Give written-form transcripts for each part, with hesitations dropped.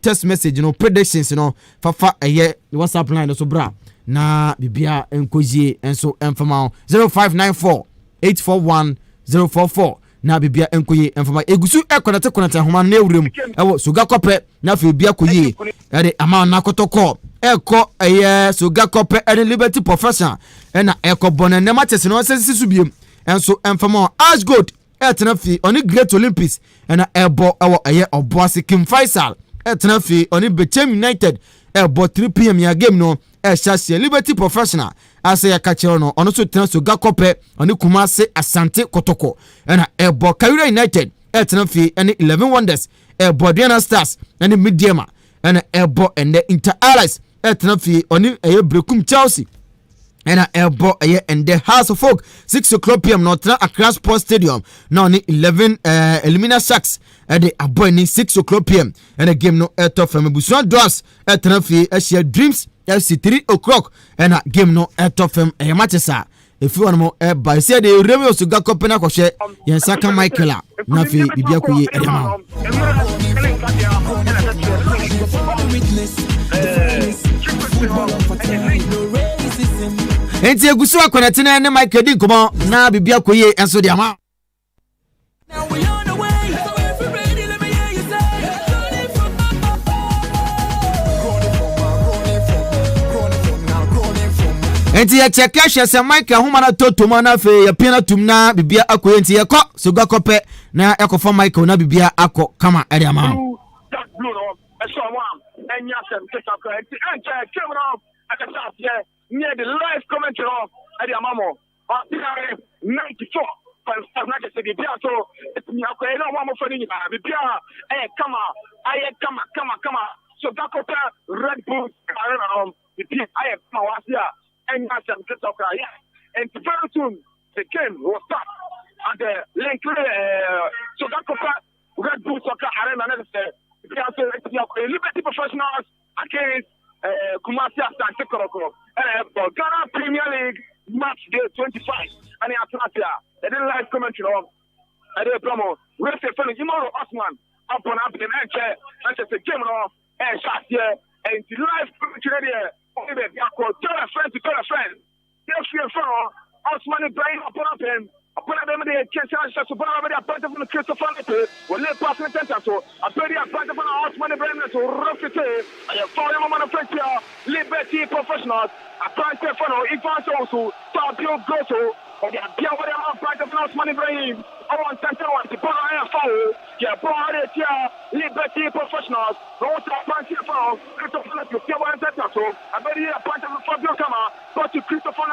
text message predictions fafa WhatsApp line so bra na bibia enkozie enso enfama 0594 841 044 na bibia enkoye enfama egusu ekonate homa na ewurem ewo soga kope na fe bia koye ade ama na kotoko eko soga kope ade Liberty Professional na eko bonene matches no sesi subiem enso enfama Ashgold etena fi oni Great Olympics na ebo ewo oboase Kim Faisal etena fi oni Bechem United ebo 3 pm ya game no Shashe Liberty Professional ase ya kachero no ono so tena soga kope oni Kumase Asante Kotoko na ebo Kayura United etena fi any 11 Wonders ebo Diana Stars any Mediama na ebo ende Inter Allies etena fi oni Brekum Chelsea na ebo ende House of Folk 6 o'clock pm no tena Accra Sports Stadium na oni 11 Elimina Sharks de aboy ni 6 o'clock pm and game no eto from Busuan Dwarfs etena fi Asia Dreams FC 3 o'clock and a game no eto from Matesa if you want more by say the review so ga kopena kwhye yensaka Michael na fi bibia koye edema enti egusu akonete na ne Michael din komo na bibia koye enso de ama enti ya cheka hwese Michael homa na totoma na fe ya pia na tumna bibia akoye enti ye ko so ga kope na yakofo Michael na bibia akọ kama ade ama near the live commentary of Adi Amamo on 94. So Red Bull and very soon the game will start at the link so Red Bull Soccer Arena Liberty Professionals against Kumasi Asante Kotoko Ghana Premier League match day 25 and Atlanta the live commentary of the promo Race Fellow Imoro Osman up on up the match and the game of shot here and the live commentary there tell a friend to tell a friend if you're from Osman Ibrahim upon up him upon them the Kenyan shots upon the appointment from the Christopher will let pass the center so I pay the appointment from Osman Ibrahim to rough it I have found him on the French Liberty Professionals appointment from Ivan also Fabio Grosso or the idea what I'm appointment from Osman Ibrahim I want center one to put on a foul yeah brought it here Liberty Professionals also appointment from Christopher to give one center so I bet the appointment from Fabio Kama but to Christopher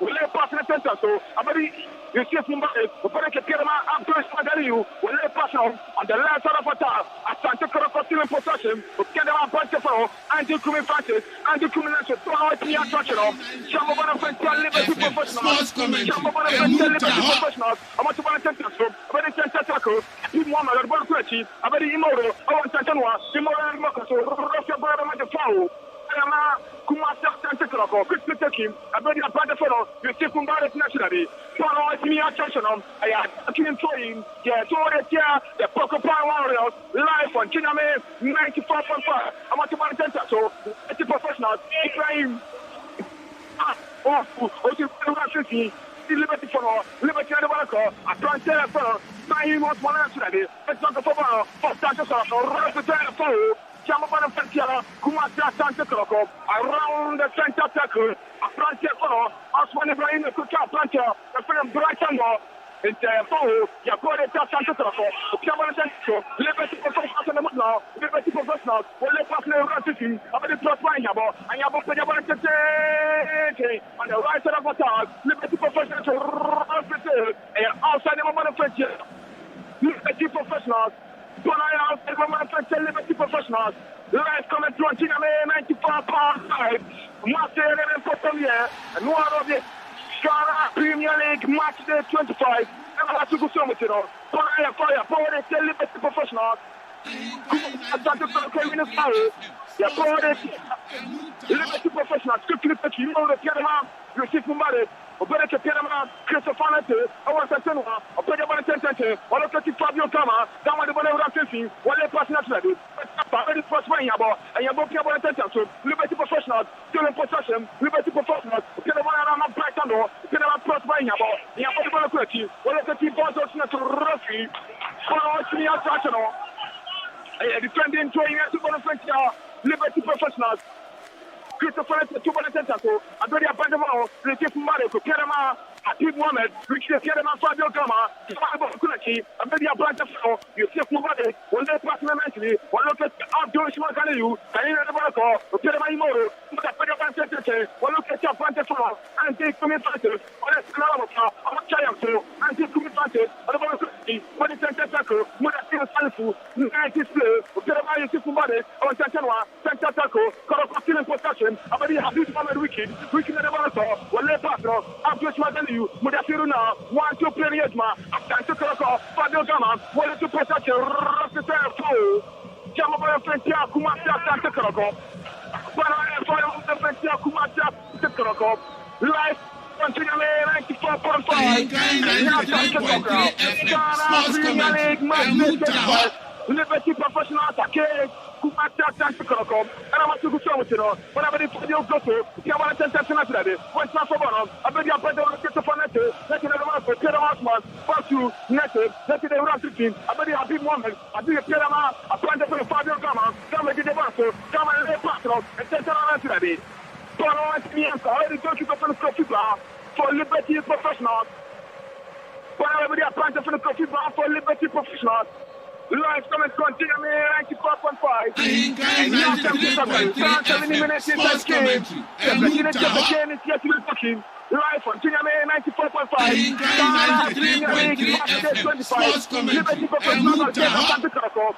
will let pass the center so I bet you see somebody who put a Kirama after Spagariu will let pass on the left side of attack. Asante Kotoko still in possession. Get them up point for anti-criminal Francis, anti-criminal to throw it here structural. Jambo Bonafentia Liberty Professionals. Jambo Bonafentia Liberty Professionals. I want to buy a center so I bet the tackle. Team one of the ball quality. I bet the Imoro. I want Santanwa. Imoro and Mokoso. Russia Brother with the foul. Kumasi Asante Kotoko. Quickly take him. I bet the appointed fellow. You see Kumbaret nationally. It's me attention I am throwing the Pokemon Warriors live on Kiname 94.5. I want to buy center so it's a professional Ibrahim Liberty for Liberty and Walker I can't tell for my him was one nationally it's not the football for Santos or Jamabana Fentiala, Kumasi Asante Kotoko, around the center tackle, a planter for Osman Ibrahim, the Kuka planter, the film Brighton, it's a foul, Yakore Asante Kotoko, Jamabana Fentiala, Liberty Professional now, Liberty Professional, will let pass the Rattisi, about the plus line, Yabo, and Yabo Pajabana on the right side of attack, Liberty Professional, outside the moment of Fentiala, Liberty Professionals. Liberty Professionals. Live coming through on Tiname 94.5. Marseille and Portolier. And one of the Ghana Premier League match day 25. And I took a summit, fire, power, Liberty Professionals. Liberty Professional, quickly put you know the Piedama, you see from Mare, or better to Piedama, Christopher, I want to tell you, or better than Tente, or look at Fabio Gama, down with the one of Tennessee, while they pass naturally. Already first way about, and you're both about attention to Liberty Professional, still in possession, Liberty Professional, Piedama, I'm not bright on, Piedama first way about, and you're both about to well, look at the balls to Ruffy, for me outside, defending, joining us to Liberty Professionals. Christopher Tubanetako, Abedi Abandamo, Retief Marco, Kerama, Atib Mohamed, Richard Kerama, Fabio Gama, Kulaki, Abedi Abandamo, you see Mubade, one day partly, one look at outdoor Shmakanu, Kanina Barco, Kerama Imoro, one look at your Pantafo, and take commit fighters, or a Salama, or Chayato, and take commit fighters, or the what is Tentaco, Mudatin Salfu, United Play, Kerama Yusufumade, or Tantanwa, Tantataco, Korokotin Possession. Abadi Habib Mohamed wicked at the ball, one left partner, after Smadelu, Mudafiruna, 1-2 player Yedma, Asante Kotoko, Fabio Gama, 1-2 possession, Rasta Flow, Jamaba Fentia, Kumasa, Asante Kotoko, Fire Fentia, Kumasa, Asante Kotoko, life. Continually 94.5 Liberty Professional Attack. Asante Kotoko, and I want to go with you. Whenever they put your go to, you want to tell us today. What's not for one? I bet you are better to get the phone net. Let it over for Pierre Osman, first you, net, let it over to team. I bet you have been one. I be a Pierama, a plant for Fabio Gama, come and get the Basso, come and lay partner, and tell us today. Bono and me, I already go to the coffee bar for Liberty Professional. Whenever they are planted for the coffee bar for Liberty Professional. Live coming continue 94.5. Ahenkan 93.3 FM. Sports commentary. Again, it's yet to be talking. Live on Tinyame 94.5. Ahenkan 93.3 FM. Sports commentary. Asante Kotoko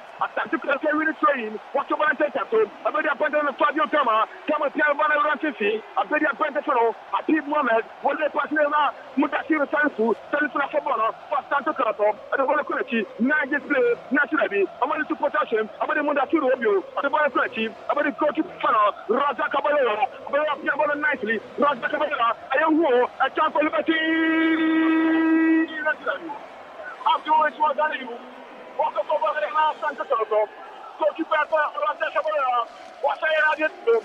really train. What's your man take to? I bet you appointed on Fabio Gama. Come and tell Van Rantifi. I bet you appointed for Atib Mohamed. One day partner now. Mudasir Sanfu. Telefona Fobono. Asante Kotoko. I don't want to connect you. Nine display. Naturally. I want to possession. I bet you Mudasir Obio. I don't want to connect you. I bet you go to Fano. Raja Caballero. I bet you appear on nicely. Raja Caballero. I am who? A chance for Liberty. Naturally. Afterwards, what are you? Walk up over there now, Asante Kotoko. Go to Papa, Raja Caballero. What I had it. Go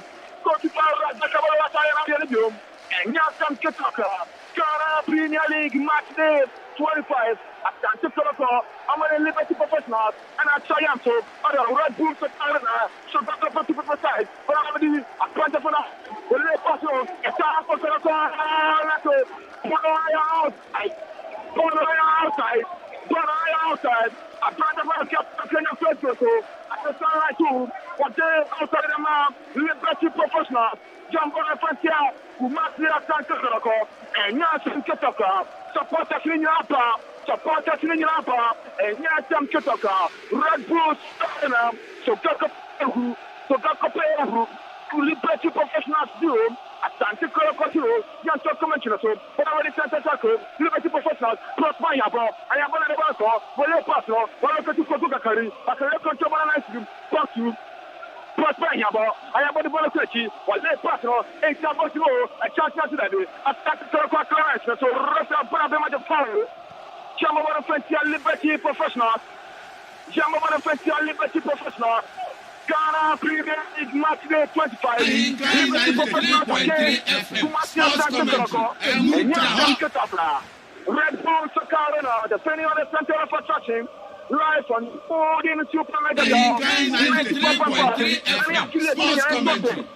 to Raja Caballero. What I had it. And Asante Kotoko. Ghana Premier League match day 25. Asante Kotoko. I'm a Liberty Professionals and I triumph to other Red Bulls to Canada. So that's the first people side. But I'm going to Asante for that. The late person, a time for Kotoko. Put on outside. Put on outside. Put on outside. Asante for the captain of Kotoko. At the sunlight too. What they outside the man, Liberty Professionals. Jump on the frontier. Who must be Asante Kotoko. And Asante Kotoko. Support us in your upper. Support us in your upper. And Asante Kotoko. Red Bulls. So Kotoko. Liberty Professionals do. Asante Kotoko. Young talk commentary. So, but already Kotoko. Liberty Professionals. Plus my yabo. I am one of the ball. Well, your partner. Well, I can Kotoko carry. I can control my nice. Pass you. I am the ball coach. While they partner, a chance to go, a chance to that. Asante Kotoko Clarence. So, Rasta Brabham the foul. Jammer Fentia Liberty Professionals. Jammer Fentia Liberty Professionals. Ghana Premier League match day 25. Liberty Professionals again. Asante Kotoko. Red Bull Sakarina, the penny on the center of attraction. Live on Odin Super Mega Dog. 93.3 FM. Sports commentary.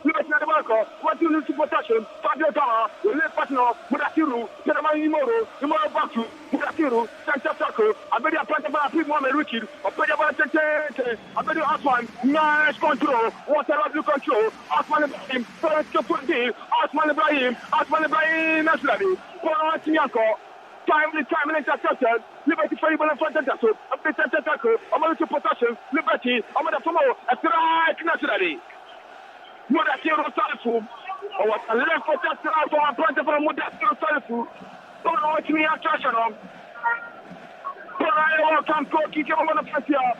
Liberty at the Barco, what you lose to protection, Fabio Gama, the left partner, Mudasiru, Terama Imoro, Baku, Mudasiru, Santa Taco, I bet you planted by a people on the wicked, I bet you about the I bet you Osman, nice control, what I you control, Osman Ibrahim, first to put the Osman Ibrahim, naturally, Yanko. Timely intercepted. Liberty Fable and Fanta so a bit tackle, I'm going to possession, Liberty, I'm going to follow a strike naturally. Mudasiro Salfu, or what a left for that for a point from Mudasiro Salfu. Don't know what me attraction on. But welcome coach Kike Mama Fatia.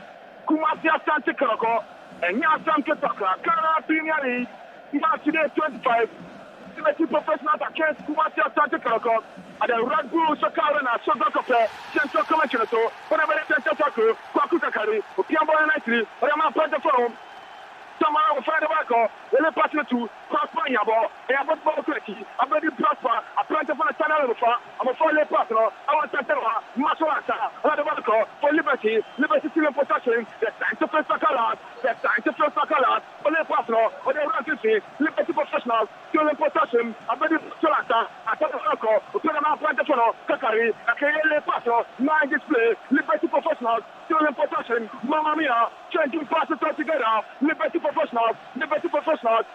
Kumasi Asante Kotoko. And Asante Kotoko. Canada Premier League. Match today 25. The professionals against Kumasi Asante Kotoko. And the Red Bull Soccer Arena, Soccer Cup, Central Commission. So, whenever they send Kotoko, Kwaku Kakari, Okiambo Nicely, or I'm not the phone. Someone will find a record. They let pass to Prosper Yabo. They have a ball quality. I'm ready to prosper. I plan to find a channel of far. I'm a full partner. I want to tell her, Maswata, another record for liberty, liberty to protection, the scientific soccer, the scientific soccer, for the partner, or the ranking, liberty professionals, still in protection. I'm ready to Solata. I tell the record, put them out front of Kakari, a Kayele partner, nine display, liberty professionals, still in protection. Mamma Mia, changing passes together, liberty professionals,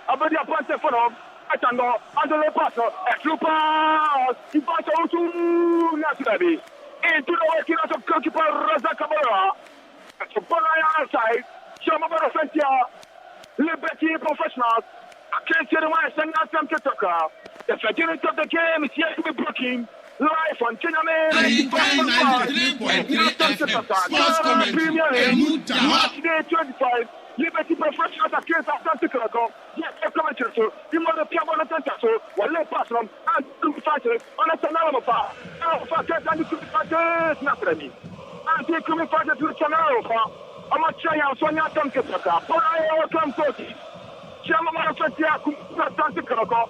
I'm ready to point the phone. Atando, under the passer, a true pass. He passed out to Nationally. Into the working out of goalkeeper Raza Cabora. To Bonaya outside. Shamabara Fentia. Liberty professionals. I can't see the one sending out some Kotoko. The fragility of the game is yet to be broken. Live on Kiname. 93.3 FM. Sports commentary. Match day 25. Liberty professionals against Asante Kotoko. Yes, the commentary. You want to come on the center. So, while they pass them, and to fight it on a channel of far. Now, for get and to fight it, naturally. And they come and fight it to the channel of far. I'm not trying to Sonia Asante Kotoko. But I welcome Coty. Chairman of Asante Kotoko.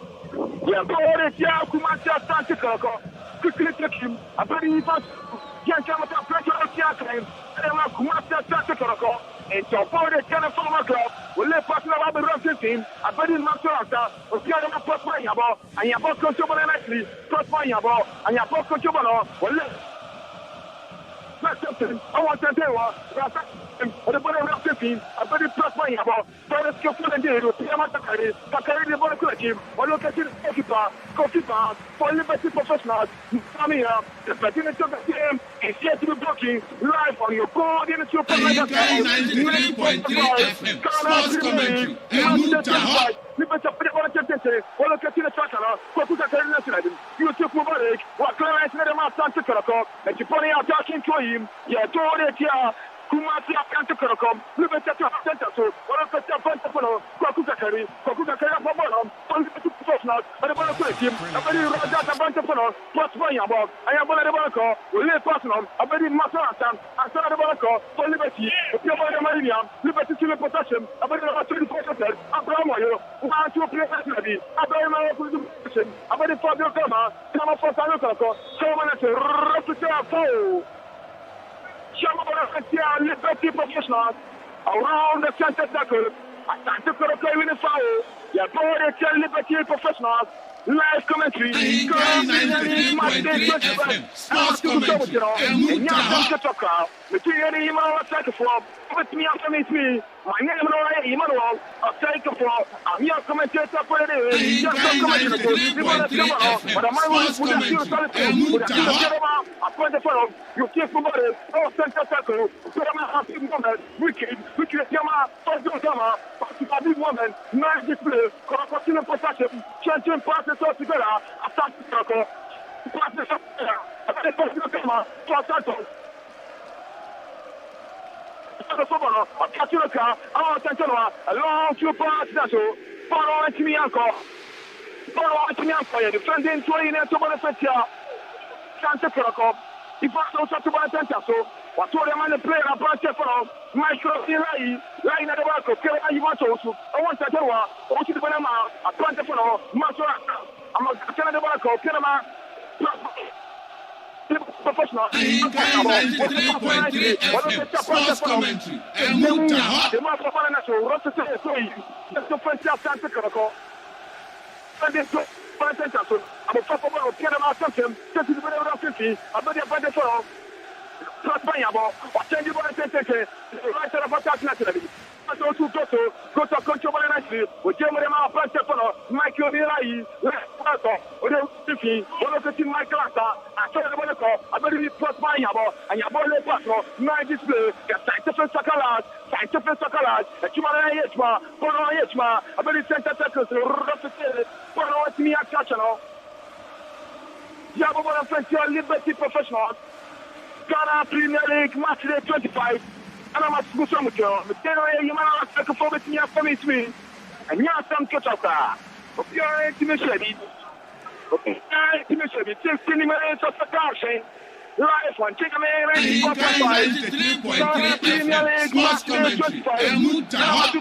We are going to Kumasi Asante Kotoko. Quickly take him. I believe us. Yes, I'm a pressure of the claim. And I'm Kumasi Asante Kotoko. And so for the California club, we let partner of the Russian team. I bet in Master, we got them a prosper Yabo, and Yabo control nicely, prosper Yabo, and Yabo control. Well, I want to tell you, the body of the team, I bet it prosper Yabo, but it's skillful and deal with Yamakari, Takari, the ball collective, or look at the goalkeeper, for Liberty professionals, Samia, the president of the team, is yet to be blocking live on your board in the Super Ahenkan 93.3 FM. Sports commentary. Emuta Liberty professionals, or look at the Chakana, Kokuka National, you took Mubarak, what clients let him out Santa Kotoko, and you put out talking to him, yeah, told it here. Kumasi Asante Kotoko, Liberty Center, so one of the Pantapano, Kwaku Kakari, on the professionals, and the ball team, a very Raja Pantapano, Prosper Yabo, I am one of the Balaco, we live personal, a very Masatan, and some of the Balaco, for Liberty, Pure Maria, Liberty Civil Protection, a very Raja Protection, Abramoyo, who are to play nationally, Abramo, a very Fabio Gama, Kama for Sanoko, so many Rapid Liberty professionals around the center circle. Asante Kotoko in the foul. Your board Liberty professionals. Live commentary. Ahenkan 93.3 FM. Sports commentary. Emuta between any email attack from with me after me. My name is Emmanuel. I'll take it for I'm your commentator for it. But I'm always with I point the phone. You keep from it. Oh, center circle. But I'm a happy woman. Wicked Yama. First Yama. But big woman. Nice display. Continue protection. Champion passes all together. Asante Kotoko. Passes up there. Asante Yama. Passes a catch the car, a long two parts, follow to me, uncle. Follow to me, uncle. Defending 20 to Bonifetia. Santa Kotoko. He passed on to Bonifetia. So, what told him on the player, a branch for Michael lying at the work of Kerala. You want to also. I want to tell you, I want you to put him out, a branch for Master. I'm a Canada work of Kerala. Professional. Ahenkan 93.3 FM. Sports commentary. Emuta the master of national roster to the French Asante Kotoko. And this I'm a top of Canada something, to the middle of 50. I'm ready by the phone. Prosper Yabo, or change you by the right of attack naturally. Go to control nicely. We came with him out of Michael Milai, or the Tiffy, one of the team Michael Asa, I saw the Monaco, I believe Prosper Yabo, and Yabo Paso, nice display, the scientific soccer, a Chumana Yechma, Bono Yechma, I believe Santa Tecos, Rapid, Bono Timia Chachano, Yabo Bonafentia, Liberty professionals. Ghana Premier League match day 25. And I'm at school some with you. But then you might have to take a photo with me for me to me. And you have some Kotoko. But you're intimate. Okay, intimate. 16 minutes of the caution. Live one, take a man, Ahenkan 93.3 FM Sports Commentary. Emuta hot.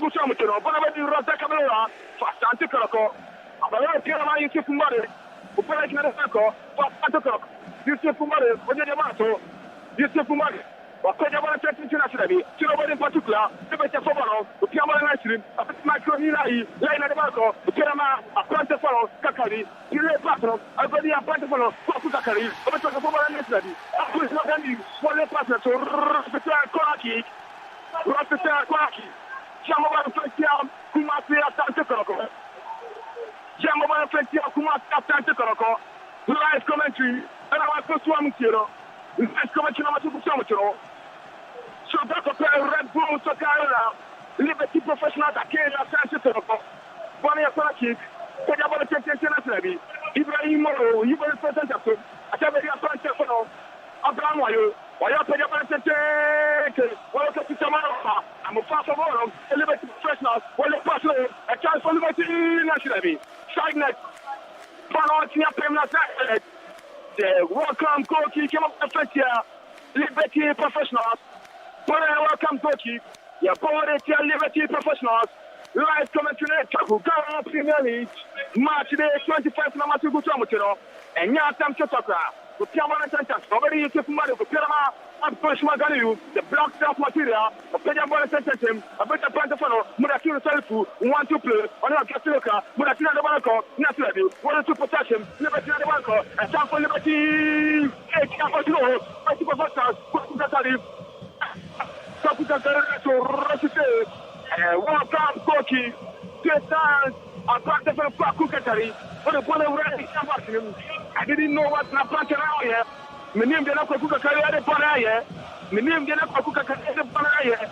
Asante Kotoko. Abala kira ma Yusuf Mbare. Upele kina dako. Asante Kotoko. Yusuf Mbare, oje de mato. Yusuf Mbare. Wakoja bana tete international bi. Tiro bode particular. Tebe te fobano. Ukia bana na stream. Apeti micro ni lai. Lai na de bako. Ukira ma apante folo kakari. Ile patro. Abadi apante folo. Kwa kakari. Obeto ka fobana na stream. Apu is not gandi. Wole patro to repeta koraki. Repeta koraki. Chama bana tete kuma se Asante Kotoko. Chama bana tete kuma Asante Kotoko. Live commentary. Ana wa ko swam tiro. Live commentary na matu swam tiro. So that's a Red Bull Soccer, Liberty Professional Akira Asante Kotoko. Bonnie Akonaki, Pajabala International, Ibrahim Moro, you will present us. I tell you, Asante Kotoko, Abraham Wayo, while you're Pajabala International, welcome to Samara. I'm a fast of all, Liberty Professional, well, a pass, a chance for Liberty National. Side net, Panotia Pemna, the welcome coach, he came up the first year, Liberty Professionals. Welcome, Kochi. Your body tell Liberty Professionals. Live commentary Ghana Premier League. March day 25th na matugu chamutino. Enya Asante Kotoko. Kupiama na sentence. Already Yusuf Mbare kupiama approach magaliu. The block self material. Kupiama bwana sentence. Abeta panta fano. Mudakiru selfu. Want to play. Ona kasiloka. Mudakina de balko. Naturally. Want to possession. Liberty de balko. And time for Liberty. Eight campus no. Liberty Professionals. Kupiama welcome, Kochi. Testans, I practice for the Kukatari. But the one already I didn't know what I planted out here. My name did not cook a career at the Panaya. My name did not cook a career at the Panaya.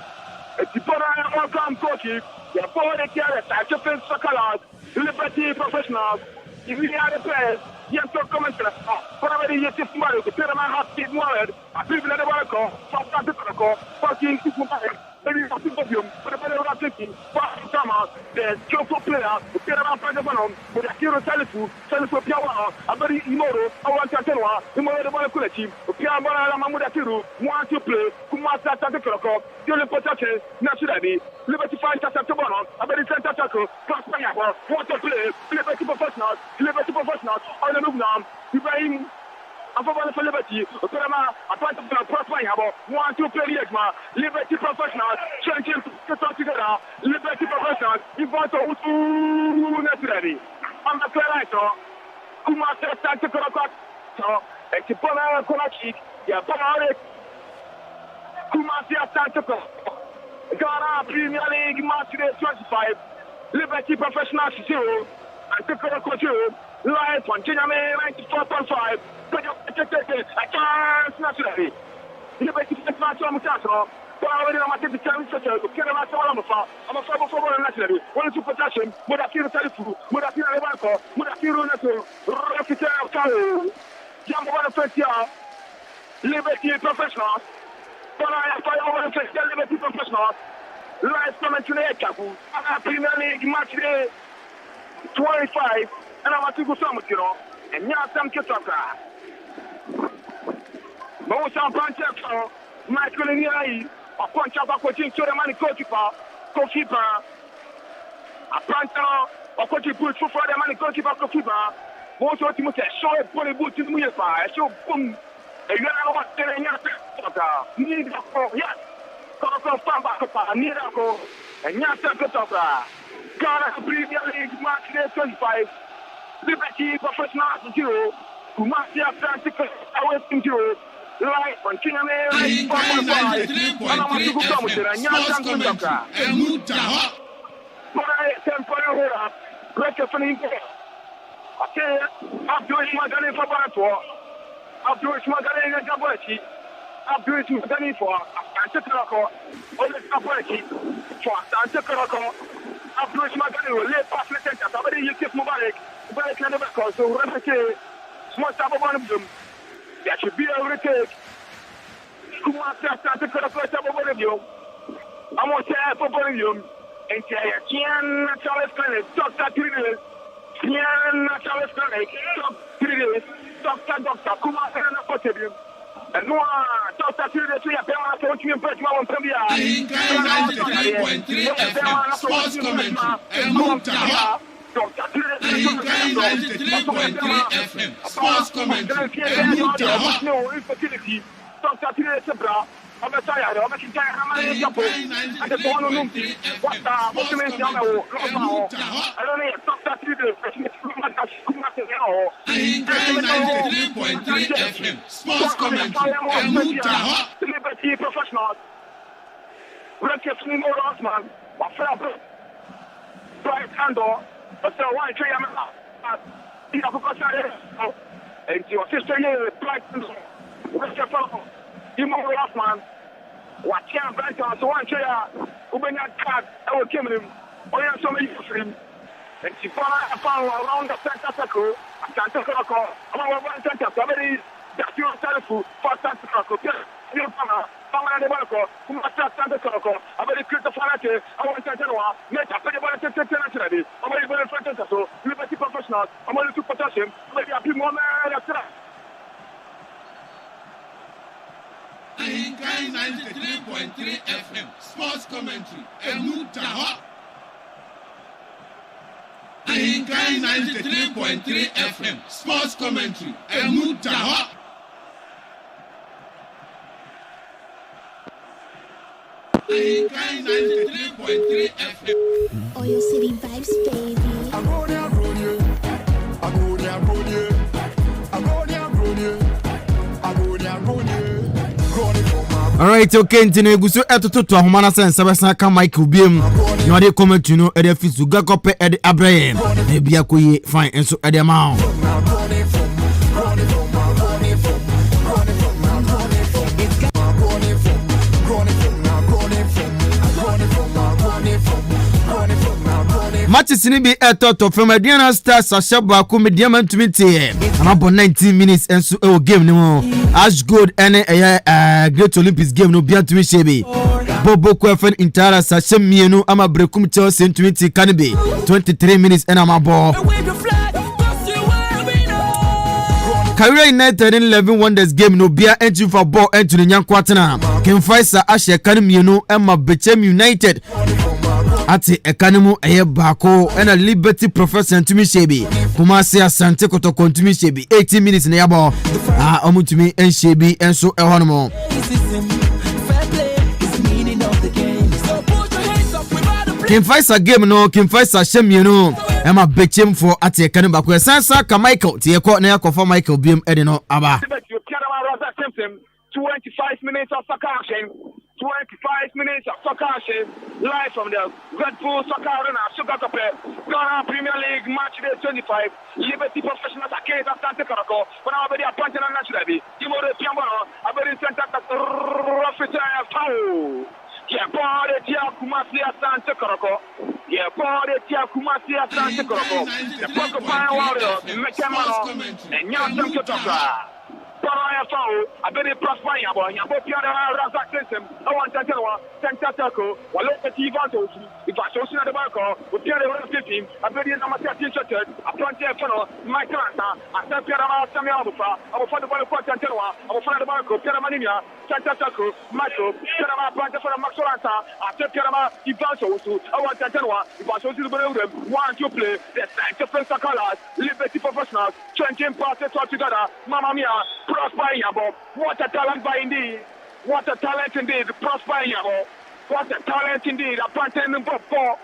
It's the Panaya, welcome, Kochi. You're forward at Carrot, I just feel Sakalas, Liberty Professionals. If you are the players, yes, so come and but already you just married to tell my heart is wired. I feel that the Barco, from Asante Kotoko, fucking Superman. Very happy podium, but a better taking, fast summer, the skillful player, the Pierre Pagabanon, with a hero Salifu, Salifu Piawa, a very Imoro, I want to tell her, Imoro the Balakula team, Piamara Mamudatiru, want to play, Kumasa Asante Kotoko, Julian Potache, naturally, Liberty Fight Asante Bono, a very center tackle, Class Payaba, want to play, Liberty Professionals, on the move now, Ibrahim. I'm for Liberty. I try to prosper. 1, 2 players, Liberty Professionals, changing together. Liberty Professionals, you want to naturally. I'm the player. Kumasa Asante Kotoko. And Tipona Konaki, Yapana Kumasa Asante Kotoko. Ghana Premier League match day 25. Liberty Professionals 0. And Kotoko 0. Live on Jiname 94.5. I can't naturally. Liberty Professionals, but I already know my time to tell you. I'm a father for naturally. One to possession, Mudakiru Talifu, Mudakiru Levanco, Mudakiru Nato, Rafita Kalu, Jambo first year, Liberty Professionals, but I have over the first year, Liberty Professionals, live commentary at Kabu, Premier League match day 25, and I'm to go some, and now some Kotoko. But some punch up, Michael Niai, a punch up a coaching to the money goalkeeper, a punch a coaching push for the money goalkeeper, most of them say, show a bully boot in the fire, show boom, and you know what they're in your need a call, yes, Kotoko stand back, need a call, and Asante Kotoko. Ghana Premier League match day 25, Liberty Professionals 0, Kumasi Asante Kotoko 0. Live on Chiname, Ahenkan 93.3 FM Sports Commentary. Emuta hot. But I temporary hold up. Break up in here. Okay, Abdul Magani for Banato. Abdul Magani and Gabachi. Abdul Magani for Asante Kotoko. Only Gabachi for Asante Kotoko. Abdul Magani will lay past the center. Somebody you keep Mubarak. But I can't ever call. So, replicate. Small type of one of them. There should be a retake. Kumasi Asante Kotoko, I'm going to say for you. And Charles Clinic, Dr. Trinidad, Charles Clinic, Dr. Kumasi and Potabium. And no, Dr. Trinidad, we have been on the phone, but my own Pembia. Ahenkan 93.3 FM, Sports Commentary, and Mutaha. Ahenkan 93.3 FM, Sports Commentary, and Mutaha. No infertility, Dr. Trinidad. I'm a tired. I'm a tired. I'm a tired. I just want to know what's the name of I don't know. Stop Ahenkan 93.3 FM, Sports Commentary, and Mutaha. Liberty professionals. Breakfast in more man. My friend, Brian Candor. But so one tree, I'm a and your sister here, Brian Candor. You more last man. What can Branch on so one chair? Who been that card? I will kill him. Oh, yeah, so many for him. And she found around the center circle. Asante Kotoko. I'm on one center. Somebody that's your telephone for Asante Kotoko. You're from the Banco. Who must have Asante Kotoko. I'm very critical. I want to tell you. Let us put the ball to naturally. I'm very very friendly. So, Liberty professionals. I'm only to potassium. Maybe a few more minutes. Ahenkan 93.3 FM, Sports Commentary, and Mutaha. Ahenkan 93.3 FM, Sports Commentary, and Mutaha. Ahenkan 93.3 FM. Oil City vibes, baby. I go there, I go there. I go there, I go there. I go there, I go there. I go there, I go there. Alright, okay, ntine guso etoto to ahoma sense besa ka Michael Biem. You are the comment you know e dey fisu gakope e dey abraye. E bia koyi fine enso e dey ma. Matches ni bi etoto from Adriana Stars ashaba ko medium ntumi I'm about 19 minutes and so game no Ash Gold and Great Olympics game no bia tumi shebe Bobo Kwefen Intara Sashem Mienu ama brekum Chelsea ntumi Kanibe 23 minutes and I'm about Career United in 11 Wonders game no bia entry for ball entry nyankwatena Ken Faisa Ashe Kanimienu ama Bechem United Ati ekanimu eye bako ena Liberty Professor ntumi shebi Kumasi Asante Kotoko ntumi shebi 18 minutes na yabo omutumi enshebi enso ehonomo Kim Faisa game no Kim Faisa shemienu ema bechem for ati ekanimu bako esansa ka Michael ti ekọ na yakọ Michael Biem ede no aba 25 minutes of soccer action. 25 minutes of soccer action. Live from the Red Bull Soccer Arena, Sugar Cape, Ghana Premier League match day 25. Liberty Professionals against Asante Kotoko. When I'm very appointed on naturally. Timore Piambono, I'm very center foul. Yeah, body tia Kumasi Asante Kotoko. Yeah, body tia Kumasi Asante Kotoko. The Porcupine Warriors, Mekemano, and Asante Kotoko. Paraya foul, I bet it prosper yabo, yabo piano razak system. I want to tell one, center circle, while look at Ivantos, if I show you the Barco, with Piano 15, I bet it number 13 shuttered, a plenty of funnel, my Canta, I said Piano Sammy Albufa, I will find the ball for Tantelwa, I will find the Barco, Piano Manimia, center circle, Michael, Piano Panta for Maxolanta, I said Piano Ivantos, I want to tell one, if I show you the ball, 1 2 play, the scientific colors, Liberty Professionals, 20 passes all together, Mamma Mia. Prosper Yabo. What a talent by indeed. What a talent indeed. Prosper Yabo. What a talent indeed. Appointed number 4.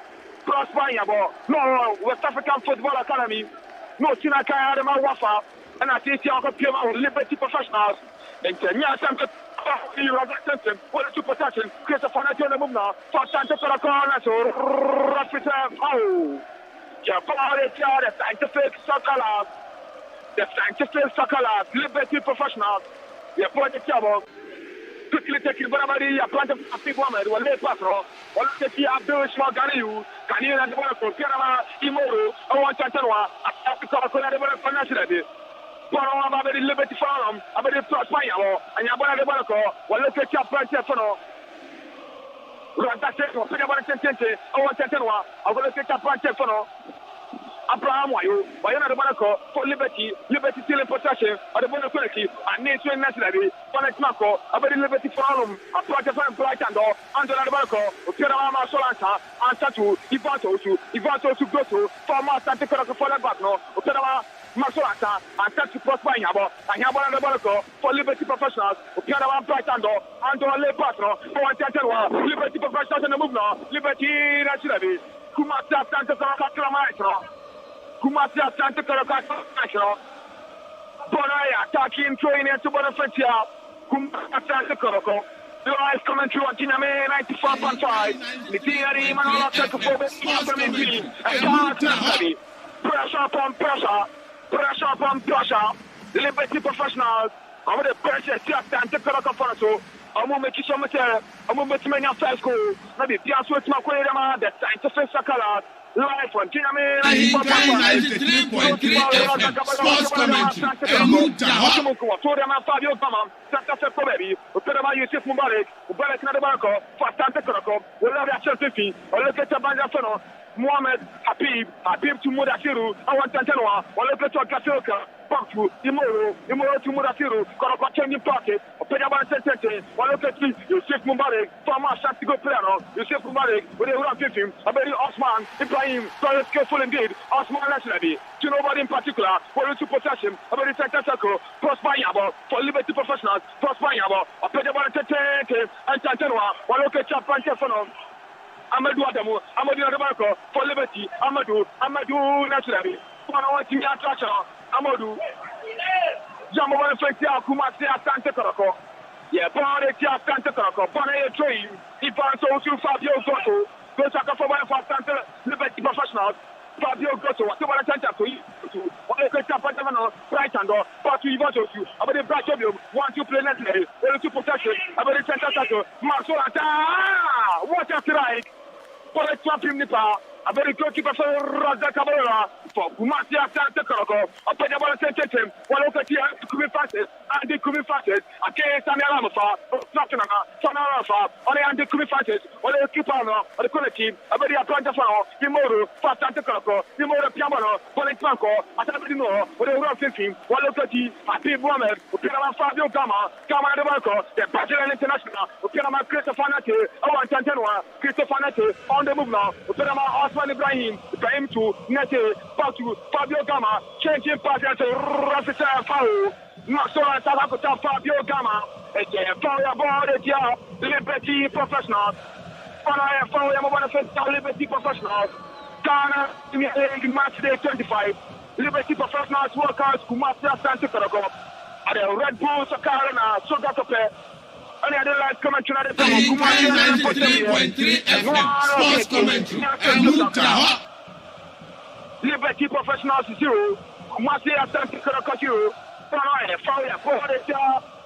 Prosper Yabo. No, West African Football Academy. No, Sinaka Adama Wafa. And I think you Liberty Professionals. And Asante Kotoko. What a super touching. Christopher National Mumna. For Asante Kotoko. So, Rapid. Oh. Jabari, the scientific soccer lab. The scientific soccer lab, Liberty Professionals, the project Yabo, quickly taking Barabari, a plant of people, will lay Patro, or take the Abdul Shmagariu, Kanye and the Wonderful, Pianama, Imoro, I want Chantarwa, I have to call a financial. Bono about the Liberty Forum, about the Plus Payamo, and Yabana de Banaco, while look at your project for no. That's it, or Pinabana Tente, or Tentenwa, I will look at your project for no. Abraham, why you not the Banaco for liberty still in possession of the Bonaquility, and nature nationally, Bonnet Marco, about the Liberty Forum, a project for Bright and Door, under the Banaco, Pirama Solanta, and Tatu, Ivato to go to, for Asante Kotoko for the Bagno, Pirama. Masolata, and Tatu Prosper Yabo, and Yabana de Banaco for Liberty Professionals, Pirama Bright and Door, and Le Patro, for Tantanwa, Liberty Professionals in the movement, Liberty nationally, Kumasa Santa Kotoko. Kumasi Asante Kotoko National. Bonaya attacking training to Bonafetia. Kumasi Asante Kotoko. The live commentary on Tiname 94.5. The Tiari Manola Tekophobic and pressure upon pressure. Liberty Professionals. I'm the pressure Asante Kotoko Fonato. I'm going to make you some material. I'm going to make you many after school. Maybe Pia's with my Quayama, the scientific Sakala. Live on Tiname 93.3 FM Sports Commentary and Mutaha. Fabio Gama, Santa Fe Kobebi, Uperama Yusuf Mubarak, Ubarak Nadabarako, for Asante Kotoko, will have a Chelsea, or look at the Banjafano, Mohamed Habib to Mudasiru, I want Tantanwa, or look at Gasoka, Banku, Imoro to Mudasiru, Koroko changing pocket, or Penaban Sentence, or look at Yusuf Mubarak, Fama Santigo Plano, Yusuf Mubarak, with a round 15, a very Osman, Ibrahim, so skillful indeed, Osman nationally, to nobody in particular, for you to possession, a very center circle, Prosper Yabo, for Liberty Professionals, Prosper Yabo, a Penaban Sentence, and Tantanwa, or look at Chapantefono. Amadou Adamu, Amadou Adamarco, for Liberty, Amadou naturally. Amadou. Jambo Fektia, Kumasi Asante Kotoko. Yeah, Bonatia Asante Kotoko, Bonaya Train, Ivan to Fabio Goto, go to a for Asante Liberty Professionals, Fabio Goto, what about a center to you? What a great Pantamano, right hand or part to Ivan to you, about the Black Job, 1-2 play naturally, 2 possession, about the center circle, Marsolata, what a strike! For a champion Nipa, a very good keeper for Raza Cabrera, for Kumasi Asante Kotoko, a Penabana Sentence, one of the Kumi Fasces, and the Kumi Fasces, a case and Alamafa, Natanama, Sonarafa, or the Kumi Fasces, or the Kipano, or the collective, a very Apantafano, Imoro, Asante Kotoko, Imoro Piamano, Bonetmanco, Atabino, or the Rock 15, one of the Happy Mohamed, Upinama Fabio Gama, Gama de Marco, the Brazilian International, Upinama Christopher Nate, Owan Tantanwa, Christopher Nate, on the move now, Upinama Osman Ibrahim to Nete, back to Fabio Gama, changing passes to Rafisa Fau, Masora Salakota Fabio Gama, a foul about it, yeah, Liberty Professionals, Liberty Professionals, Ghana, match day 25, Liberty Professionals workers, Kumasi Asante Kotoko, and the Red Bull Sakarana, Sogakope. Ahenkan 93.3 FM Sports Commentary and Mutaha. Liberty Professionals 0, Kumasi Asante Kotoko 0,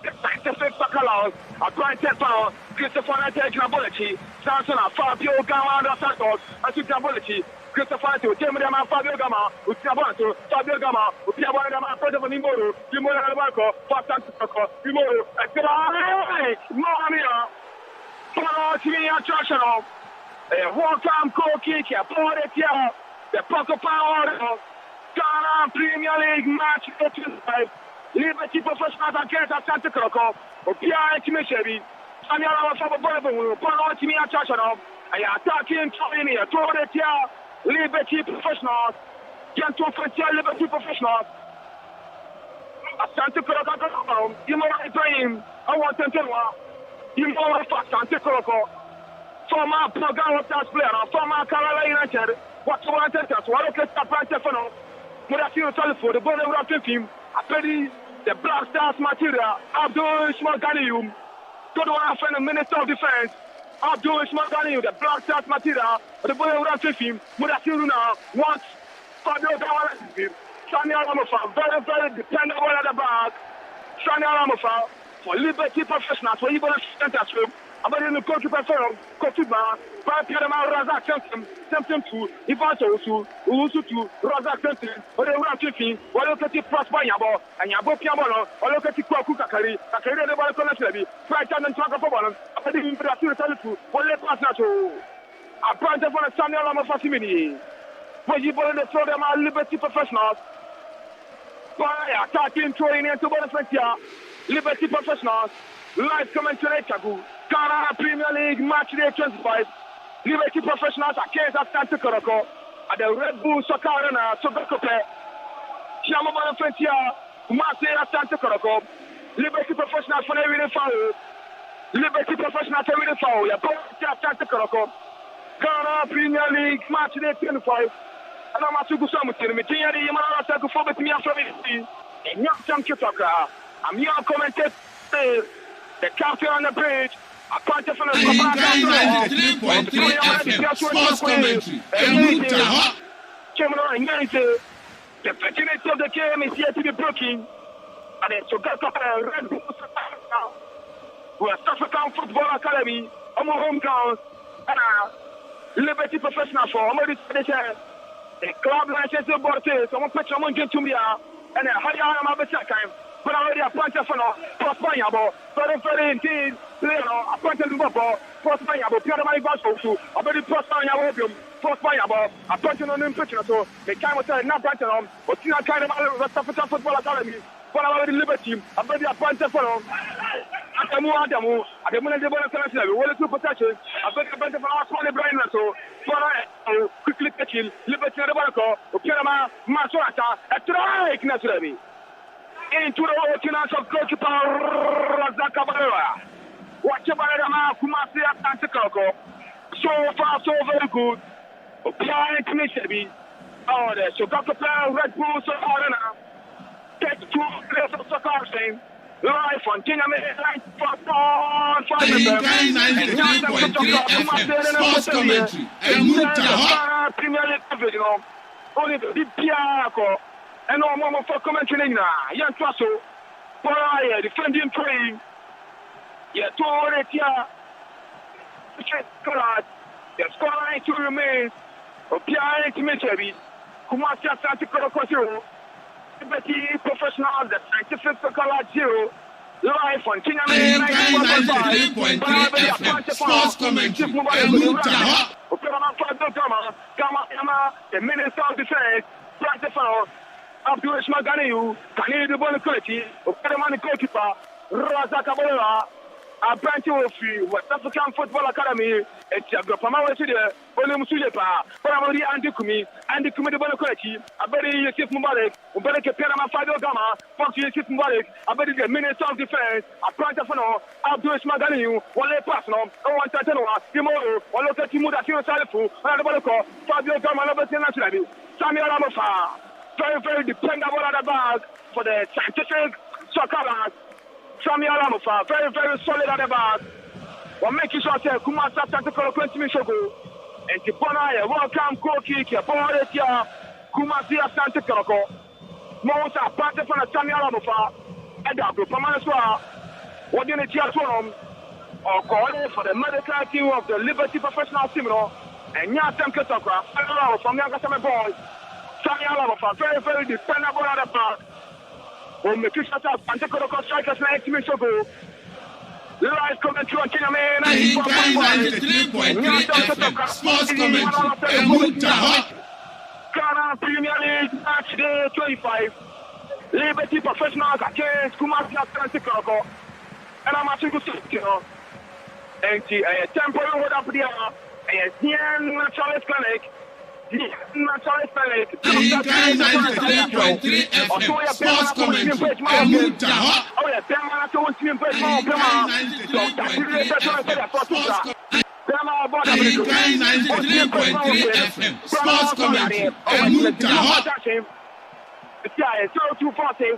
the scientific Sakalas, a granted power, Christopher Nate Knabology, Samson, Fabio Gama, and Santos, and Knabology. Christopher to Timothy Fabio Gama, Ucabanto, Fabio Gama, Ucabanama, President Imoro, Imoro Albarco, Asante Kotoko, Imoro, Mamia, Pono Attractional, a one-time co-kick, a Poretia, the Poco Power, Ghana Premier League match 25, Liberty Professionals against Asante Kotoko, Pia Timichebi, Sanyala Fabo, Pono Attractional, I attacking Tony, a Toretia. Liberty Professionals, Gentle Frontier Liberty Professionals, Asante Kotoko, Imora Ibrahim, I want to tell you, Imora Asante Kotoko, former program of that player, former Kerala United, what's the one sentence, what okay, Stefano, Murasio Salifo, the ball of the team, Apedi, the Black Stars material, Abdul Shmaganium, good one friend, the Minister of Defense. Abdul Ismail, the Black Stars material, the boy of the team, Mudasiruna, wants Fabio Gama, Sani Alamofa, very, very dependable at the back. Sani Alamofa, for Liberty Professionals, for even centers, About in the coach person, Kotuba, Piedama Razak Temptem to Ivato to Usu to Razak Temptem, or the Rakifi, or look at it Prosper Yabo, and Yabo Piamolo, or look at it Kwakari, a career about Connection, Fright and talk of Bolam, I didn't put a to what let pass now to a branch of a Samuel Lama Fasimini. When you put in the throw them our Liberty Professionals, by attacking training into Bonifentia, Liberty Professionals, live commentary Chagu. Ghana Premier League match day 25. Liberty Professionals against Asante Kotoko at the Red Bull Soccer Arena, Sogakope. Chiama Bonifentia, Marseille Asante Kotoko. Liberty Professionals for every foul. Liberty Professionals for every foul. Yeah, Asante Kotoko. Ghana Premier League match day 25. And I'm going to say, I'm here commented the captain on the bridge. A part of the 93.3 FM Sports Commentary. The fertility of the game is yet to be broken. And it's to get up a Red Bull now. We're South African Football Academy, on my home grounds, and Liberty Professional for Omori Tradition. The club license is bought it, so I'm putting someone to me, and I had a second. But I already appointed for no Prospanyabo, very indeed, appointed Bobo, Prospanyabo, Pierre Maribaso, already Prospanyabo, Prospanyabo, appointed on him, so the time was not appointed on, but you are kind of a Football Academy, but I already Liberty, already appointed for Adamu, at the moment they want to say, we want to protection, I bet the for our Tony Brain, so quickly catching Liberty and the Barco, Pierama, Masurata, a strike naturally. Into the ordinance of goalkeeper Razaka Barera. Watch about Kumasi Asante Kotoko. So far, so very good. Applying to Nishabi. Oh, there. So got to play Red Bull so hard now. Take 2 players of soccer team. Live on Kiname, live for 93.3 FM Sports Commentary. And Premier League coverage, you know. Only the Piaco. And no more for commentary now. Young Trasso, Pariah, defending train. Yeah, 2 here. The scoreline to remain. Pierre to Mitchell. Kumasi Asante Kotoko 0. Liberty Professionals, the scientific color 0. Live on Kiname 93.3 FM Sports Commentary. The Minister of Defense, Practical. Abdul Shmagani, Kani the Bonne Quality, Operamani Goalkeeper, Razaka Bola, a branch of West African Football Academy, it's a group of our city, William Sulepa, Paramari Andikumi, the Bonne Quality, a very Yusuf Mubarak, Ubereke Perama Fado Gama, Fox Yusuf Mubarak, a very the Minister of Defense, a branch of Abdul Shmagani, Wale Pasno, Owan Tatanoa, Timoro, Waloka Timuda Tino Salifu, Radaboloco, Fabio Gama, Nationally, Samuel Amofa. Very, very dependable at the back for the scientific soccer. Samuel Amofa, very, very solid at the back. We're making sure that Kumasi Asante Kotoko and Tipona, welcome, goal kick, your ball is here. Kumasi Asante Kotoko. Most are part of Samuel Amofa. And the group of Manaswa, what do you need to from or call for the medical team of the Liberty Professional team, and Asante Kotoko, from Yankasame Boys. Samuel Amofa, very, very dependable at the back. When the Christian Asante Kotoko strikers 90 minutes ago. Live commentary on Kiname 93.3 FM Sports Commentary. Ghana Premier League match day 25. Liberty Professionals against Kumasi Asante Kotoko. And I'm asking you, and the temporary hold up there, and the Naturalist Clinic. Naturalist Clinic. 93.3 FM Sports Commentary. Oh, yeah, Perma, so what's in Perma, Ahenkan 93.3 FM Sports Commentary. Yeah, 0240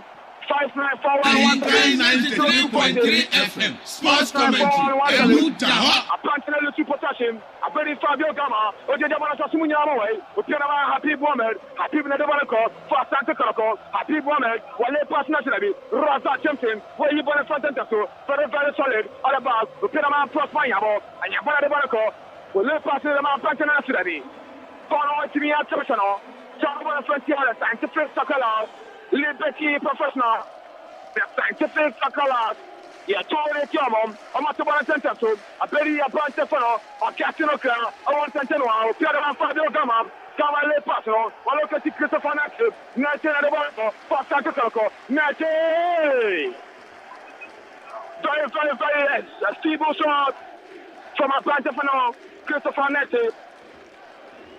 Ahenkan 93.3 FM Sports Commentary Emutaha. Apprentice Lucy Potassium, a very Fabio Gama, Ojabana Sumunyama, Upiana Happy Woman, Happy Nedabanaco, for Asante Kotoko, Happy Woman, Wale Pass Nationally, Rosa Champion, where you bought a front for very solid, all about Upiana Plus Mayabo, and Yabana Debanaco, will live past the Mount Pantan Nationally. Follow to me at Professional, John Frontier, Scientific Soccer, Liberty Professional, the Scientific Soccer. Yeah, Tony Tiamon, I'm not about a sentence. A very apprentice fellow, a captain of Clan, I want to tell you, Pierre Fabio Gama, Gama Le Passo, I look at Christopher Naxo, Nathan at the bottom, for Santa Coco, Nathan. Very, yes. A feeble shot from a planter for Christopher Nette.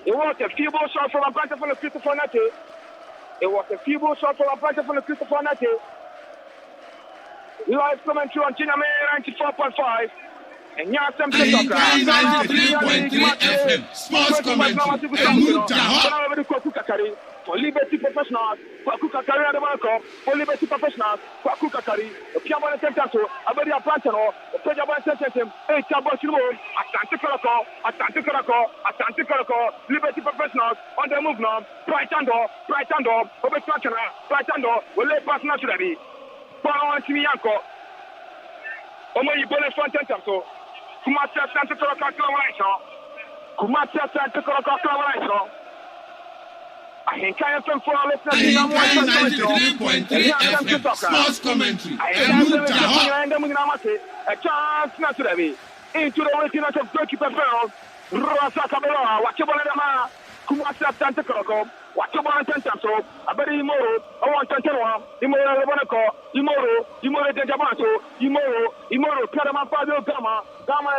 It was a feeble shot from a planter for Christopher Nette. It was a feeble shot from a planter for Christopher Nette. Live commentary on Giname 94.5 and Yasam Ahenkan 93.3 FM Sports Commentary Emutaha. For Liberty Professionals, for Kukakari and the Marco, for Liberty Professionals, for Kukakari, the Piamon Tentato, a very Atlantano, the Pejaban Sententem, a Tabasimo, Asante Kotoko, Liberty Professionals on the move now, Bright Ando, will let pass naturally. Paul Simianco, Omo Ibole Fontentamso, Kumata Santa Kotoko, Ahenkan FM for Ahenkan 93.3 FM Sports Commentary Emutaha. A chance naturally into the waiting of goalkeeper Ferro, Rosa Cabela, Wachabana, Kumasa Santa Kotoko. Wachabana Tentamso, a very Imoro, I want Tantanwa, Imoro Labanaco, Imoro de Jabato, Imoro, Panama Fabio Gama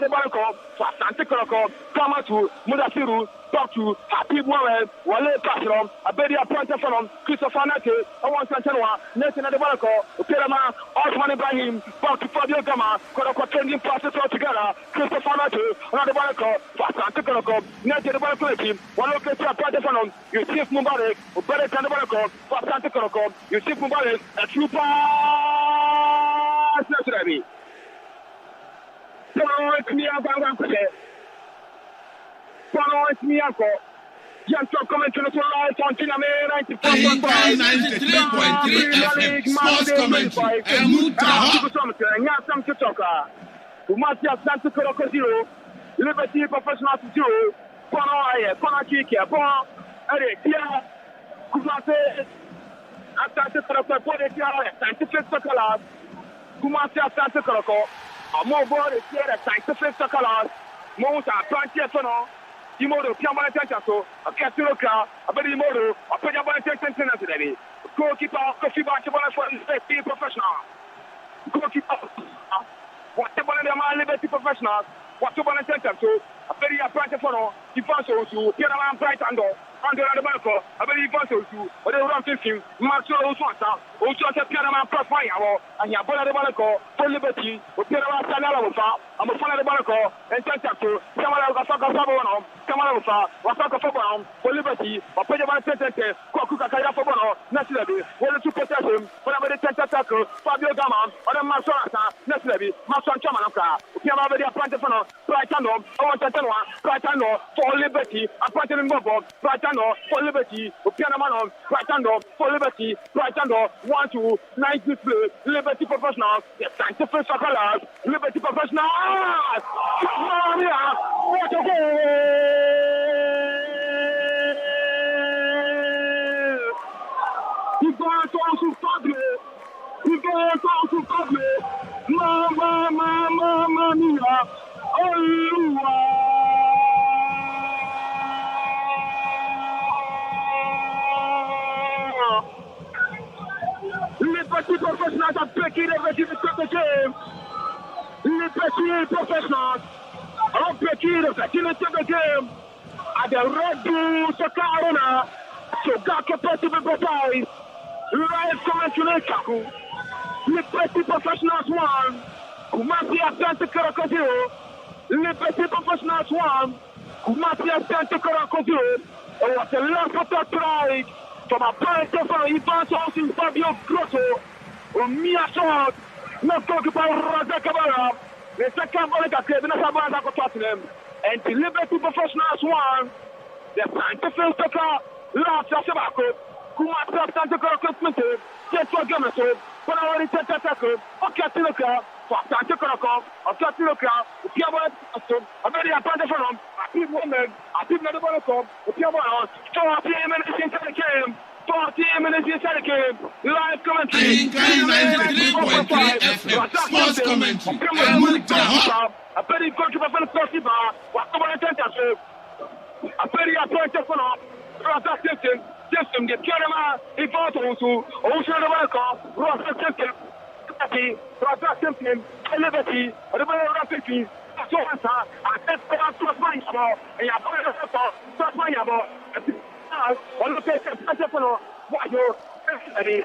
de Banaco, Santa Kotoko, Gama to Mudasiru, talk to Happy Woman, Wale Passion, a very appointed from Christopher Nate, I want Tantanwa, Nathan de Banaco, Panama, Osman Ibrahim, back to Fabio Gama, Kotoko changing passes all together, Christopher Nate, another Banaco, Santa Kotoko, Nathan de Banaco team, one location appointed from you see Mubarak, better than the Banaco, for Santa Kotoko, you see Mubarak, a true pass, naturally. Follow me up, follow me up. Young Talk commentary to live on Giname 93.3 FM Sports Commentary Emutaha. Asante Kotoko. Kumasi Asante Kotoko 0, Liberty Professional 0, Kona Kiki, Kona Allez, Pierre, Kumasi Asante Kotoko, pour les Pierre, Scientific Soccer, Kumasi Asante Kotoko, a more board is here, Scientific Soccer, Mount Atlantic Sono. Imoro, Piamana Tentaso, a Caturoka, a very Imoro, a Pajabana Tentan today. Goalkeeper, Kofi Bachabana for the professional. Goalkeeper, whatever the Liberty Professionals, whatever the Tentaso, a very apprentice for Ifanso to Pieraman Bright Ando, under the Banco, a very Ifanso to, or the Ram 15, Marcelo Oswanta, also a Pieraman Plus Fire, and Yabana de Banco, for Liberty, or Pieraman Sanala, I'm a fan of the Banco, and Tentaso, Samara Sabo. Kamara, Wasaka Fabon, for Liberty, or Pajaman Tente, Kokuka Kaya Fabono, naturally, one to protect him, whatever the Tentacle, Fabio Gama, or the Masonata, naturally, Mason Chamanaka, Piama very appointed for Brighton, Brighton, for Liberty, appointed in Bobo, Brighton, for Liberty, Pianamano, Brighton, for Liberty, Brighton, 1-2, 9 display, Liberty Professionals, the Scientific Soccer, Liberty Professionals, what a goal! He's going to Fabio. He's going to Fabio. Mamma mia. Liberty Professionals are breaking everything to the game. Liberty Professionals are breaking the game. At the Red Bull Soccer Arena, so got capacity to precise. Live commentary Kaku. Liberty Professionals 1. Kumasi Asante Kotoko 0. Liberty Professionals 1. Kumasi Asante Kotoko 0. It was a left foot strike from a point from Ivan Fabio Grotto. Mia shot. No goalkeeper Raza Cabara. The second ball that came in the Sabana for Tottenham. And the Liberty Professionals won. The scientific soccer last Sabako. Kumasa Santa Christmas. Just for Gamaso. But I already said that. Okay, Tiloka. For Santa Crocco. Okay, Tiloka. Piawa. I'm very apprentice for them. I keep women. I keep another ball of them. Piawa. 40 minutes into the game. 40 minutes inside the game. Live commentary. Ahenkan 93.3 FM. Sports commentary. A very good to the possible. What the one attention. A very appointed for now. Rasa system. Get Kerama. He fought also. Also the welcome. Rasa system. Rasa system. Liberty. The very rapid. So I said, trust my ball. And you trust my ball. On the face of the what you're representing.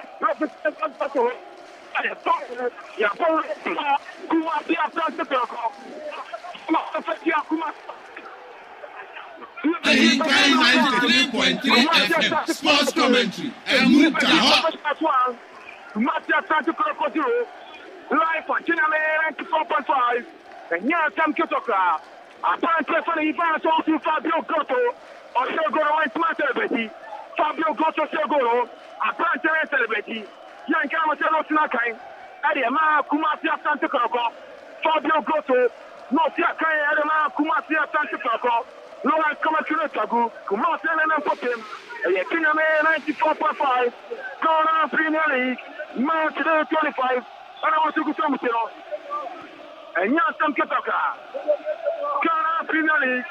Ahenkan 93.3 FM. Sports commentary. Asante Kotoko. Live on Channel 94.5. And here Asante Kotoko. Apparently for the event also Fabio Goto. Or Shogoro and Smart Celebrity. Fabio Goto Shogoro. Apparently Celebrity. Yankama Nakai. Adema Kumasi Asante Kotoko. Fabio Goto. No Siakai Adema Kumasi Asante Kotoko. No one coming to the Tagu. Kumasi and Potem. A 94.5. Ghana Premier League. March 25. And I want to go to Mutino. And Asante Kotoko. Ghana Premier League.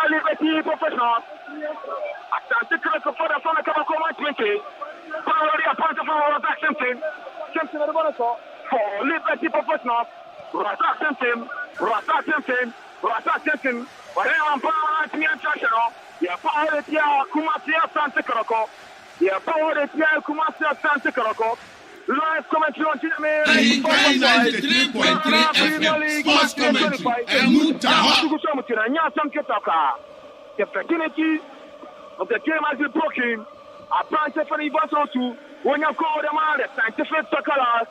Liberty Professional. Asante Kotoko for the Sonic Command 20. Already appointed for Simpson. Simpson at the bottom for Liberty Professional. Rasa Simpson. But then I'm power to me international. Yeah, power to Kumasi Asante Kotoko. Yeah, power to Kumasi Asante Kotoko. Live commentary on Ahenkan 93.3 FM. Sports commentary. The opportunity of the game has been broken. A branch of the event also. When you call them out, the scientific soccer.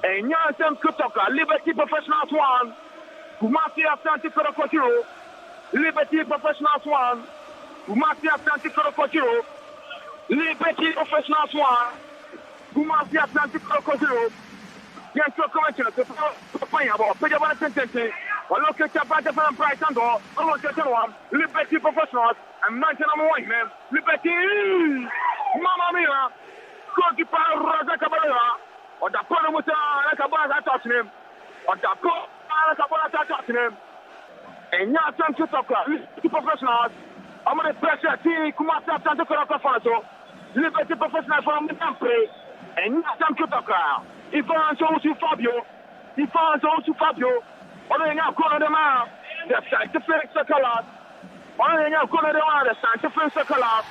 And Asante Kotoko, Liberty Professionals 1. Kumasi Asante Kotoko 0. Liberty Professionals 1. Kumasi Asante Kotoko 0. Liberty Professionals 1. Kumasi Asante Kotoko 0. Yes, so commentary. The point about Pejabana Sentence. Well, look at the battle from Brighton. I'm going to tell one. Liberty Professionals. And mention number 1, man. Liberty. Mamma mia. Goalkeeper Raza Cabara. Or the problem with Cabara touching him. Or the Cabara touching him. And Asante Kotoko. Liberty Professionals. I'm going to pressure team. Kumasi Asante Kotoko. Liberty Professionals from the play. And Asante Kotoko. Il faut un son sur Fabio. On est en cours de main. The scientific circular. On est en cours de main. The scientific circular.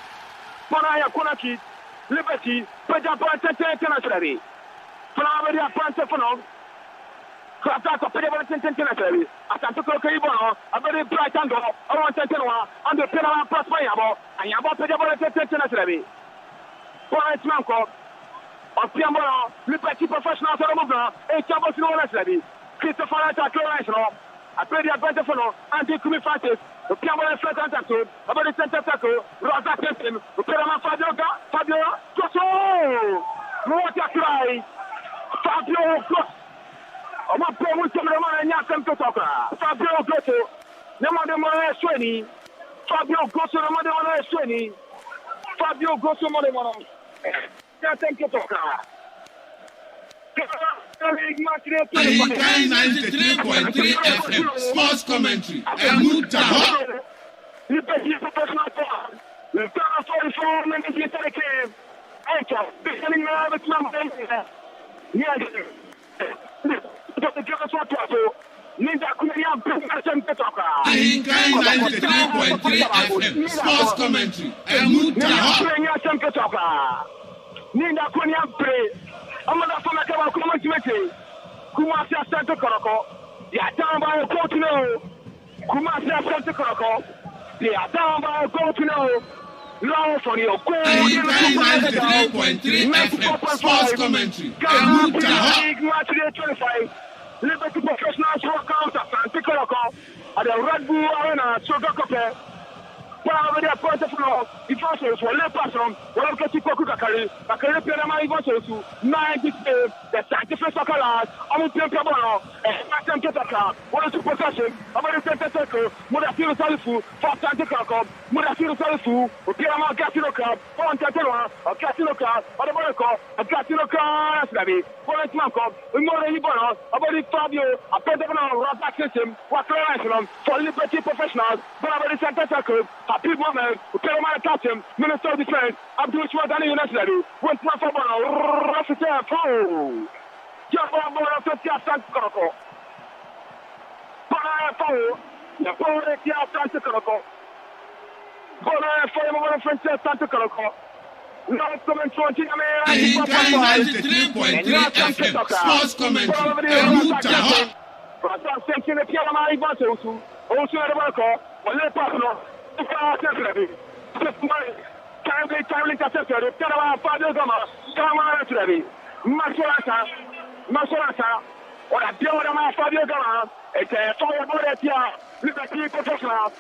Pendant ya Konaki. Liberty. Peut-être pas internationally. Pendant la pensée pour nous. Quand peut-être internationally. Asante Kotoko Ibono. Avec Brighton. On va s'entendre. On doit faire un passe pour Yabo. Et Yabo peut-être internationally. Pour un petit encore. En Piambola, le petit professionnel sur le mouvement, et Cabo sur le Lady. Christopher Attack National. Après the advantage for now, anti-Kumi Francis. Le Piambola est fait en taxo. About the center tackle, Rosa Tessim. Le Péraman Fabio Gosso. What a cry. Fabio Gosso. On va pas vous tomber le mal à Asante Kotoko. Fabio Gosso. Ne m'en demandez Soini. Fabio Gosso, ne m'en demandez Soini. Fabio Gosso, m'en demandez. Asante Kotoko. Ahenkan 93.3 FM. Sports commentary. Le petit professionnel. Le temps de faire même si c'est le crème. Encore. Désolé avec ma main. Ahenkan 93.3 FM. Sports commentary. Ninda Konya Pre. Amanda Famaka Kumasi Kumasi Asante Kotoko. Ya down by a continue. Kumasi Asante Kotoko. They are down by a continue. Long for your goal. Ahenkan 93.3 FM Sports Commentary. Emuta. Match day 25. Liberty Professionals walk out at Asante Kotoko at the Red Bull Arena, Sugar Cup. Power their point of law, the forces for left pass from one Koti Koku Kakari, Kakari Pianama Evangelist, 90 the sacrifice of Kalas, Amu Piabono, and Maxim Ketaka, one to possession, about the center circle, Mudafiro Salifu, for Asante Kotoko, Mudafiro Salifu, Pianama Casino Cup, one Catanoa, a Casino Cup, or the Monaco, a Casino Cup, Slavi, one Manco, more Ibono, about the Fabio, a Pentagon Rabat system, what for Liberty Professionals, but about the center circle. Happy moment, Peramana captain, Minister of Defense, Abdul Swadani University, went to Fabano, Rafita, Foul. Jabba Fifty Asante Kotoko. Bona Foul, the Fifty Asante Kotoko. Bona Foul, Fifty Asante Kotoko. Now coming to Ahenkan 93.3 FM Sports Commentary. Emuta. Francis Sanchez, Pierre Marie Bantou, also at the Marco, or Le Pano. Timely intercepted. Tell Fabio Gama, Gama Trevi, Masolata, or a deal of Fabio Gama, it's a fire bullet, Liberty Professional.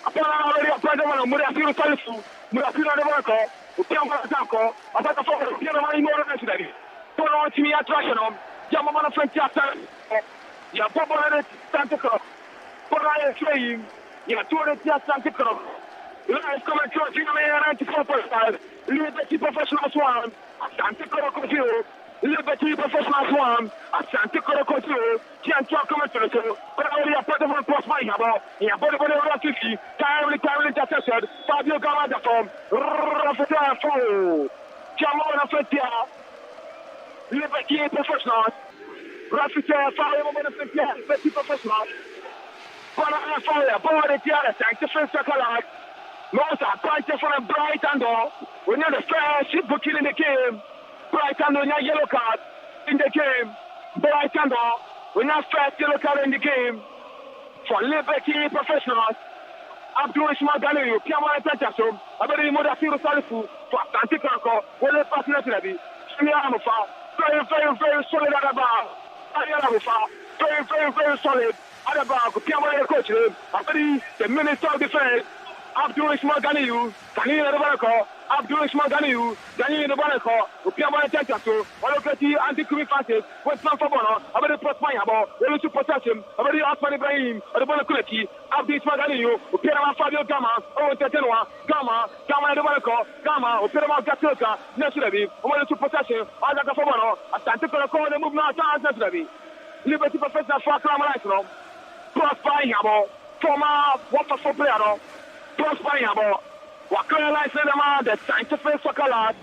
Upon already a president of Murafino Salifu, Murafino de Marco, Piamma Zanko, I thought the father of Pierre Marie more today. Put on to me attraction of Yamama Francia, Yaboba Santico, put on a train. Yeah, 200 Asante Kotoko. Live commentary, 94.5. Liberty Professionals 1. Asante Kotoko 2. Liberty Professionals 1. Asante Kotoko 2. Can't talk commentary. But I already have put them on post by Yabo. Yabo the 50. Timely intercepted. Fabio Gama the form. Rafita Foul. Jamona Fetia. Liberty Professionals. Rafita Foul. Liberty Professionals. Fire, power the other tank, the first circle out. Most are pointed for a bright and all. We're not the first booking in the game. Bright and all, yellow card in the game. Bright and all. We're not first yellow card in the game. For Liberty Professionals. Abdul Ismail Piamma Tentaso, Abadi Modafiro Salifu, for Asante Kotoko, well, the partner to the very solid at the bar. Very solid. Adaba, Piamma coach, the Minister of Defense, Abdul Ismail Ganiyu, Ganiyu the Barako, Abdul Ismail Ganiyu, Ganiyu the Barako, Piamma Tentaso, Olokati, Anti-Kumi Francis, West Fabono, Abadi Prosmayabo, the Lucy Possession, Abadi Osman Ibrahim, the Bonakulaki, Abdul Ismail Ganiyu, Piamma Fabio Gama, Tetenwa, Gama the Barako, Gama, Piamma Gatuka, Nesulabi, Lucy Possession, Azaka Fabono, Asante Kotoko, the movement of Nesulabi. Liberty Professional for Clamaration. Prosper Yabo, former Waterfall player, Prosper Yabo, Wakala Life Cinema, the scientific soccer lad,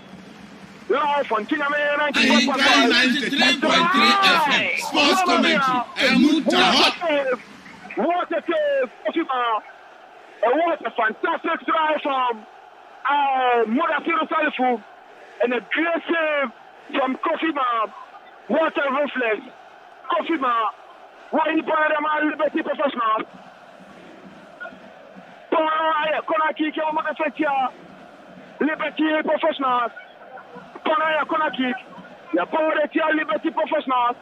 Law from Tiname 93.3 FM Sports Commentary. Emuta. What a save, what a fantastic drive from Mudafiro Salifu, and a great save from Kofima. What a reflex, Kofima. Why you buy them all Liberty Professionals? Konaki, Liberty Professionals. Konaki, the power Liberty Professionals.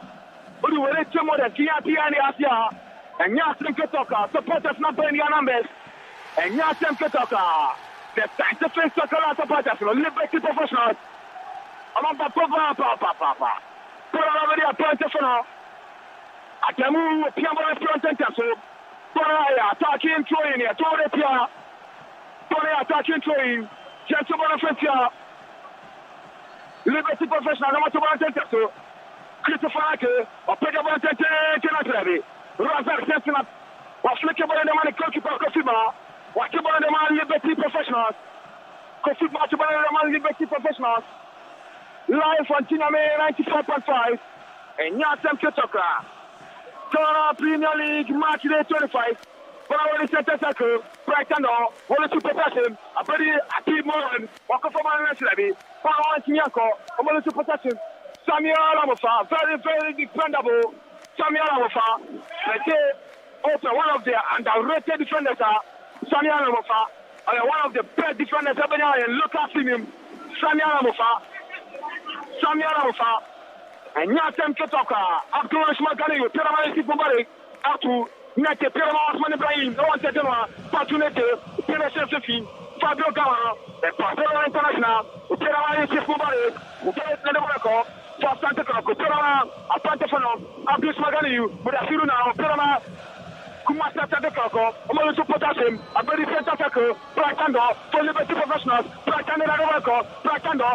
But you will let some of the TRP and the Asia. And Yasim Kotoko, supporters not playing your numbers. And Yasim Kotoko, the scientific circle supporters, Liberty Professionals. I'm on Papa. Put already a point of honor. Atamu Piamma Tentaso, Bonaya attacking throwing here, Torre Bonaya attacking throwing, Gentleman Offensia, Liberty Professional, Namatoban Tentaso, Christopher Ake, or Pegaban Tentaso, Razak Tentaso, or Flickable in the money goalkeeper Kofima, Watchable in the man Liberty Professionals, Kofima in the man Liberty Professionals, live on Tiname 94.5, and Yasem Kotoko. Ghana Premier League match day 25. But I want to set a circle, Brighton, want to possession. I put it at Team Moran, walk up from my Levy, Power Tinyako, I want to possession. Samuel Amofa, very dependable. Samuel Amofa, I say, also one of their underrated defenders are Samuel Amofa, one of the best defenders ever in local team. Samuel Amofa. And Asante Kotoko. After Shmagani, you tell me if you after Nete Perama Osman Ibrahim, no one said Patunete, Peresefi, Fabio Gama, and Pastor International, Perama Sifubari, Utereco, Asante Kotoko, Perama, Apantefano, Abdus Magani, with a Firuna, Perama. Kumasi Asante Kotoko, Omolu to Potassium, a very center tackle, Prakando, for Liberty Professionals, Prakando, Prakando,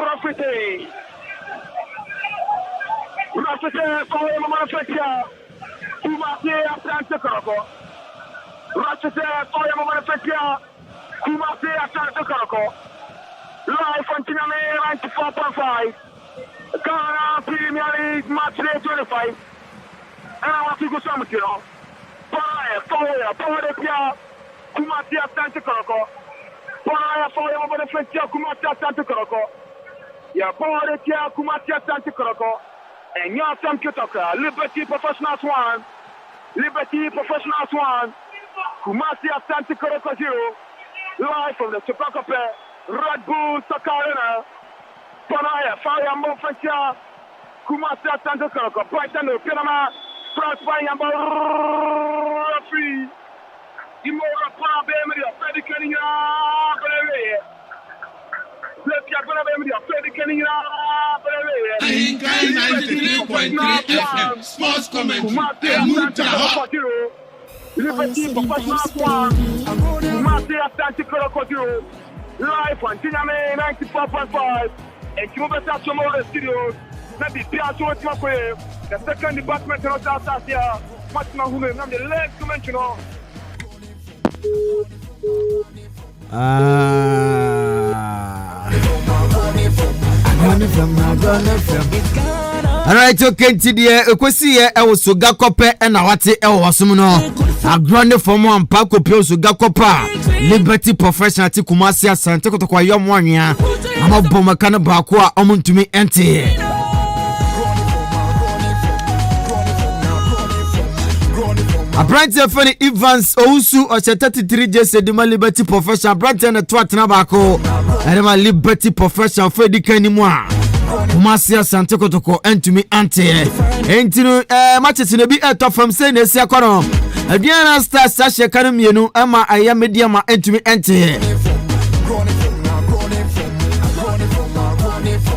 Rafite. Rafite, for Manufacturer, Kumasi Asante Kotoko. Rafite, for Manufacturer, Kumasi Asante Kotoko. Live on Tiname 94.5, Ghana Premier League Match Day 25. And I want to go somewhere, you know. Power the Pia, Kumasi Asante Kotoko. Power over the French, Kumasi Asante Kotoko. Yeah, power the Pia, Kumasi Asante Kotoko. And you're Asante Kotoko. Liberty Professionals 1. Liberty Professionals 1. Kumasi Asante Kotoko 0. Live from the Super Cup, Red Bull Soccer Arena. Fire Mo French, Kumasi Asante Kotoko. Brighton, Panama. Free. Imora Papa Media, Freddy Kenny, Ahenkan 93.3 FM Sports Commentary. Liberty Professional Asante Kotoko live on Tiname 94.5 and Kimobeta tomorrow studios. Maybe Piazza Makwe, the second department of South Asia, Matma Hume, I'm the last convention. Alright, okay, today, Equasi, I was so gakope and Awati Ewasumuno. A grande form one Paco Pioso Gakopa, Liberty Professional Tikumasi Asante Kotoko Yomwania. I'm a Bomakana Bakwa, Omuntumi Ente. A branch of funny Evans Ousu or 33 J said the Liberty Professional branch and a twat nabako and my Liberty Professional Freddy Kenimwa. Kumasi Asante Kotoko and to me auntie. Ain't you matches in a bit out from saying a Siakono. A Diana Star Sasha Kanamianu, Emma, I am mediama and to me auntie.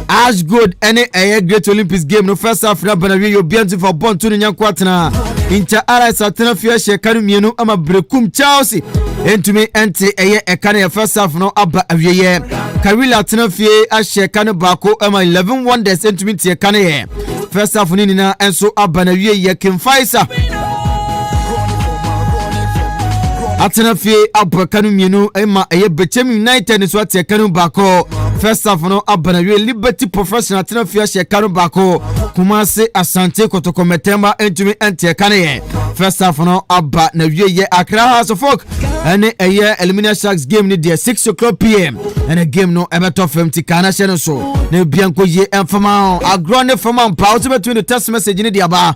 Ash good any a great Olympics game no first half na banawi yo beautiful born to nya kwatena incha ara satena fia she kanu mienu ama brekum Chelsea entumi ente eye ekane first half no aba awieye Karila tena fie a she kanu bako ama 11 wonders entumi tie kane ye first half ni na enso aba na wieye Kimfaisa atena fie aba kanu mienu ema eye Bechem United so tie kanu bako first half no abana we Liberty Professional tena fia she kanu bako Kumasi Asante Kotoko metemba entumi ente kane first half no abba na we ye Accra House of Folk ene eye Elimina Sharks game ni there 6 o'clock PM and a game no ebeto fam tikana she no so na bianko ye enfama agrone fama pa between the text message ni dia ba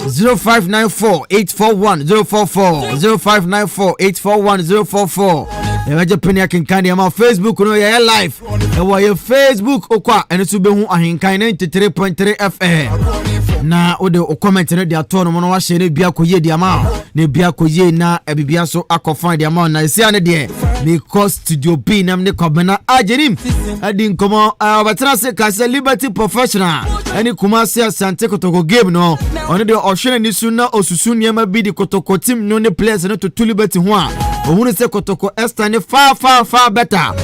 0594-841-044 0594-841-044 Ewaje peni Ahenkan ya ma Facebook no ya live ewa ye Facebook okwa ene so behu Ahenkan 93.3 FM na ode o comment ne dia to no mo wa share ne bia koye dia ma ne bia koye na ebibia so akofan dia ma na sia ne de because studio B nam ne kobena ajerim adi nkomo abatara se kase Liberty Professional eni Kumasi Asante Kotoko game no one de ohwene ni su na osusu niam bi di Kotoko team no ne players no to Liberty ho a ohunu se Kotoko Esther ne far better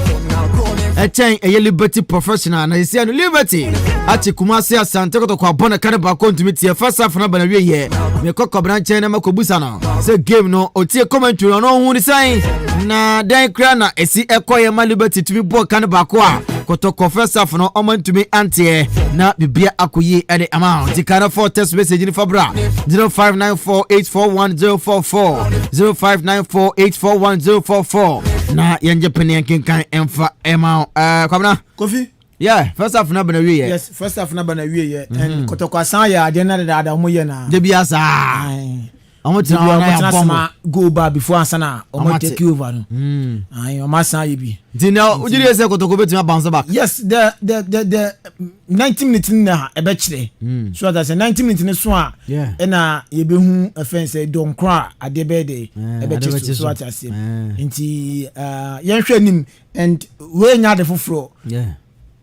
echen eye Liberty Professional na isia no Liberty ati Kumasi Asante Kotoko abona kare ba kontumi tie first half na bana wie ye me kokko branche na makobusa no se game no otie commentary no ohunu sai na dan kra na esi ekoye ma Liberty tumi bo kan ba ko a Kotoko first half no omantumi antie na bibia akoyi ede amount dikara for test message ni fabra 0594841044 0594841044 na yenje pene Ahenkan emfa ema kwabna Kofi yeah first half na bana wie yes first half na bana wie and Kotoko asan ya ade na da mo ye na de bia sa ɔmo tena sama go back before asana ɔmo take over no ayi ɔmo asan yi bi nti na ojiri ese Kotoko betumi bounce back. yes the 90 minutes na ebe kire so that say 90 minutes ne so a na ye be hu offense don kra ade be de ebe kire so at ase nti yen hwɛ nim and we nya de foforo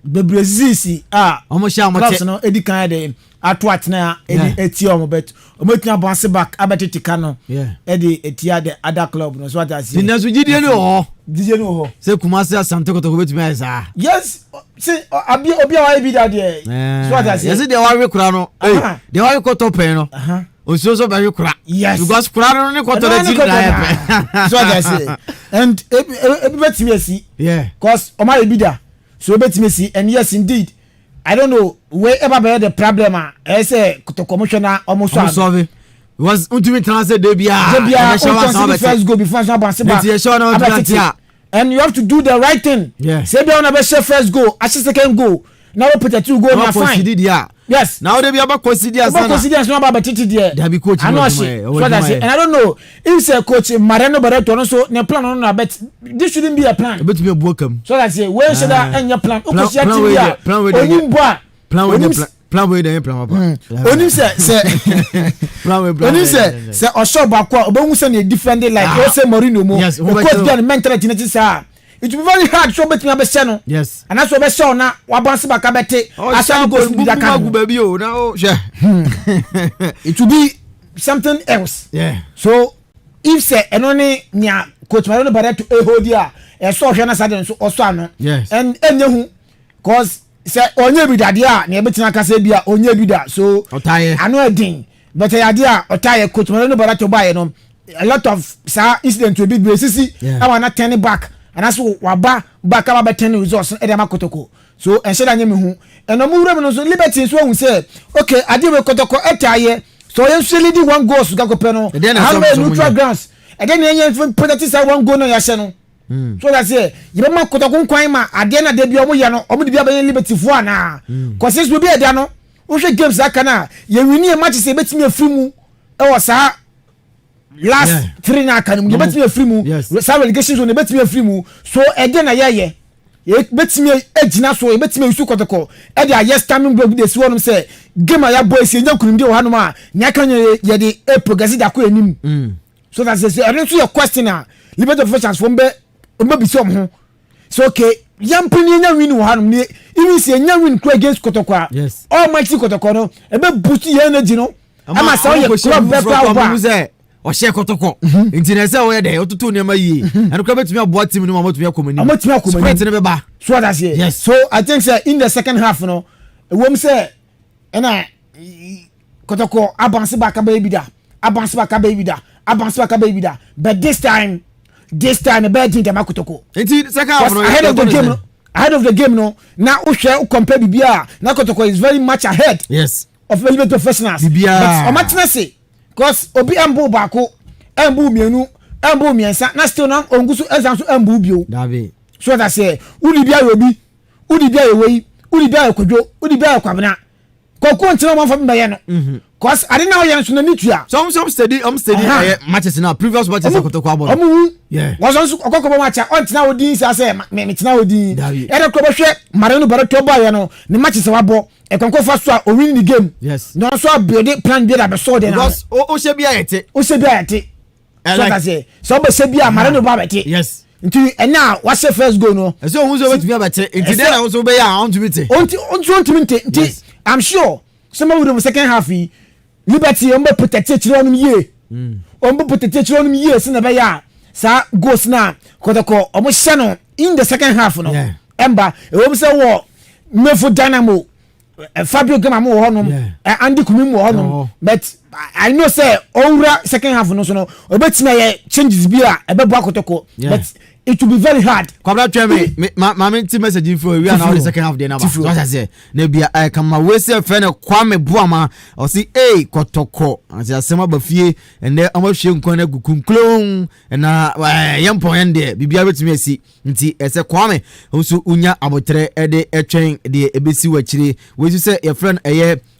bebrezisi ɔmo hye amote no edi kan de ato atena eti ɔmo bet ɔmo tuna bounce back abetete ka no edi etia the other club no so at ase dinaso gidie ne ho DJ no ho say Kumasi Asante Kotoko betumi ayesa yes say obi awa bi da de so what I say yes dey wa kura no dey wa koto pen no oso ba kura yes because kura no ne koto de tin na so what I say and ebi betimi asi cause o ma bi da so betimi asi and yes indeed I don't know wherever be the problem I say Kotoko commissioner almost solve was ultimate transfer debia first go before bounce back and you have to do the right thing say be on be first go as second go now put a 2 goal na fine yes now they be about consider no about titi there they be coach and I don't know if say coach Mariano Barreto no so ne plan no bet this shouldn't be a plan bet me buokam so that say where should that any plan o plan we dey plan onim say osho bakwa obehu say na defending like Jose Mourinho mo coach get mentality na say it will be very hard so betimi abese no yes and that's what show na wa bounce back abete asan goals bi that can go baby o na o it will be something else so if say enoni nya coach Mariano Barreto hold dia e so hwe na sade so oso ano and enyehu cause say onye bi dade a na ebetina kasa bia onye bi da so ano edin but yade a otaye coach Mariano Barreto baye no a lot of incident will be sisi I wanna turn it back and that's waba back aba ten results e dem Kotoko so en sheda nyem hu eno mu wura me no so liberty so hu say okay ade we Kotoko etaye so yen sheli di one goal so ga kopɛ no how many neutral grounds and then yen project say one goal no ya hye no so that's it you be Kotoko nkwan ma ade na de bi omo ye no omo de bi abayen liberty fo ana cause we be eda no wo hwe games aka na ye wini e match say betimi afiri mu e wo sa last 3 na kan mu betimi afiri mu sa relegation zone betimi afiri mu so ede na ye betimi agina so betimi usu Kotoko e de aye standing block de si wonum say game ya boys ye nyakunum de wo hanu ma nya kan ye de progress da ko enim so that's it I don't see your question liberty of chance for mbe bi so ho so okay yampini nya win wo hanu ni even say nya win go against Kotoko all mighty Kotoko no e be boost ye energy no ama say ye club better wa o share Kotoko nti na say we dey otutu ne ma yi and ko betumi abo team no ma betumi akomani sprint ne be ba so that's it yes so I think say in the second half no e wom say na Kotoko abance back baby da but this time the bad thing dem Kotoko nti second half no ahead of the game no now o share o compare bibia na Kotoko is very much ahead of elite professionals but o matna say cause obi embu bako embu mienu embu miensa na still na ongusu exam so embu bio davi so that say udi bia yobi udi bia yewei udi bia yakodwo udi bia yakwabena kokko ntina mo fa mbaye no cause ade na oye nso na nitua some steady matches now previous matches Kotoko abolo was so kokko match on ntina odin say me ntina odin e de ko behwe Mariano Barreto boy no ne matches wabo e konko fa so o win the game no so build plan bi da be so de na because o she bia yete so that say so be she bia Mariano Barreto nti ena wa se first goal no so hu so betumi abete nti then na so be ya on to meet nti I'm sure some of the second half liberty on be protect on ye on be protect on ye se na be ya sa goals na Kotoko omo hye no in the second half no emba e wo say wo Mefo Dynamo Fabio Gama mo ho no Andy Kumi mo ho no but I know say owura second half no so no obetima ye changes bi a e be bo Kotoko but it will be very hard. Kwabra twa me ma me message info we are now the second half dey na ba so I say na bia I kama we say friend Kwame Boama o say Kotoko as asema ba fie ene amahwe nkwan na gukunklon na yempo yende bibia betumi asi nti ese Kwame so unya abotre de etwen de ebesi wachire we say your friend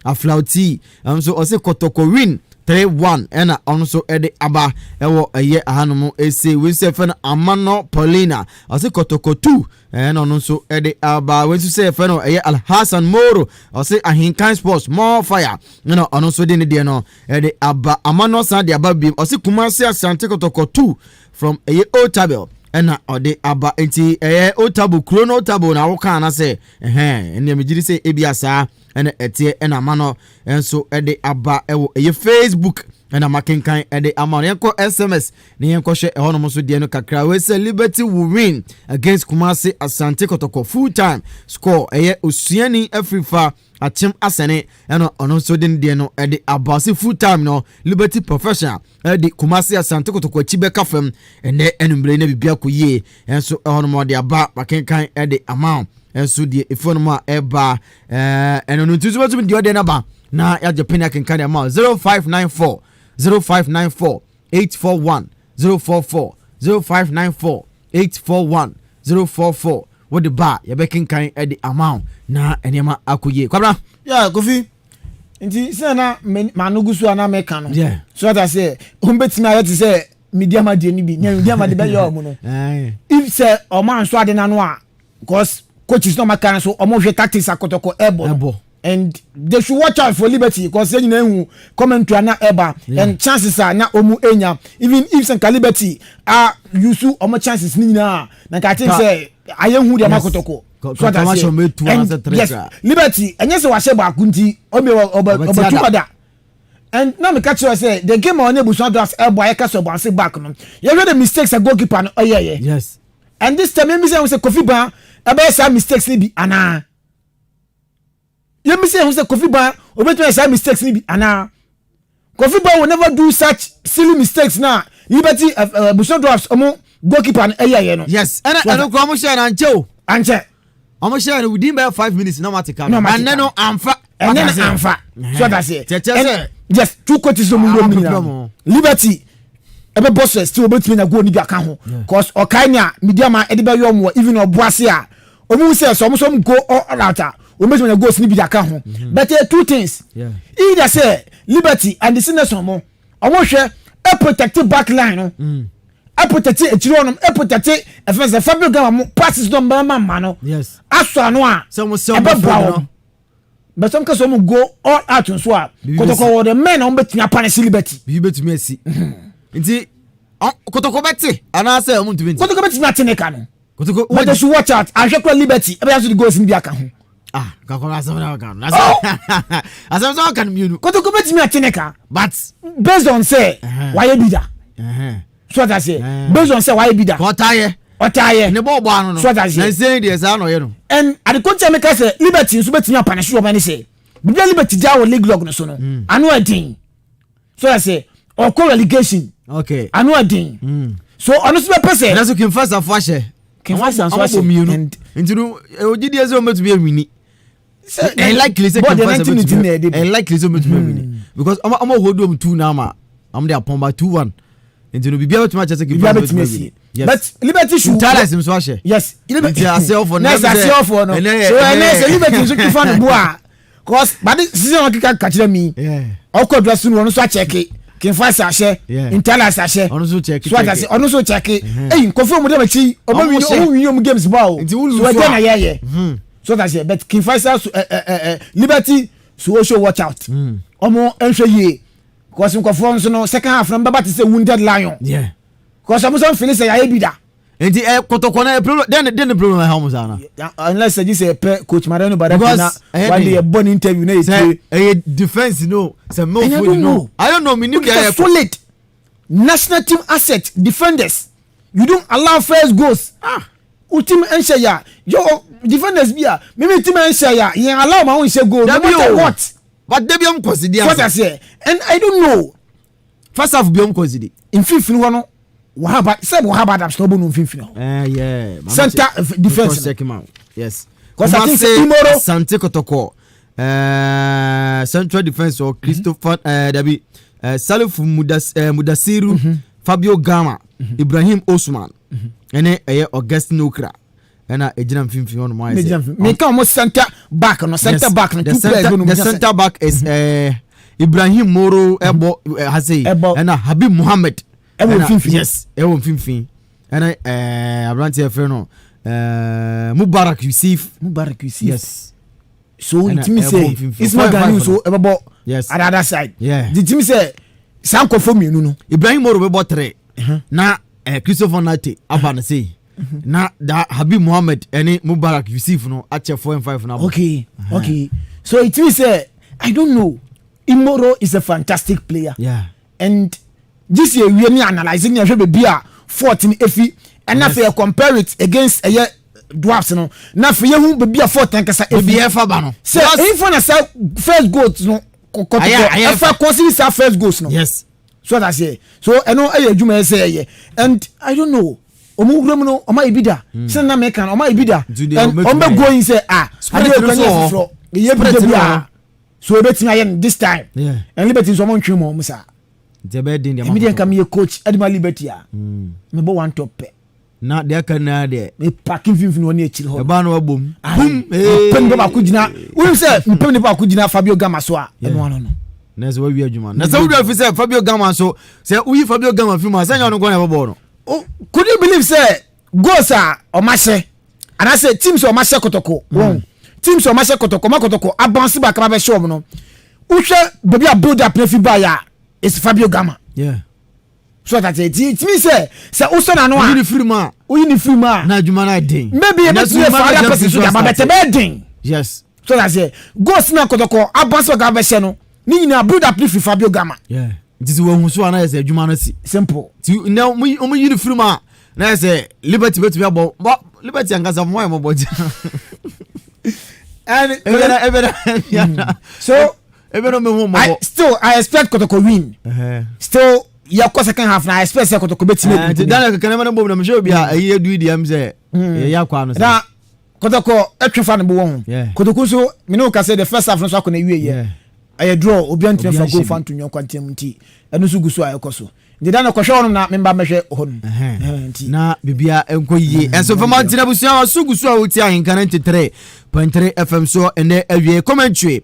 aflauti so o say Kotoko win 3-1 ɛna ɔno nso ɛde aba ɛwɔ ɛyɛ ahanom ɛsɛ wɛsɛ fɛn Amano Paulina ɔsɛ Kotoko 2 ɛna ɔno nso ɛde aba wɛsɛ fɛn ɛyɛ Alhassan Moro ɔsɛ Ahenkan Sports more fire ɛna ɔno nso de ne deɛ no ɛde aba Amano san de aba biem ɔsɛ Kumasi Asante Kotoko 2 from ɛyɛ Old Tabel ɛna ɔde aba enti ɛyɛ Old Tabel Krono Old Tabel na woka na sɛ ɛnɛ megiri sɛ ebia saa ɛna ɛteɛ ɛna Amano ɛnso ɛde aba ɛwɔ ɛyɛ Facebook ɛna makenkan ɛde ama no yɛnkɔ SMS ne yɛnkɔ hwɛ ɛhɔ nom so deɛ no kakra wɛsɛ Liberty will win against Kumasi Asante Kotoko full time score ɛyɛ osuani afrifa Achim Asane ɛna ɔno nso de deɛ no ɛde aba se full time no Liberty professional ɛde Kumasi Asante Kotoko akyi bɛka fam ɛnɛ ɛnumbre na bibia kɔ yie ɛnso ɛhɔ nom ɔde aba makenkan ɛde ama ɛnso deɛ efo nom a ɛba ɛno no ntutu bɛtum deɛ ɔde naba na yɛagye pene akenkan ama 0594 841 044 0594 841 044 what the bar yɛbɛkenkan ɛde amount na ɛnɛma akɔyie kwabra Kofi nti sɛ na manugu so ana meka no so that say ombetimi ayɛ te sɛ mediama de ni bi nya mediama de bɛyɛ ɔmo no if sɛ ɔma nso ade na no a because coaches no maka so ɔmo hwɛ tactics akotoko ɛbɔ and they should watch out for Liberty because you know commentary na eba and chances are na omu enya even if some Liberty are use omo chances ni na ka think say ayehu dia makotoko so that yes Liberty enye se wa she ba kunti obetumada and now me catch you say the game on ebuso draft ebo ayeka so bounce back no you hear the mistakes a goalkeeper no yes and this time me say Kofi Ban ebe say mistakes ni bi ana let me say who say Kofi Ban obetumi say mistakes ni bi ana Kofi Ban will never do such silly mistakes na Liberty Buson drafts omo goalkeeper no no yes and ko omo share na nche omo share within by 5 minutes no matter and then no amfa so that say yes two coaches omo Liberty ebe boss still obetumi na go ni bi aka ho cause okanya mediama e de be yo mo even oboase a omo say so omo go all out we make when go snibi aka ho but two things either say Liberty and the seniors omo hwe a protective back line no a protect echiro no a protect efense Fabio Gama passes no mama no yes aso no a some but some case omo go all out so a Kotoko the men on betia punish Liberty bi betumi asi nti Kotoko beti ana say omo ntumi Kotoko beti na teneka no Kotoko but they should watch out ahwe kwa Liberty ebe aso the goals nbi aka ho kakora asam kan mienu Kotoko betimi ateneka but based on say why bida so that say based on say why bida otaye ne bo anu no so that say na say dey say no ye no and at the coach make say Liberty so betimi apanish wo mani say bibia Liberty jawo league log no so no anu adin so that say or call relegation okay anu adin so honestly be person na so kin first afo ahye kin first afo ahye and intinu ogidi ezo metu be wini I like Lisa because I'm hold them 2 now ma I'm there upon by 2-1 into no be able to match as a but Liberty should tell us him so share yes Liberty yourself for next yourself for no so Liberty should keep on the boa cause but this season can catch me o ko dress no no so check kin fast ahye intelligence ahye ono so check so that ono so check confirm mo dem achi omo games ba o so dey na ye so that's it but King Faisal Liberty so also watch out omo enhwe ye because nkofo so no second half number but say wounded lion because some feel say ya bida enti Kotoko na problem then the problem how much na unless you say coach Mariano Barakina one day born interview na say defense no say no food no I don't know me new solid national team asset defenders you don't allow first goals ultim enche ya yo defenders bia me team enche ya yen allow my own say goal no matter what but they be consider what I say and I don't know first half be consider in fifth no one wahaba that stop no fifth yeah center defense yes cause I think Imoro Asante Kotoko central defense or Christopher Dabi Salif Mudasiru Fabio Gama Ibrahim Osman ene Augustine Okra ena ejina mfimfini ono mai me ka mo center back no two players the center back is Ibrahim Moro ebo hase and Habib Mohammed yes ewo mfimfin and Abrante Efreno Mubarak Yusuf yes so it means say Ismail Gani so ebo yes at the other side yeah the team say Sanko for me no Ibrahim Moro be 3 na Christopher Nate abana say na da Habib Mohammed and Mubarak Yusuf no at 4 and 5 now okay so it means say I don't know Imoro is a fantastic player and this year we are analyzing your baby 14 efi and now you compare it against a dwarfs no now for you baby 14 kasa efi efa ba no say if one say first goals no efa consider first goals no yes so that's it so eno e adwuma say and I don't know omugram no o ma ibida say na make kan o ma ibida and o be going say I dey kwanya fro ye bia so betin ayen this time and liberty so mon twem mo sa the bed in the immediate come your coach Edma Liberty me bo one top na de kan na de me packing fimfini woni e chiri ho e ba no bom pen ba ku gina we say pen ba ku gina Fabio Gama so a eno no na so wi adwuma na so wi afise Fabio Gama so say uyi Fabio Gama fi ma say no go na bo no could you believe say goals are o ma se and I say teams o ma se Kotoko teams o ma se Kotoko abance ba ka ba show no uhwe baby a build up na fi ba ya is Fabio Gama so that it means say also na no a uniform na adwuma na den maybe na so for other person so ba better den yes so that say goals na Kotoko abance ba ba she no ni nyina build up fi Fabio Gama this we hu so ana say adwuma na si simple now o uniform na say Liberty betu abo Liberty angasa mo e mo boje and so I expect Kotoko win still ya ko second half na I expect Kotoko betim dan kan na bo na me show bia ayi do di am say ya kwa no na Kotoko etwefa no bo won Kotoko so me no ka say the first half no so akona wie I draw obi antwe fa go fan to nyon kwantem nti eno so guso ayekoso ndi dan ko hwe na memba mehwe hon na bibia enkoyie enso fama ntina busia so guso a woti Ahenkan 93.3 FM so ene awie commentary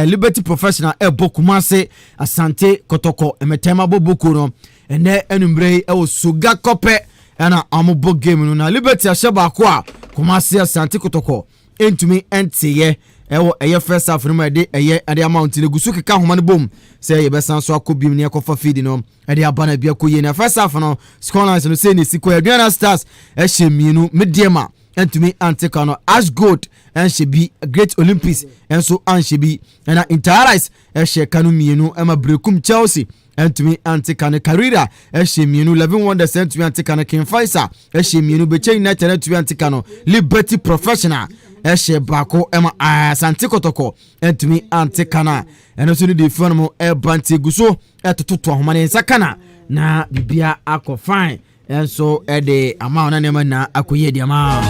Liberty Professional Kumase Asante Kotoko emetema bobuku no ene enumbre e osuga kope na amobo game no na Liberty asheba ko a Kumase Asante Kotoko entumi entiye ewo eye first half no ma de eye ade amount ne gusu keka homa ne bom say ye besan so akobim ne akofa feed no ade abana bia koye na first half no scorelines no say ne siko Aduana Stars ehemienu mediema entumi antika no as good and she be a great Olympics and so an she be and Interis ehye kanu mienu ema brekum Chelsea entumi antika ne Carrera ehemienu 11 wonders entumi antika ne King Faisal ehemienu Beche United entumi antika no Liberty Professional ehye bako ema Asante Kotoko entumi antika na eno so ni de fun mo e banti guso etototo ahoma ne sakana na bibia akọ fine enso e de ama na ne na akoye de ama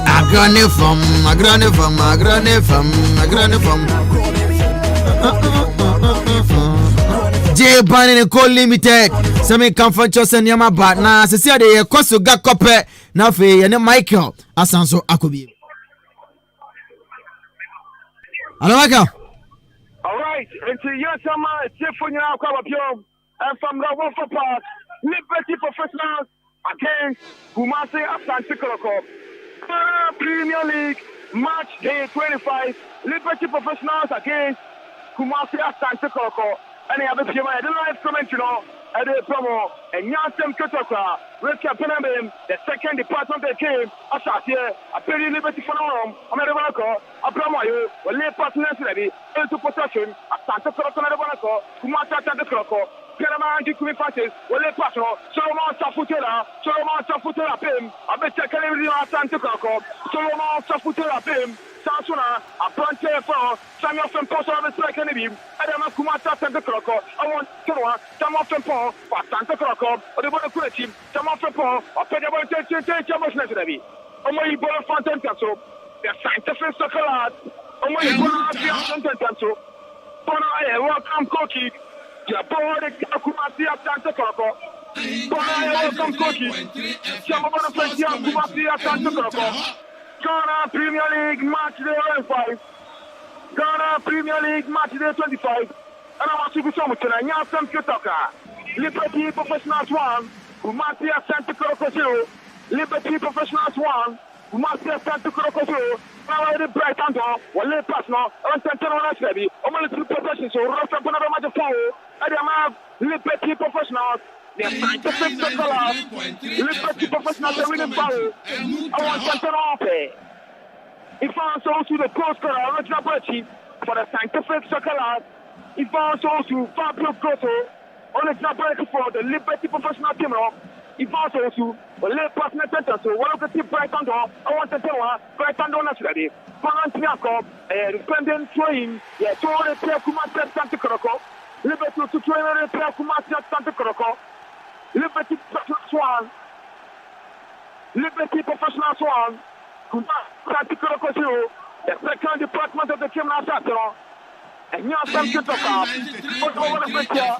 agrane from J Bani Co Limited semi comfort chosen yama ba na sesi ade ye koso ga kope na fe ye ne Michael asanso akobi. Hello Michael. All right, into your summer Tiffany Aquabio and from the Wolf Park Liberty Professionals against Kumasi Asante Kotoko Premier League match day 25 Liberty Professionals against Kumasi Asante Kotoko and I have a live comment, at the promo and Asante Kotoko with Captain the second department of the game Asante a very Liberty Forum America a promo will lay partners ready into possession Asante Kotoko Kumasi Asante Kotoko Keramanji Kumi Francis will lay partner Solomon Safutera Pim I bet you Asante Kotoko Solomon Safutera Pim Sansuna, a planter for Samuel from Post of the second beam, Adam Kumata Santa Croco, I want Samuel from Paul, or Santa Croco, or the Bonnet team, Samuel from Paul, or Pedro Necessary. Oh, my Bola Fountain Castle, the scientific chocolate, oh, my Bola Fountain Castle, Bona, welcome cookie, your board, Kumasi Santa Croco, Bona, welcome cookie, Shamabona Kumasi Santa Croco. Ghana Premier League match day 5. Ghana Premier League match day 25. And I want to be so much. And I Asante Kotoko. Liberty Professionals 1. Kumasi Asante Kotoko 0. Liberty Professionals 1. Kumasi Asante Kotoko 0. Now the Brighton door. Well, pass now. I'm Santa on ready. I'm only 2 possessions. So rough up another match of foul. And I have Liberty Professionals. They're scientific color. Liberty Professionals are winning foul. I want Santa on pay. If I also the post original Bertie for the scientific chocolate, if I also Fabio Grosso, original Bertie for the Liberty Professional team, if I also late partner center, so one of the team Brighton door, I want to tell her, Brighton door naturally. Palantiaco, dependent throwing, yeah, to the player Kumasi Asante Kotoko, Liberty to train the player Kumasi Asante Kotoko, Liberty Professional 1, Liberty Professional 1. Asante Kotoko 0, the second department of the team now started on. And you have some to talk about. Over the frontier,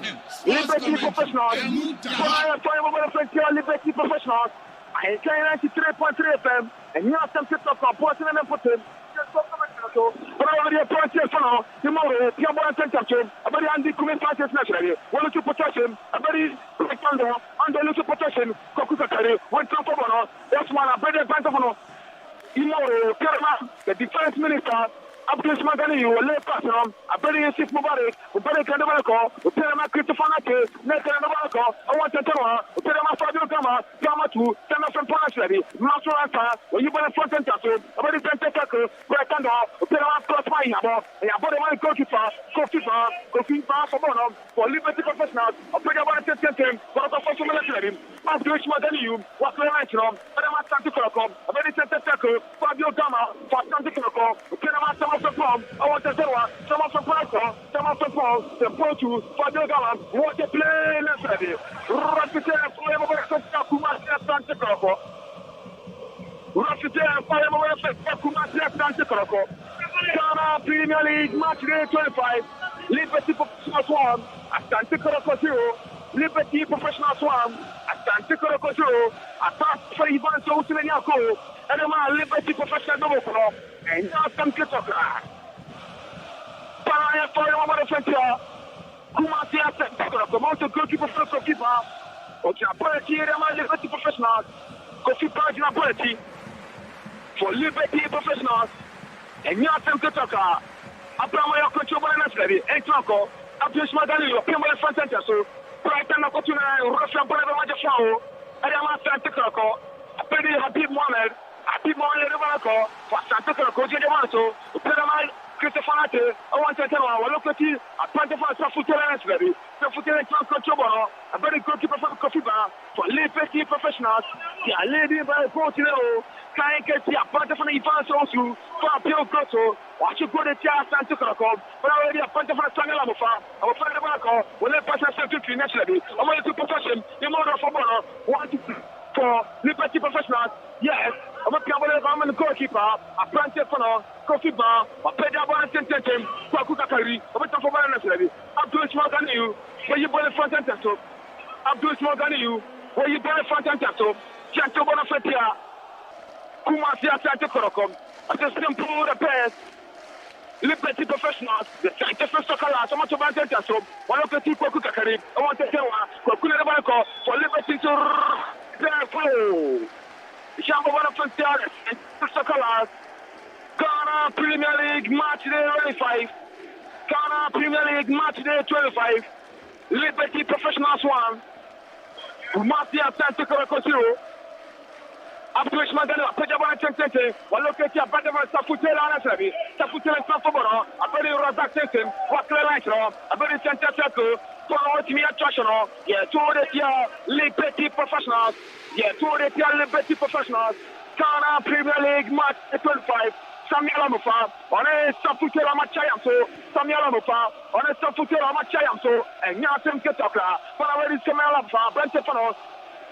Liberty Professionals. Over the frontier, Liberty Professionals. I can 93.3 FM. And you have some to talk about. Porting and Putin. But over the frontier for now, tomorrow, Piamo and Temperature. A very handy community naturally. One little protection, a very rectangle, and a little protection. Kokuka Kari, one top of honor. That's one, a better point of honor. The defense minister, Abdul Magani, will lay pass on a very sick Mubarak, who better can never call, who tell him a Christopher, Nathan Navarco, I want to tell her, who tell him a Fabio Gama, Gama 2, Tana from Panasari, Master Answer, when you better front and tackle, a very tentacle, Bratanda, who tell him a cross my hammer, and a body one goalkeeper for Bono, for Liberty Professionals, a bigger one team, for the first military, Abdul Magani, what's the right from, and I'm Asante Kotoko, a very tentacle, Fabio Gama, for Asante Kotoko, who tell him a I want to tell her, some of the Paco, some of the Paul, the Portu, Fabio Gama, what a play, let's ready. Rapidly, forever, Kumasi Asante Kotoko. Rapidly, forever, Kumasi Asante Kotoko. Ghana Premier League match day 25. Liberty Professionals 1, Asante Kotoko 0. Liberty Professionals 1, Asante Kotoko 0. Attack for Ivan Sousimeniako. And I'm Liberty Professional double. And now some Kotoko. Paraya for the frontier. Kumasi Asante Kotoko. Mount the goalkeeper for the goalkeeper. Okay, Liberty Professionals. Kofi Pagina Liberty. For Liberty Professionals. And you have some Kotoko. Après moi, contrôle naturally. Et encore, après je m'adonne, il y a plein de front center. So, Brighton a continué à refaire pour le match de Fao. Et à Asante Kotoko. Après les Habib Mohamed est encore. Pour Asante Kotoko, j'ai demandé ça. Après le match, Christopher Nate, on va tenter à l'occasion. Après de faire ça, foutre naturally. Ça foutre les contrôle. Après les goalkeepers for Kofi Ba. For Liberty Professionals. Qui a l'aidé par le continuer. Quand il y a pas de faire Ivan Sousu. Fabio Grosso. Watch you go to Asante Kotoko. But already a punch of a Sangala Mofa. I will find the Monaco. Will let pass a victory naturally. I'm going to profession. The model for Bono. 1 for Liberty Professionals. Yes. I'm a Piamo goalkeeper. A planted for now. Kofi Ba. A Pedaba and Tentem. Kwakuka Kari. I'm a top of naturally. Abdul Magani, where you born front and tattoo. Abdul Magani, where you born front and tattoo. Chanto Bonafetia. Kumasi Asante Kotoko. I just simple the best. Liberty Professionals, the scientific soccer, so much about that. So, one of the two Kwakuka Kari, I want to tell Kwakuna for Liberty to therefore. Jambo one of the soccer, Ghana Premier League match day 25. Ghana Premier League match day 25. Liberty Professionals 1. Kumasi Asante Kotoko 0. Abdul Magana, Pajaba Tente, one located at Badama Safutela Nasabi, Safutela Safaboro, a very Razak Tenten, Wakla Lightro, a very center circle, for me attractional, yeah, 2 Liberty Professionals, yeah, 2 Liberty Professionals, Ghana Premier League match 25. Samuel Amufa, on a Safutela Machayamso, Samuel Amufa, on a Safutela Machayamso, and Yasim Ketaka, for already Samuel Amufa, Brentefano.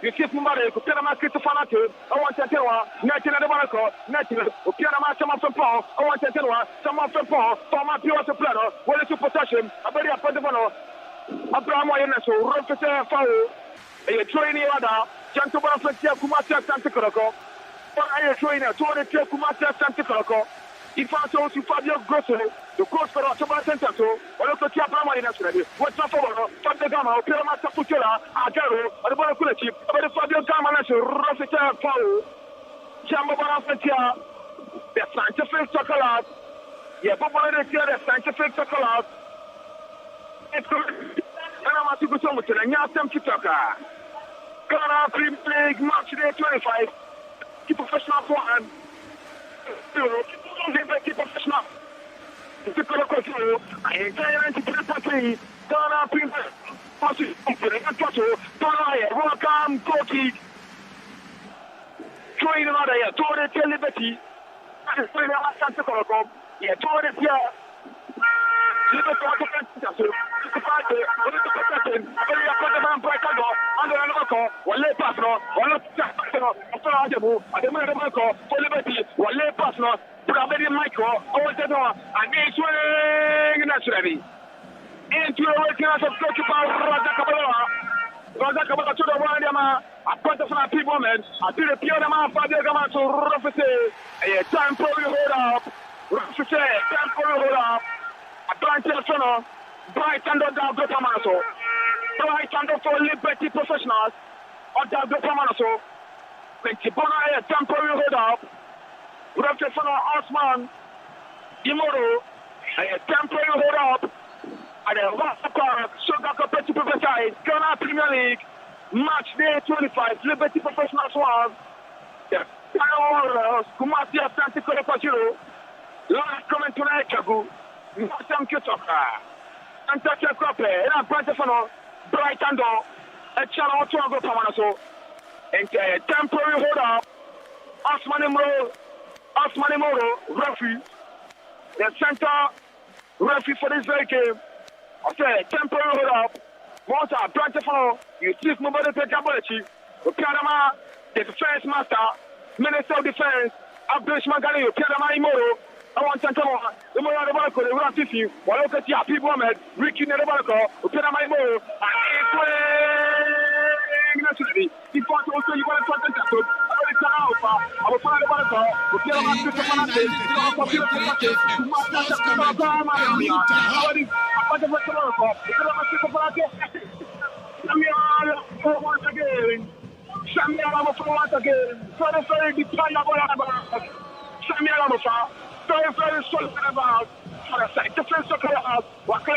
You keep Mumbai, Kupirama Kitofanato, I want to tell her, Natina de Monaco, Natina, Upirama, some of them Paul, I want to tell her, some of them Paul, for my pure plano, well, it's a possession, a very appointable, Abraham Wayaneso, Rufus Fowl, a training other, Jantoba Fletia, Kumasi Asante Kotoko, but I am trainer, 200 Kumasi Asante Kotoko, if I told you Fabio Grosso, The coach for us about center so or to tia brama in actually what's not for from the gamma or pure master putela agaro or the ball cool chip about the Fabio Gamma na rafita foul jamba bana fatia the scientific chocolate yeah papa the scientific chocolate and I'm at to go somewhere and you have them to talk Ghana Premier League match day 25 keep professional for and keep professional Kotoko, Ahenkan 93.3, Ghana Premier League, welcome, Koki. Join another year, Torre Liberty, Asante Kotoko, yeah, Torre here. Michael, over the door, and he's swinging naturally. Into a working as a goalkeeper, Raja Kabala to the one, a point of our people, man. I did a piano for the Gamma to Rufus, a temporary hold up, Rufus, temporary hold up, a blind telephone, bright under the Pamaso, bright under for Liberty professionals, or the Pamaso, Mentibona, a temporary hold up. Rufus Osman, Imoro, a temporary hold up. At the Rasta Park, Sugar Competitive Professional, Ghana Premier League, match day 25, Liberty Professionals 1. The final Kumasi Asante Kotoko, last comment tonight, Kagu, Asante Kotoko, and touch a copy, and I'm Brantefano, Brighton, a channel to go Pamanaso, and a temporary hold up, Osman Imoro, referee, the center referee for this very game. Okay, temporary hold up. Once I branch the phone, you see nobody take a bullet. Pianama, the defense master, Minister of Defense, Abdul Shmagani, Pianama Imoro. I want to tell you, the more the Barco, the Rock Tiffy, while look at your people, Ricky Nerebarco, Pianama Imoro, and naturally, he fought also you want to talk to I will find the Barco, Pianama very solid about defense what can I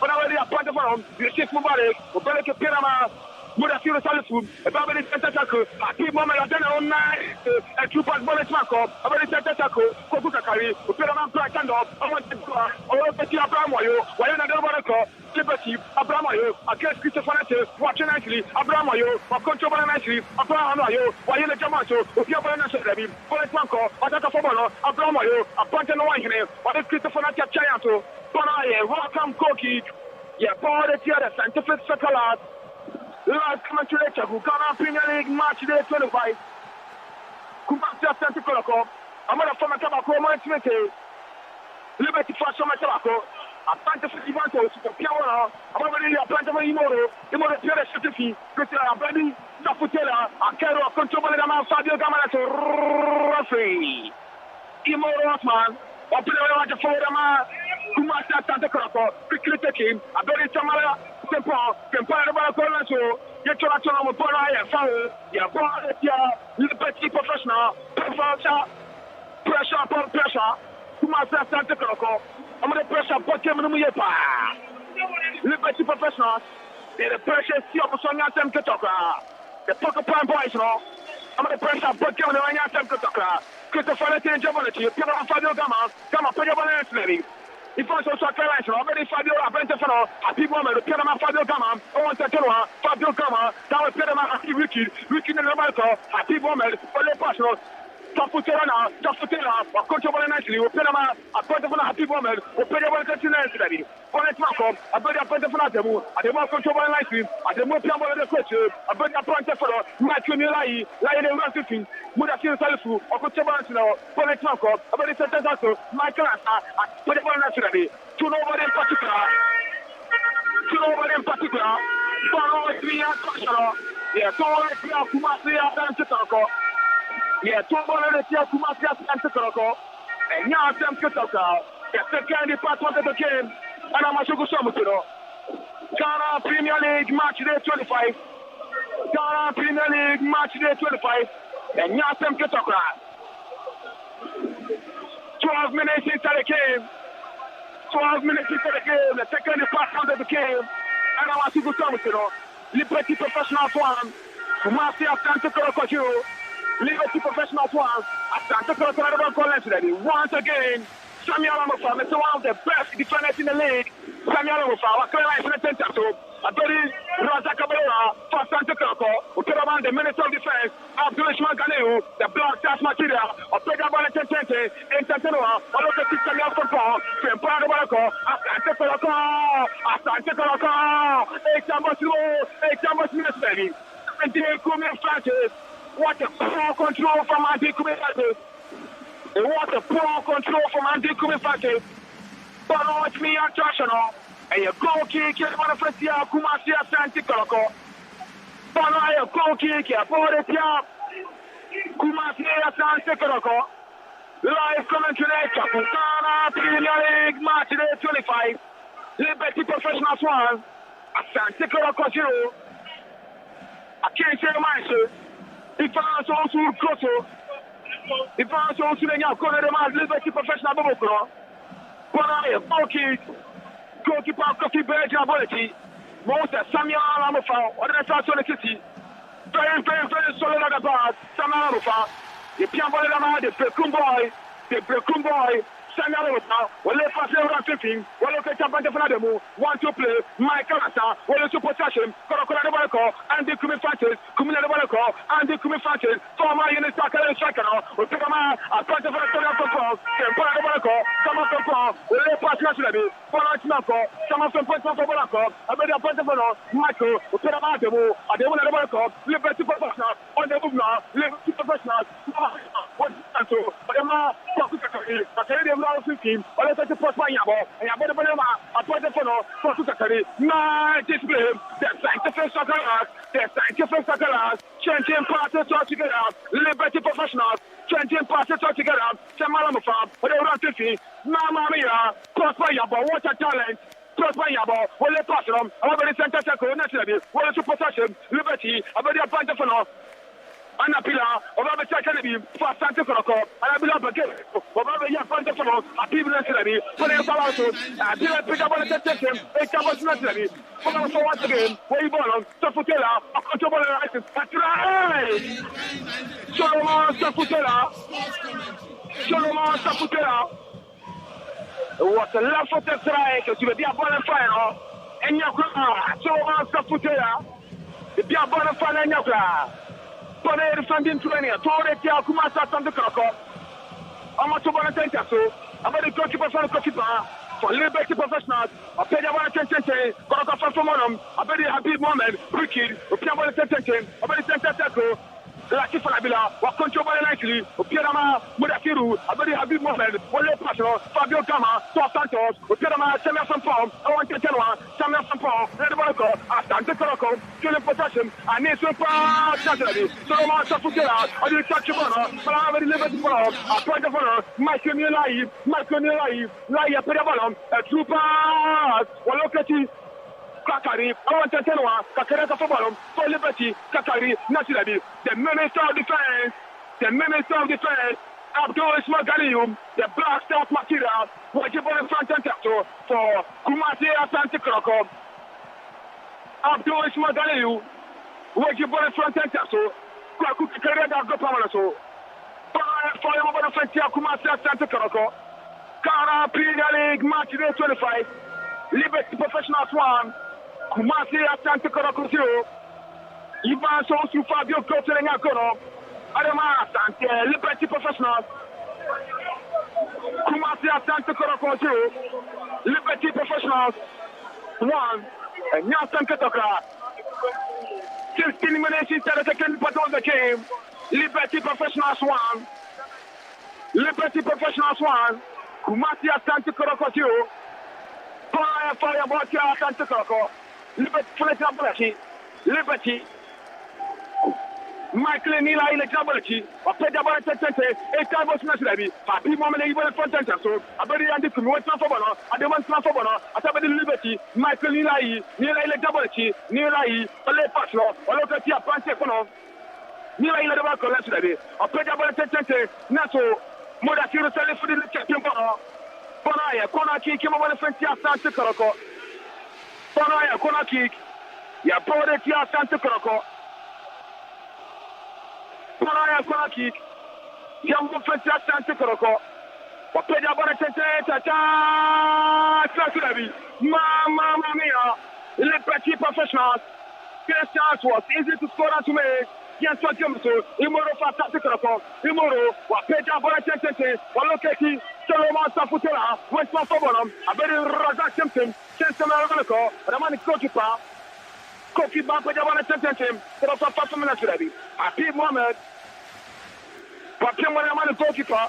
but already a point of the six Mubarak, Mubarak Pirama. Mudafiro Salifu, a Babylon Tentacle, a team moment of dinner on night, a two part bullet markup, a very tentacle, Kokukari, who put a man black and off, I want to go, or Betty Abramayo, while another Barako, Liberty, Abramayo, against Christopher, watching nicely, Abramayo, or control nicely, Abramayo, while in the Jamato, who you have a bullet markup, Ataka Fobano, Abramayo, a punch and one here, what is Christopher Chianto, Bonaye, welcome Koki, yeah, Paul the Theatre, scientific circle. Last commentator who Ghana Premier League match day 25. Kumasi Asante Kotoko. I'm going to form a tobacco, Liberty for some tobacco. A plant of Ivanto, Piano. I'm already a plant of Imoro. Imoro Pierre Shutifi, Christian Abadi, Safutela, a Kero, control the man, Fabio Gamma to Rafi. Imoro Osman. Open the Fodama. Kumasi Asante Kotoko. Quickly take him. A very Tamara. So you try to know what I found. You're Liberty professional, pressure upon pressure. Kumasi Asante Kotoko. I'm going to pressure upon Liberty professionals. The pressure is still upon Asante Kotoko. The pocket prime boys, no. I'm going to pressure upon Asante Kotoko. Christopher and Javanity, Piano Fabio Gamma, Paya Valence. If I saw Carolina, already Fabio Abentefano, a people on the Pianama Fabio Gamma, or Tatoa, Fabio Gamma, now Pianama Happy Ricky in the Marco, a people on the Passion, Tafutana, or control nicely, or Pianama, a point of a happy woman, or Pianama Continental. For it, Marco, a very appointment for Adamu, and the more control nicely, and the more Piano of the question, a very appointment for Matthew Nilai, lying in Rafiki, Mudaki Salifu, or Cochabanano, for it, Marco, a very certain Michael Asa, whatever naturally, to nobody in particular, for always be a cultural, yeah, to always be a Kumasi Asante Kotoko, yeah, to always be a Kumasi Asante Kotoko, and now Asante Kotoko, The second department of the game, and I'm a sugar Samuel. Ghana Premier League match day 25. Ghana Premier League match day 25. And Asante Kotoko. 12 minutes into the game. 12 minutes into the game. The second department of the game, and I'm a sugar Samuel. Liberty Professional One. Kumasi Asante Kotoko. Liberty Professional One. Asante Kotoko. Once again. Samuel Amofa, Mr. One of the best defenders in the league. Samuel Amofa, what can I say? Abdul Razak Kabela for Asante Kotoko. Ukeraman, the Minister of Defense. Abdul Ishmael Ganeu, the Black Stars material. Opega Bala Tente, Intentenoa, Oloka Samuel Kotoko, Fempara Balako, Asante Kotoko, Asante Kotoko, Eichambos baby. And they come in Francis. What a poor control from Andy Kume. And what a poor control from Andy Kumifati. But watch me on Joshua. And you go kick it on the first year, Kumasi Asante Kotoko. But I go kick it, Boretia, Kumasi Asante Kotoko. Live commentary, Ghana Premier League match day 25. Liberty Professional One. Asante Kotoko 0. I can't say my sir. If I also close. If I saw Sudan, corner the Liberty Professional Bobocro, goalkeeper Coffee Berger ability, most Samuel Amofa, or the South City. Very solid on the bar, Samuel Amofa, the Piambolama, the Precum boy, Samuel Amofa, will let pass around 15, will look at Tabanefademo, 1-2 play, Michael Asa, will look to possession, Corocora Balaco, and the Kumifantes, Kumina Balaco, and the Kumifantes, former unit striker, will pick a man, a point of a control, Tempora Balaco, some of them will let pass nationally, Fonachinaco, some of them points of Balaco, a better point of Michael, will put a man, a demon of Balaco, Liberty Professional, on the Bugna, Liberty Professional, what's the but the man, a Canadian 15, or let's say post by Yabo, and Yabba, a point of for Sakari, nice display, the scientific soccer, changing passes all together, Liberty Professionals, changing passes all together, Samalamufa, or the round 50, Mamma Mia, post by Yabo, what a talent. Cross by Yabo, will let pass them, over the center circle, naturally, will to possession, Liberty, about the point of Anapila, over the second for Asante Kotoko, and I believe again, over the young point of a people naturally, for the Palaso, I didn't pick up on the section, a couple naturally, for once again, where you born, Safutela, a control license, that's right! Solomon Safutela, what a love for the strike, to the Diabona final, and your car, Solomon Safutela, the Diabona final, and your car. But they're funding training. Told it, Kumasa Asante Kotoko. I'm not so going to take so. I'm going to go to the goalkeeper for Liberty Professionals. I paid a 110. Kotoko for Monum. I bet you happy moment. Wicked. We can't want to take him. I bet you take that. Lucky for Abila, what control nicely, Pierama, Mudakiru, a very happy moment, Wole Passion, Fabio Gama, Santos, Pierama, Samuel Sampom, I want to tell one, Samuel Sampom, Redboloco, Asante Kotoko, killing possession, and it's super Saturday, Solomon Safutela, I did touch a bono, but I have a liberty for a point of honor, Michael Live, Laia Pedabalum, a trooper, Walokati. Kakari, I want to tell you, Kakaraka Football, for Liberty, Kakari, naturally, the Minister of Defense, Abdul Ishmael Ganeu, the Black Stars material, was given in front and capture for Kumasi Asante Kotoko. Abdul Ishmael Ganeu, was given in front and capture, Kwaku Karega Gopamanaso. For him over the front here, Kumasi Asante Kotoko. Ghana Premier League match day 25, Liberty Professionals 1. Kumasi Asante Kotoko 0. Ivan Sonsu Fabio Koteleng Akono. Adama Asante Liberty Professionals. Kumasi Asante Kotoko 0. Liberty Professionals 1. And Asante Kotoko. 16 minutes into the second part of the game. Liberty Professionals 1. Liberty Professionals 1. Kumasi Asante Kotoko 0. Fire, Botia Asante Kotoko. Liberty, Michael Nila ile Jabalchi, or Pedabara Tente, a Tabo Snashi, Happy Moment even for Tenta, so a very anti-Kumu, one for Bono, and the one for Bono, a Tabby Liberty, Michael Nila ile Jabalchi, Nila, Pale Paslo, or Lokatia Pantecono, Nila ile Jabalchi, or Pedabara Tente, Nato, Modakiro Sally for the champion Bono, Bonaya, corner kick, came over the Fentia Asante Kotoko, Bonaya, corner kick, ya brought it to Asante Kotoko. Bonaya, corner kick, young Fentia Asante Kotoko, or Pedabara Tente, Tata, Mamma Mia, Liberty Professionals. First chance was easy to score to make. Yes, what you do, Imoro Asante Kotoko, Imoro, or Pedabara Tente, or Loketi. Solomon Safutela, Westman Fobonum, a very Razak Simpson, Sense Americo, Ramani Kokipa, Kokipa, Pajavana Tentim, for 5 minutes ready. Happy Mohammed, Papim Ramani Kokipa,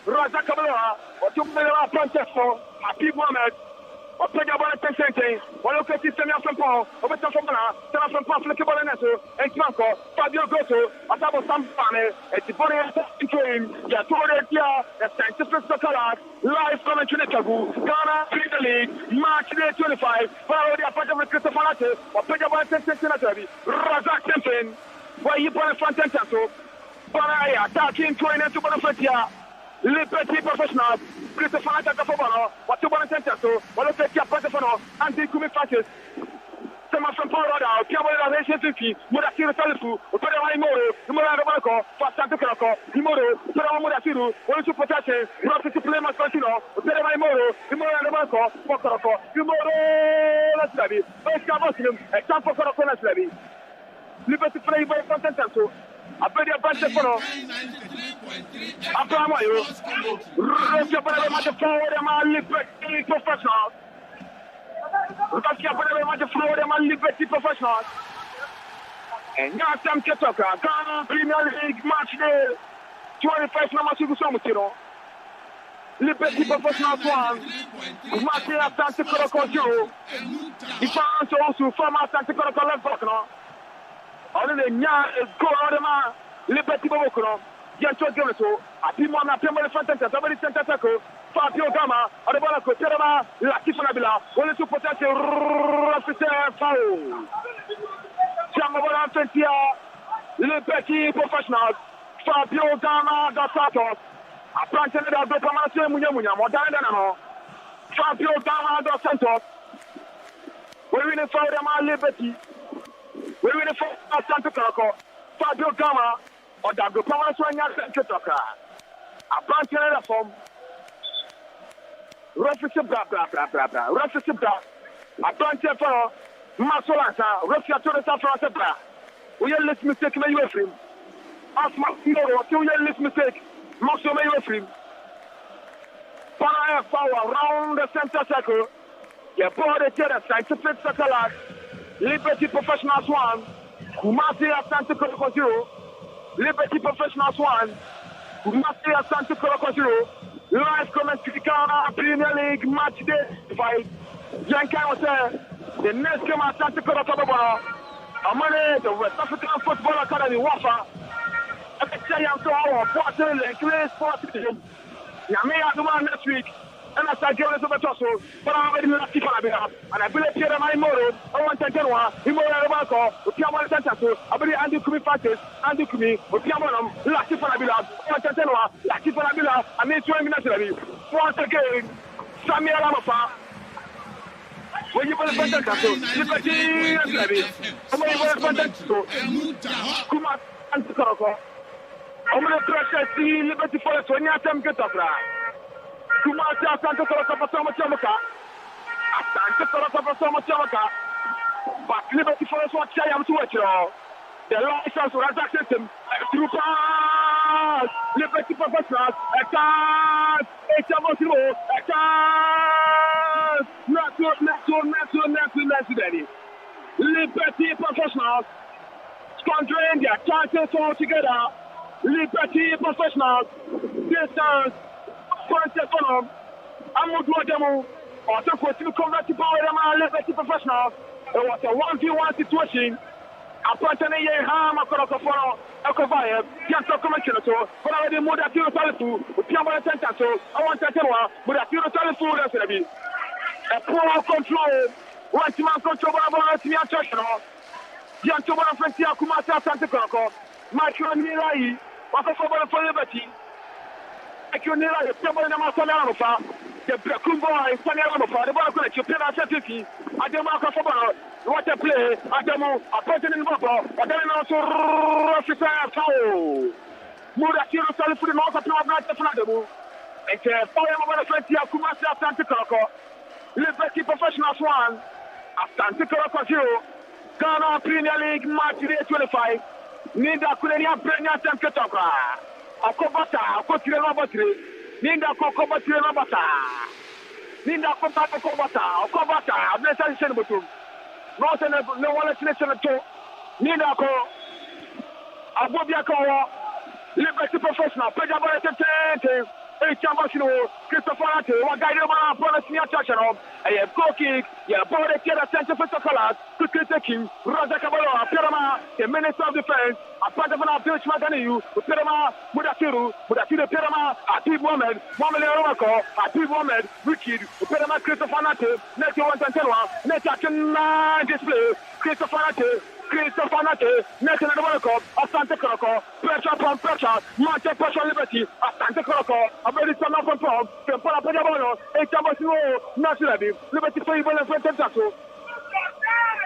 Razak Kabela, or Tumela Francesco, Happy Mohammed, or Pajavana Tentim, or Loketi Semia from Paul, or Better Fomana, Sena from Paul Flexible Nesso, and Franco, Fabio Goto, Atabo Sampane, and Tibonia Train, Yatoria, the scientific Sakalat, live commentary Tabu, Ghana, Premier League, March Day 25, Parody Apart Christopher, or Pajavana Tentim, Razak Simpson, where you put a front and tattoo, Paraya, attacking 20 to Bonafatia. Liberty Professionals, Christopher Takafobano, what to Bonatenso, what to take your Patafano, anti-Kumi Fascist. Some from Florida, Piamola Racing, Murasiro Salifu, Pedro Moro, Murano Marco, Asante Kotoko, Imoro, Pedro Murasiru, one to Potache, Rocky to play Mascotino, Pedro Moro, Murano Marco, Pocoroko, Imoro, Laslavi, Oscar example for Laslavi. Liberty Play by Fontanto. A very abundant for Abramayo, Rosia Panama forward and my Liberty Professionals. Rosia Panama forward and my Liberty Professionals. And now Asante Kotoko, Ghana Premier League match day 25 number 2 Somotino. Liberty Professionals 1, Matthew Asante Kotoko 0. He found also from Asante Kotoko left back now. Only the Nya is going on the man. Liberty Bobocro. Yes, to give it to. A team on a Pember Fantasy, somebody sent a tackle. Fabio Gama, or the Balaco, Terama, Latifabila, only to protect the officer foul. Jamabala Fentia, Liberty Professionals, Fabio Gama, the Santos. A planted of the Pamasa Muyamuya, more than Fabio Gama, the Santos. We're in the foul of my Liberty. We're in the first Asante Kotoko, Fabio Gama, or Dago Power Swanya Kotoko. A branch in the form. Refugee blah blah blah blah blah. Refugee blah. A branch for Masolata, Russia to the South Africa. We are less mistake, may you free. Ask Maximo, 2 years less mistake. Maximo, may you free. Power around the center circle. You brought it to the scientific satellite. Liberty Professionals 1, Kumasi Asante Kotoko 0. Liberty Professionals 1, Kumasi Asante Kotoko 0. Live commentary Ghana Premier League match day 5. Ahenkan was there. The next game Asante Kotoko. Amane, the West African Football Academy Wafa. I can tell you I'm so our Portland and Clay Sports Division. Yamea the one next week. And I started giving us a tussle, but I'm already lucky for that. And I believe here my motto, I want to tell you, Imoro Marco, Piamon Santato, I believe Andy Kumi Fatis, Andy Kumi, Piamonum, lucky for Abila, I want to tell you, lucky for Abila, I made 20 minutes. Once again, Samuel Amafa. When you put a fantastic, Liberty and Levy, I'm going to put a fantastic, Kuma and Kotoko. I'm going to press the Liberty Forest when you have them get up. Kumasi Asante Kotoko for so much Yamaka. Asante Kotoko for so much Yamaka. But Liberty Forest watch I am to watch you. The license was accepted through pass. Liberty Professionals attack. Echamosimo attack. Next Daddy. Liberty Professionals squandering their chances all together. Liberty Professionals distance. I'm not doing them. Also, to come back to power, Liberty Professionals. It was a 1v1 situation. Appointene ye ha makoro for Ekovaya, Pianto Commissioner, but I did more than you Salifu, Piamo Tentato, I want to tell you, but I feel Salifu, that's going to be a poor control, one man control about me, Yantoba Francia Kumata Asante Kotoko, Michael Nilai, Wakafoba for Liberty, Michael Nilai, the Pebble in Masanafa, the Kumba, Sanamafa, the Baka, Chipena City, Adamaka Foba, what a play, Adamu, a person in Baba, but then also Rosita, Murakiro Salifu, the North of Nadamu, and Fire Francia Kumata Asante Kotoko, Liberty Professional Swan, Asante Kotoko 0. Ghana Premier League match day 25. Ninda Kulenia Premier Asante Kotoko. Akobata, Akotire Nobatre. Ninda Kokobatre Nobata. Ninda Kobata, Akobata, Abnesa Senabutum. No one is listening to Ninda Ko. Abobia Ko. Liberty Professional. Pejabara Tente. Chambasino, Christopher Ate, what guided by Policia Chachano, a goal kick, body at center for Sokolas, quickly taking Rosa Cabalo, Pirama, the Minister of Defense, a part of an approach Maganu, Pirama, Mudatiru, Pirama, Atib Mohamed, Mohamed Romako, Atib Mohamed, Wicked, Pirama Christopher Ate, next one Tantelwa, next action display, Christopher Ate. Christopher Nate, next in the World Cup, Asante Kotoko, pressure from pressure, match pressure liberty, Asante Kotoko, a very son of control, Tempora Pedabolo, a Chambasino, naturally, liberty for even a friend Tentato.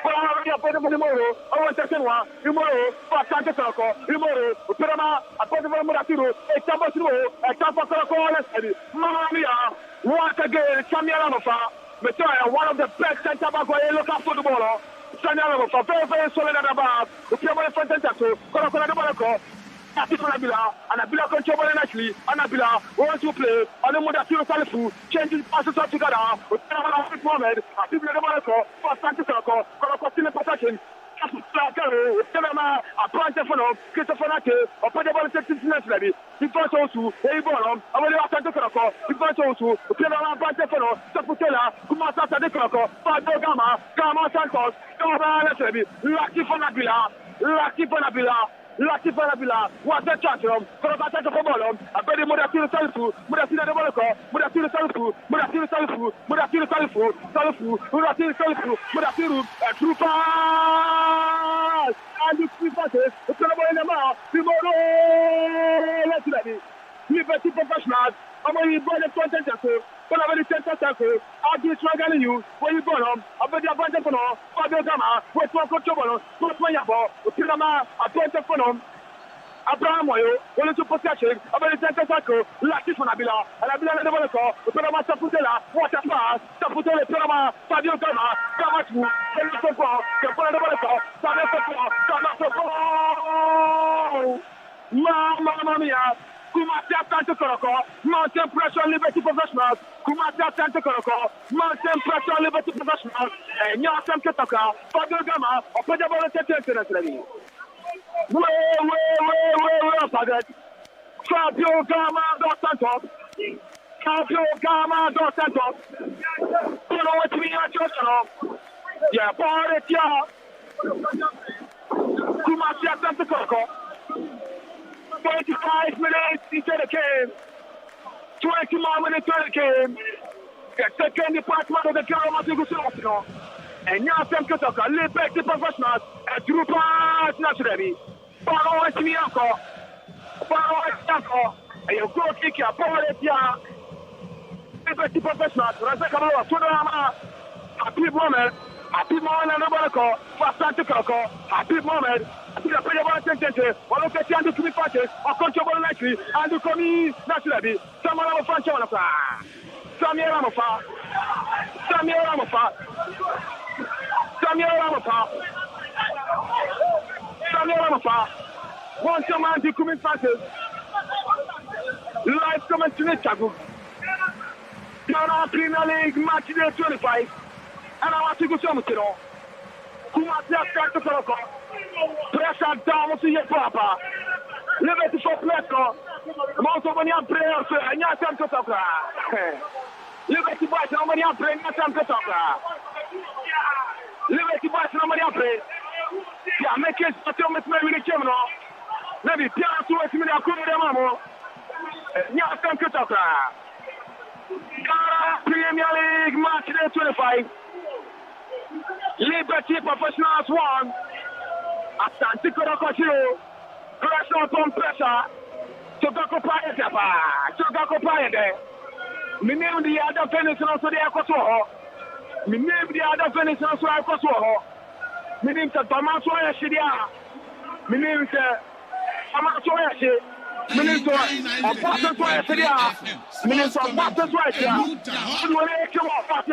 For our tomorrow, our second one, tomorrow, Asante Kotoko, tomorrow, Pirama, a possible Muratiro, a Chambasino, a Tampa Kotoko, Mamma, once again, Samuel Amafa, Messiah, one of the best center back for a local footballer. Sanalo for very solid about the Piamo Fantato, Kotoko, Anabila, Anabila control naturally, Anabila wants to play on the Mudatiro Salifu, changing passes all together with Mohamed, people in the Monaco, for Asante Kotoko, Kotoko possession. A branch of Christopher Nate, or Padabal Texas, because also, a bottom, I will have to Kotoko, because also, Piano branch of Saputella, Kumasa Sadeko, Fado Gama Santos, Lucky for Nabila, Lucky Farabila, what a chance from Korabata Fobolom, a very Mudatiro Salifu, Mudatiro Monaco, Mudatiro Salifu, Mudatiro Salifu, Mudatiro Salifu, Salifu, Mudatiro Salifu, Mudatiro, a true pass, and the three passes, the Colombo in the mouth, tomorrow, let's ready. Liberty Professionals, I'm going to buy the content but I'm going to send a circle. I'll be struggling you when you go home. I'll be a bunch of fun. Fabio Gama, what's one control? What's my yabo? Pinama, a bunch of fun. Abraham Moyo, one to possession. I'm going to send a circle. Lucky for Nabila, and Nabila the Monaco, Pinama Saputella, what a pass. Saputella, Pinama, Fabio Gama, Gamachu, and the football, the Monaco, Mamma mia. Kumasi Asante Kotoko, Mountain Pressure Liberty Professionals, Kumasi Asante Kotoko, Mountain Pressure Liberty Professionals, and Asante Kotoko, Fabio Gama, or Pedabolo Tete, Forget. Fabio Gama dos Santos, Fabio Gama dos Santos, you know what we are just yeah, Boretia, Kumasi Asante Kotoko. 25 minutes into the game. 20 more minutes into the game. The second department of the Carol and Asante Kotoko, Liberty Professionals, a group of naturally. Paro Esmiako, and your goal kicker, Boretia, Liberty Professionals, Razakamo, Sunama, Happy Moment. Happy moment and Monaco, Asante Kotoko, Happy moment. I think the player was sentenced. One of the two to be patches, or control nicely, and to come in naturally. Samuel Amafa, Samuel Amafa, Samuel Amafa, Samuel Amafa, Samuel Amafa. Once a man to come in patches. Live comment to the Chagu. Ghana Premier League match day 25. And I want to go some to know. Kumasi Asante Kotoko. Pressure down to your papa. Liberty for Pleco. Most of the players and Asante Kotoko. Liberty boys, nobody are playing Asante Kotoko. Liberty boys, nobody are playing. I make it so much maybe the camera. Maybe Pierre to it, me, I couldn't remember. Asante Kotoko. Premier League match day 25. Liberty Professionals 1. Asante Kotoko 0. Pressure upon pressure. Tobacco Pie Tobacco Pie. Me name the other venison also the Ecoso. Me name the other venison also Ecoso. Me name the Tomato Shidia. Me name the Tomato Shidia. Minister of Boston Twice, Minister of Boston Twice,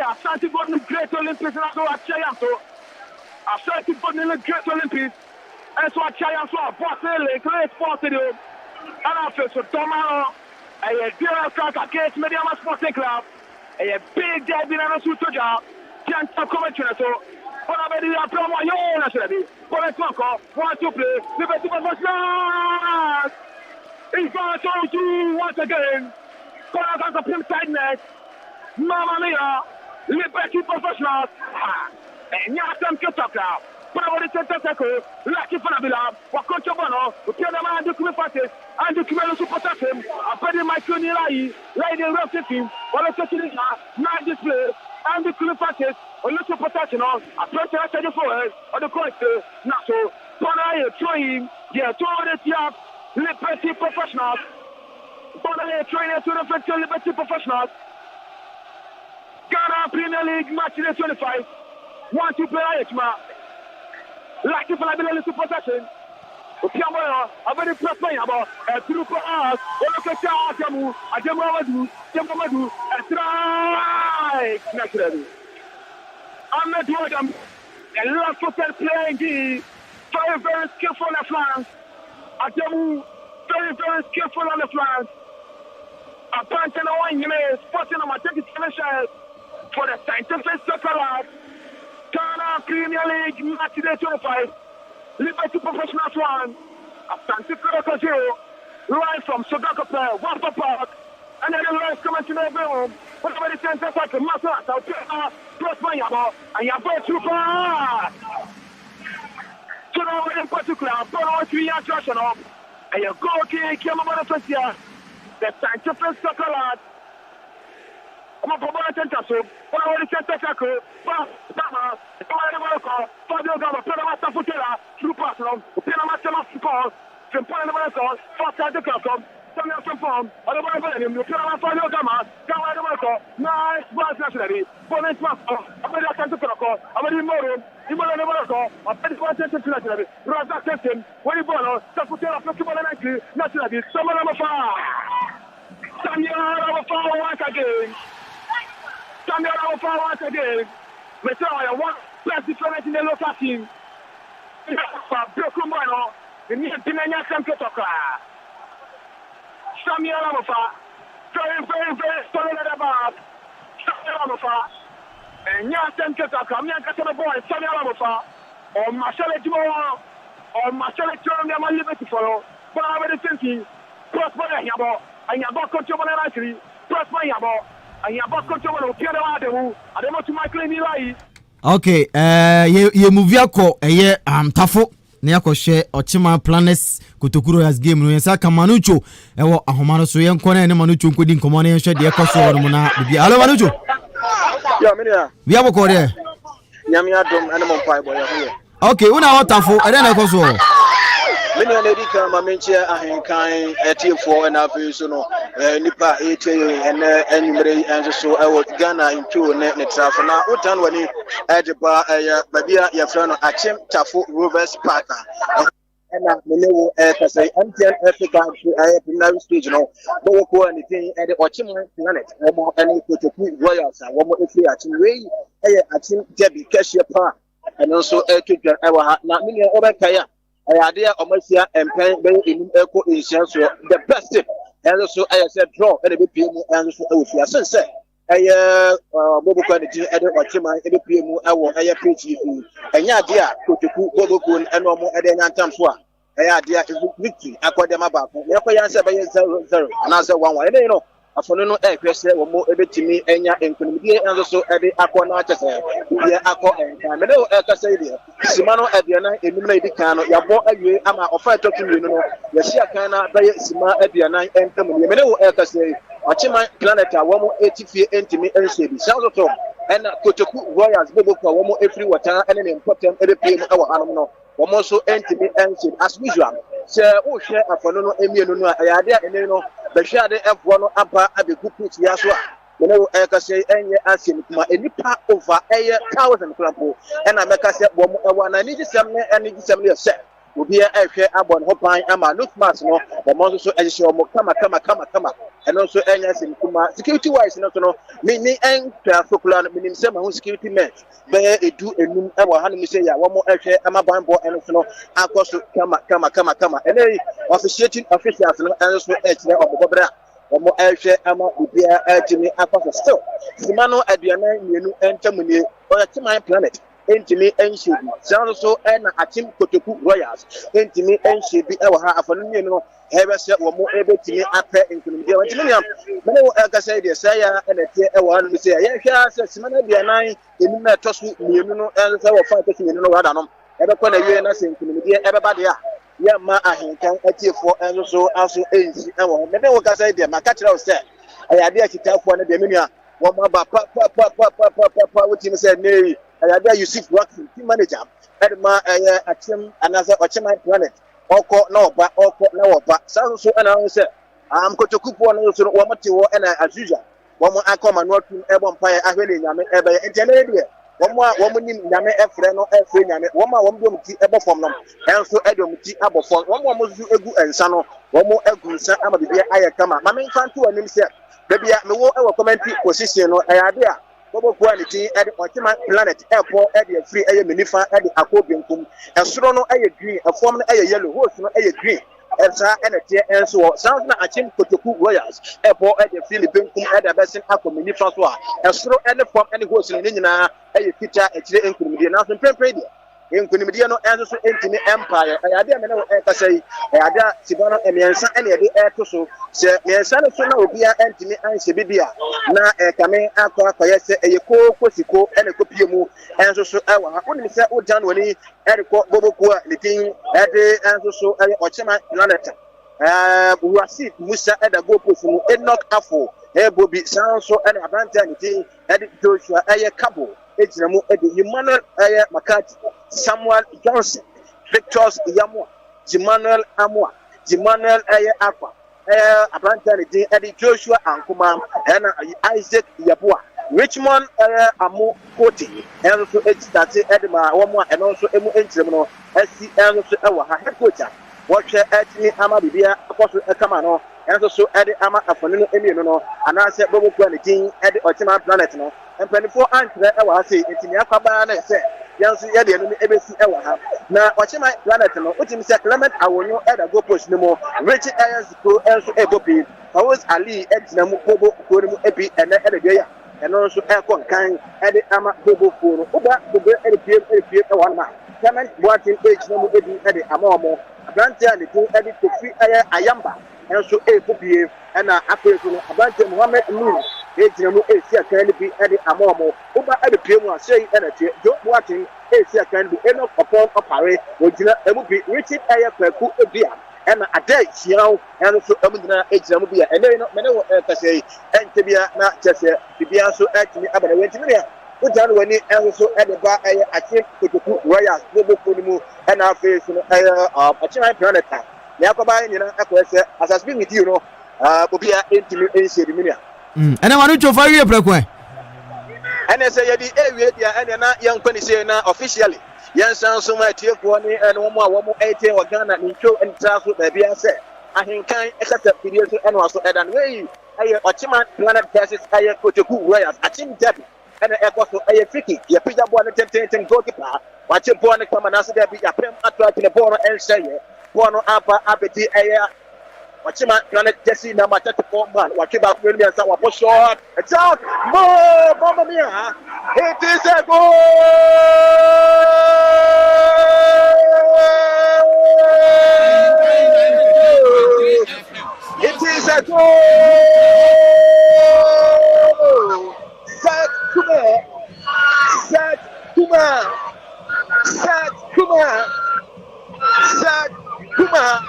Asante Gordon Great Olympics, and I go at Chayanto. Asante Gordon Great Olympics, and so at Chayanto, Boston, Great Sports, and I feel so tomorrow. A dear crack against Mediama Sporting Club, a big derby and a suit job, can't come to so. But I mean, I promise you, naturally. But it's not called, want to play, Liberty Professionals. He's going to do once again. But I got the pimp side net. Mamma mia, Liberty Professionals. And Asante Kotoko. But I want to take a lucky for the lab. What coach of honor, who tell them and document parties, and document to protect him. I bet him my Kunilai, lady rough team, while I take it night display, and document parties, or little protection on. I press the forward, or the court, not so. But I try him, yeah, 200 yards. Liberty Professionals. Bonnet trainer to the French Liberty Professionals. Ghana Premier League match day 25. 1-2 player Echma. Lucky for the little possession. Piambo, a very press player about a group of us. Olokacha Ajamu, Jamamadu, a strike. Naturally. I'm not doing them. A lot of playing the very skillful on the flank. Ajamu, very skillful on the flank. A punch and a 1 minute, sporting on my ticket finishes for the scientific soccer lab. Ghana Premier League match day 25. Liberty Professionals 1. Asante Kotoko 0. Live from Sodaka Water Park. And then the live coming to the room. Whatever the center cycle, Master, plus my Yabo, and Yabo super. So now in particular, Bono 3 years national, and you go to Kiamama first year, the scientific soccer lad. I'm a Bobo Center, so what I want to say, Taco, Bama, Fabio Gama, Panama Safutera, True Passion, Panama Safutera, from Panama Records, Fast the Custom, Samuel Sampon, I don't want to him, Panama Fabio Gama, Gama the Record, nice, Bas Nationally, Bonnet Master, I'm a Asante Kotoko, I'm a Moro, Imola the Record, I'm a Asante Nationally, Raza Tessin, when you borrow, Safutera, Festival Nationally, Summer number 5. Samuel number 4 once again. Samuel number 4 once again. Messiah, one plus difference in the local team. Broken Bono, the new Pinania Kotoko. Samuel number 4, very solid at the back. Samuel number 4. And Asante Kotoko, I'm not going to boy, Samuel number 4. Or Marcel Jumon, or Marcel Jumon, I'm liberty follow. But I'm very thinking, plus my Yabo, and Yabo control actually, plus my Yabo. Okay, ye movie ako tafo na yako share Ochima Planets Kotoko as game no yensa Kamanucho ewo ahomano so yenko na ene Manucho nkodi nkomo na yenhwe de ekoso no na bibi alo Manucho ya menia bi aboko de nyame adom ene mo pai boy here. Okay, una watafo ede na ekoso many an editor, my mention Ahenkan, TF4 and Avis, Nipa, and Enumerate, and so I was Ghana in 2 net traffic. Now, what done when he had a bar, Babia, your friend, Achim Tafu Rovers Parker. And I know, as I say, MTN Africa, I have no stage, no, no, anything at the Ochima planet, or any Kotoko Royals, and one more if you are to Ray, Achim Debbie Cashier Park, and also to get our not many over Kaya. I idea almost here and paying in eco insurance the best and also I said draw and a BPM and so sunset. I mobile quality at Ochima, a BPM, I preach and Yadia, Kotoko, Bobokun, and no more at any time. I idea is victory. I call them about. Never answer by 0-0. Another one way, you know. afɔno no ɛhwɛ sɛ wɔn ebetumi anya nkonimdie nso so ɛde akɔ na akyɛ sɛ deɛ akɔ ɛnkan mɛ ne ɛkasa yi deɛ sima no aduanan enum na edi kan no yabɔ awie ama ɔfa ɛtɔtɔ mmienu no yɛsi akan na bɛyɛ sima aduanan ɛntam deɛ mɛ ne ɛkasa yi ɔkyeman planet a wɔn eti fie ntumi nhyɛ bi saa nso ɛna kotoku royals bobo kɔ wɔn efiri wɔtan ɛne ne mpɔtam ɛde pie mu ɛwɔ hanom no wɔn nso ntumi nhyɛ as usual sɛ wohwɛ afɔno no mmienu no a ɛyɛ ade a ɛne no bɛhwɛ ade ɛfoɔ no aba abɛgu put yɛ so a mene wo ɛkasa yi ɛnyɛ ahyɛ no kuma nipa over ɛyɛ 1,000 krampo ɛna mɛka sɛ wɔn ɛwɔ na anigyesɛm ne anigyesɛm no yɛ sɛ obiara ɛhwɛ abɔ ne ho pan ama notmas no wɔn nso so ɛhyehyɛ wɔn kama ɛno nso ɛnyɛ ahyɛ no kuma security wise no so no mini ɛntwa fokula no minim sɛ ma ho security men bɛyɛ edu enum ɛwɔ ha no mu sɛ yɛ a wɔn ɛhwɛ ama banbɔ ɛno so no akɔ so kama ɛnɛ yi officiating officials no ɛno so ɛkyerɛ ɔbɔbɔbrɛ a wɔn ɛhwɛ ama obiara ɛtumi akɔ so still sima no aduanan mmienu ɛntam nie ɔyɛ kyeman planet ntumi nhyɛ bi saa nso ɛna akyem kotoku royals ntumi nhyɛ bi ɛwɔ ha afɔno mmienu no ɛbɛ sɛ wɔn ɛbɛtumi apɛ nkonimdie wɔn ntumi nea mene wɔ ɛkasa yi deɛ sɛ yɛ ɛna ɛteɛ ɛwɔ ha no sɛ yɛhwɛ sɛ sima no aduanan enum na ɛtɔ so mmienu no ɛnso wɔfa ɛtɔ so mmienu no wada no ɛbɛkɔ na wie na sɛ nkonimdie ɛbɛba deɛ a yɛma ahenkan atiefoɔ ɛnso so aso ɛnsi ɛwɔ hɔ mene wɔ kasa yi deɛ maka kyerɛ wo sɛ ɛyɛ adeɛ akyitaafoɔ no deɛ menua wɔn aba pa wotumi sɛ nee ɛyɛ Yusuf Watson team manager ɛdema ɛyɛ akyem anasɛ ɔkyeman planet ɔkɔ na wɔba saa nso ɛna ho sɛ kotokufoɔ no nso wɔn te hɔ ɛna azuja wɔn akɔ ma no atum ɛbɔ mpaeɛ ahwɛ ne nyame ɛbɛyɛ ntɛnɛ deɛ wɔn nim nyame ɛfrɛ no ɛfrɛ nyame wɔn a wɔn de wɔn ti ɛbɔ fam no ɛnso ɛde wɔn ti abɔ fam wɔn a wɔn nso egu nsa no wɔn egu nsa ama bibi ayɛ kama maame nfa nto wɔn anim sɛ beebi a mewɔ ɛwɔ commentary position no ɛyɛ ade a bobo kuwa ne tin ɛde ɔkyeman planet ɛpɔ ɛde afiri ɛyɛ menifa ɛde akɔ benkum ɛsoro no ɛyɛ green ɛfɔm no ɛyɛ yellow hose no ɛyɛ green ɛsa ɛna teɛ ɛnso wɔ sounds na akyem kotoku royals ɛpɔ ɛde afiri ne benkum ɛde abɛsen akɔ menifa so a ɛsoro ɛne fɔm ɛne hose no ne nyinaa ɛyɛ fitaa ɛkyerɛ nkunimdie nanso mpɛmpɛ deɛ nkunimdie no ɛnso so ntumi empire ɛyɛ ade a mene wɔ ɛkasa yi ɛyɛ ade a siba no mmiɛnsa ɛne yɛde ɛto so sɛ mmiɛnsa no so na obia ntumi anhyɛ bi a na ɛkame akɔyɛ sɛ ɛyɛ kosiko ɛne kopie mu ɛnso so ɛwɔ ha wonim sɛ wodan w'ani ɛde kɔ boboko a ne din ɛde ɛnso so ɛyɛ ɔkyeman planet Wurasi Musa ɛda go post mu Enoch Afo Bobi saa nso ɛne abante a ne din ɛde Joshua ɛyɛ Kabo egyina mu ɛde Emmanuel ɛyɛ Makati Samuel Johnson Victor Yamua Emmanuel Amua Emmanuel ɛyɛ Akwa abante a ne din ɛde Joshua Ankuma ɛna Isaac Yabua Richmond Amu Koti ɛno nso ɛgyinate ɛde ma wɔn a ɛno nso emu nkyerɛm no ɛsi ɛno nso ɛwɔ ha head coach a wɔhwɛ ɛtumi ama bibia akɔ so ɛkama no ɛnso so ɛde ama afɔne no emienu no anaasɛ bobo kura ne din ɛde ɔkyeman planet no mpanimfoɔ ankyerɛ ɛwɔ ha sei ntumi akɔbaa na sɛ yɛn nso yɛde ɛno ɛbɛsi ɛwɔ ha na ɔkyeman planet no wotumi sɛ Clement Awonyo ɛda go post no mu Richie Ayaziko ɛnso ɛbɔ pii Fawaz Ali ɛgyina mu bobo kuro no mu ebi ɛnɛ ɛde deɛ yɛ ɛno nso ɛkɔ nkan ɛde ama bobo kuro no woba bobo ɛde pie ɛwɔ hɔ Clement Boateng ɛgyina mu ebi ɛde ama wɔn abante a ne din ɛde kofi ɛyɛ ayamba ɛnso ɛpopie ɛna akɔyɛ so no abante Mohammed Nur ɛgyina mu ɛsi akan no bi ɛde ama wɔn woba ɛde pie mu a sɛyi ɛna tie Joe Boateng ɛsi akan no bi Enoch Opon Opare wɔgyina ɛmu bi Richard ɛyɛ kwaku ebia ɛna ada hyiaw ɛno nso ɛmu nyinaa ɛgyina mu bi a ɛnɛ no mene wɔ ɛkasa yi ɛnte bia na kyɛ sɛ bibia nso ɛtumi aba na wɔntumi nea wogyina no w'ani ɛnso so ɛde ba ɛyɛ akyem kotoku royals boboko no mu ɛna afei so no ɛyɛ ɔkyeman planet a na akɔba nyinaa ɛkɔyɛ sɛ asase bi midi no obia ɛntumi ɛnhyɛ bi mu nea ɛnɛ wɔn ntwa fa wie prɛko ɛnɛ sɛ yɛde ɛwie deɛ ɛnɛ na yɛnkɔ ne sɛ na officially yɛnsan so ma atiefoɔ ne ɛne wɔn a wɔn ɛte wɔ Ghana ne ntwo ntra so baabi asɛ ahenkan ɛkasa fidie so ɛna so ɛda no wei ɛyɛ ɔkyeman planet versus ɛyɛ kotoku royals akyem derby ɛna ɛkɔ so ɛyɛ friki yɛpagya bɔɔl no tententen goalkeeper wakye bɔɔl no kama naso dɛ bi yɛapem ato akyi ne bɔɔl no ɛnhyɛ yɛ bɔɔl no aba abɛdi ɛyɛ ɔkyeman planet jersey number 34 man wakye baako no mmiɛnsa wabɔ short it's out Mamma Mia it is a goal it is a goal Kuma.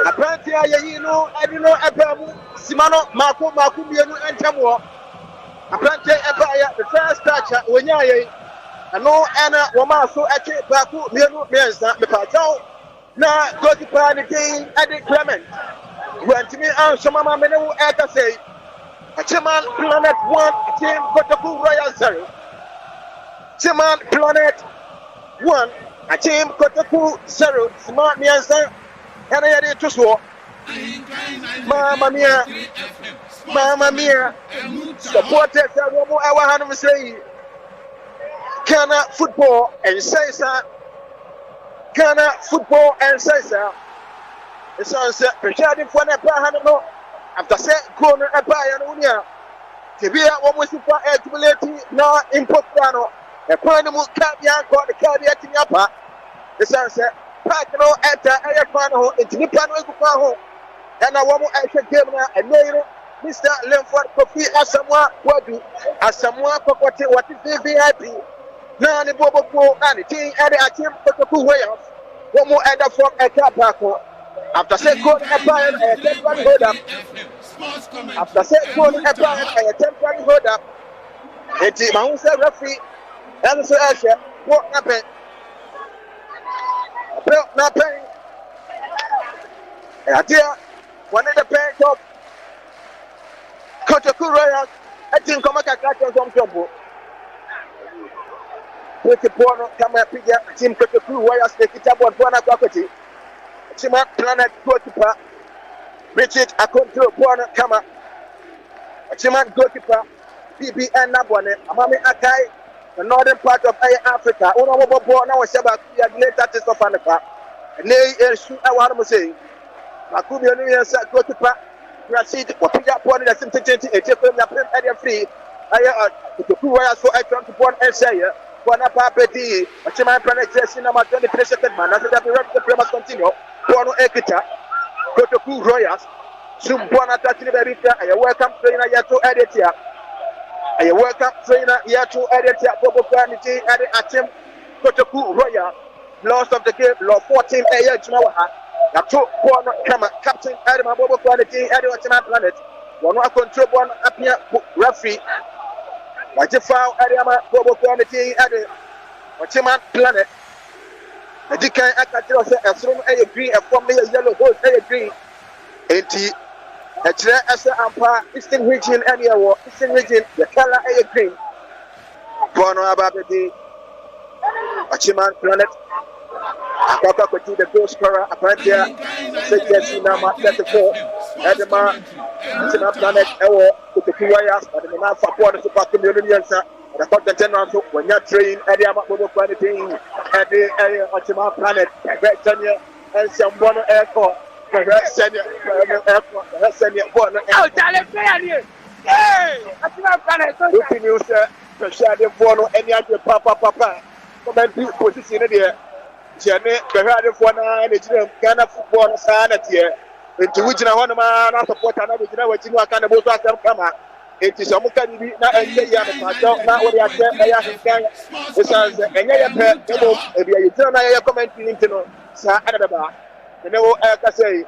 Apparently, I know Abamu, Simano, Marco, Bianu, and Tamuo. Apparently, the first toucher, when I know Anna, Wamaso, Ake, Baku, Bianu, Bianza, the Patel. Now, go to Panity, Eddie Clement. When to me, some of my men who say, a Chairman Planet 1, Team Kotoko Royal 0. Chairman Planet 1, a Team Kotoko 0, Smart Mianza. And I had it to swap. Mamma mia, supporters are one more hour. I'm saying, Ghana football and say, Ghana football and say, the sunset, Richard for the after set corner a buy and unia. To be at what was the accumulating now in Poplano, a panel caviar got the caveat in Yapa. The sunset. Pakino enter a panel into the panel and I want to game and later Mr. Lemford Kofi as someone property what is the VIP. Now the Bobo and the team and the team for the 2 way off. One more other from a car after second appliance a temporary hold up. After second appliance a temporary hold up. The team who's a referee and so Asher what happened. Not paying. Idea one of the parents of Kotoko Royals. I think come back at some trouble. With the porno, come and pick up Team Kotoko Royals. Take it up on one property. Chima Planet goalkeeper. Richard, I control porno, come up. Chima goalkeeper. PBN Nabone. Amami Akai. The northern part of Africa, one of our born now was about the later test of Anaka. And they shoot I want to say. Makubi and Union goalkeeper, Rashid, or pick up one in the same 20, a different area free. I the two wires for I come to one and say, one up Petit, a Chima penetration number 20 second man, after that, the Premier continue. One Ekita, go to Cool Royals, soon born at Tatina, I welcome trainer Yato edit here. I welcome trainer here to edit Bobo Quantity at the Atim Kotoko Royal. Loss of the game, law 14 a.m. Chimawa. Yato Bono Kama, Captain Adam Bobo Quantity at the Planet. One more control one up here, referee. What you found Adama Bobo Quantity at the Wachiman Planet. The Dikan Akatos, a strong a green, a form a yellow horse, a green. 80. As an umpire, Eastern region, any award, Eastern region, the color a green. Bono Ababedi, Achiman Planet, Kotoko, the goal scorer, apparently, Secretary number 34, Edema, Achiman Planet, Ewo, to the Kuayas, but the man for quarter to pass the million, the content general, when you're trained, Edema, Bobo Quantity, at the Achiman Planet, Tanya, and some one airport. Send it. Oh, darling, play hey! I think I'm going to use the shadow for any other papa. Come and be position there. Jenny, the radio for an Ghana football sanity. Into which I want to man, I support another what you can about to come out. It is a Mukan, not a year, not what I said. Ahenkan. It says, and if you turn a comment into Sir Adaba. You know, I say,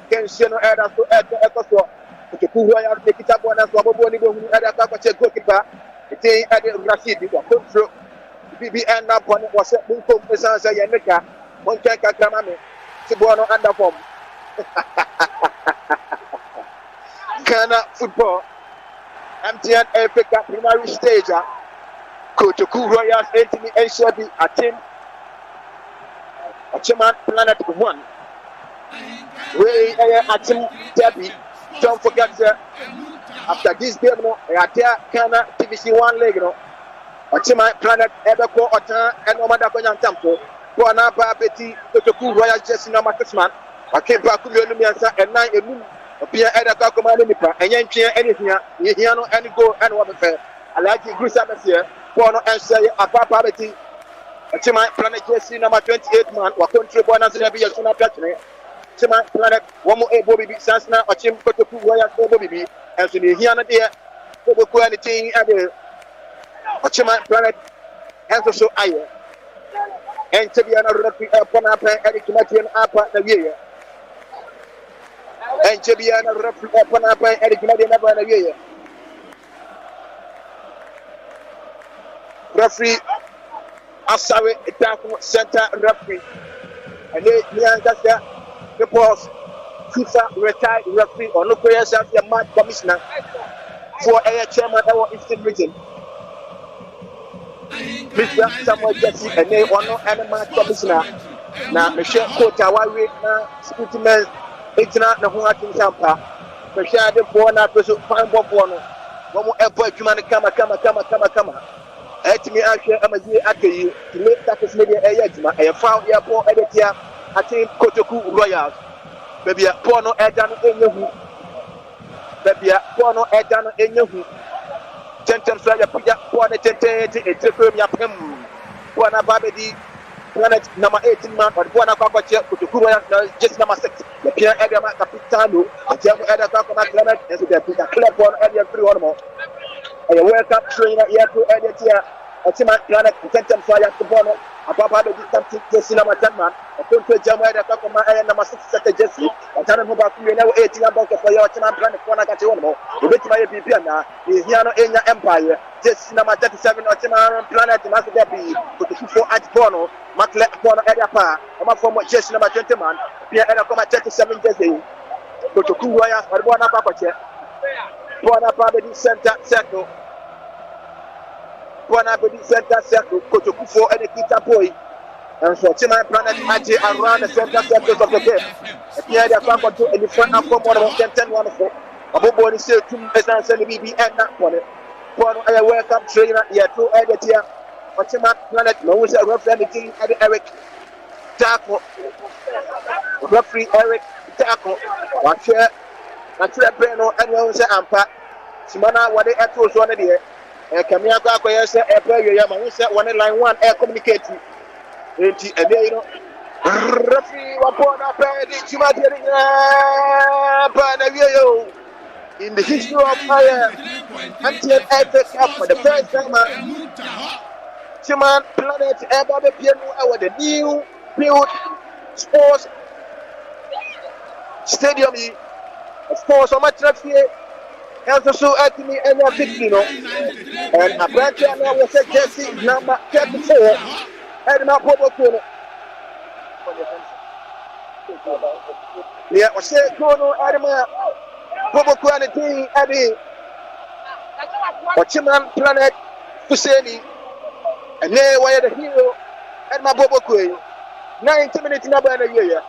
can she no add us to Ecoso? To Kuya, take it up on us, Waboni, who had a Kakache goalkeeper, the thing at the Rashid, control. BBN up on it was a Bunko Pesasa Yaneka, Montaka Kamame, Tibuano under form. Ghana football, MTN Africa primary stage, Kotoko Royals, Anthony and Shelby, a team. Achiman Planet 1. We are Achim Debbie. Don't forget, after this game, I are there, Ghana TVC 1 leg. Achiman Planet, Ebeko, Otan, and Omada Koyan Tampo. Buana Babeti, Kotoko Royal Jesse Namakisman. I came back to the Lumiansa and 9 a moon. Appear at a Kakumanipa, and Yankee anything, Yiano, any go and what affair. I like you, Grusamas here. Bono and say, a Papa Betty. Chima Planet Jesse number 28 man, or country born as a be a sooner catching. Chima Planet, one more a Bobby Sansna, or Chim Kotoku Royal Bobby, and to the Hiana dear, Bobo anything at the Chima Planet, and so I and to be another upon up Eric Matian up at the year. And to be another upon up Eric Matian up at the year. Referee Asawe Itaku Center referee. And they the boss FIFA retired referee or no players as the match commissioner for a chairman of our Eastern region. Mr. Samuel Jesse and they are no animal commissioner. Now, Michelle Kota, why we now scrutinize it's not the one in Sampa. Michelle, the born out was a fine bob one. One more airport, you man, come. Let me actually, I'm a year after you to make that as media a I found the airport edit here. I think Kotoko Royals. Baby, a porno Edan in your Baby, a porno Edan in your Tentam Fire put up one attentate, a triple yapim. One Babadi, planet number 18 man, but one of our Kotoko just number 6. The Pierre Edama Capitano, a German Edaka planet, and so they put a club on area 3 or more. I welcome trainer here to edit here. A Timan planet, Tentam Fire to Bono. A Papa did something to Cinema Tanman, a country Jamaica, the Kakoma, and number 6 second Jesse, a Tanam about you know 18 about for your Timan planet, Konakachono, the bit my Bibiana, is Yano in your empire, just number 37 or Timan planet, Masabi, to the 4 at Bono, Maclet Bono Edapa, and my former Jesse number 20 man, Pierre Edacoma 37 Jesse, to the Kuwaya, or Bona Papa, Bona Papa Center Circle. Center circle, Kotoko and the Kita boy, and so Tima planet Aji around the center circles of the game. Here they are going to the front of 10 wonderful. A boy is still 2 percent and BB and that one. For a welcome trainer here to edit here. But Tima planet knows a referee king at Eric Taco. Referee Eric Taco. Watch here. That's a Breno and you say Ampa. Simana, what they had to one idea. Kamia Gako yes, a player Yama said one line 1 air communicating. And there you know, referee Wapona Padi Chimatia in the history of fire until epic up for the first time. Chiman Planet Eba Piano our the new built sports stadium. Of course, so much traffic. Also, at me and a 15, and a branch was a Jesse number 34, and my Bobo. Yeah, was said, Kono Adama, Bobo Quality, Addy, Wachiman Planet, Fuseni, and there were the hero, and my Bobo Quay, 90 minutes in a year.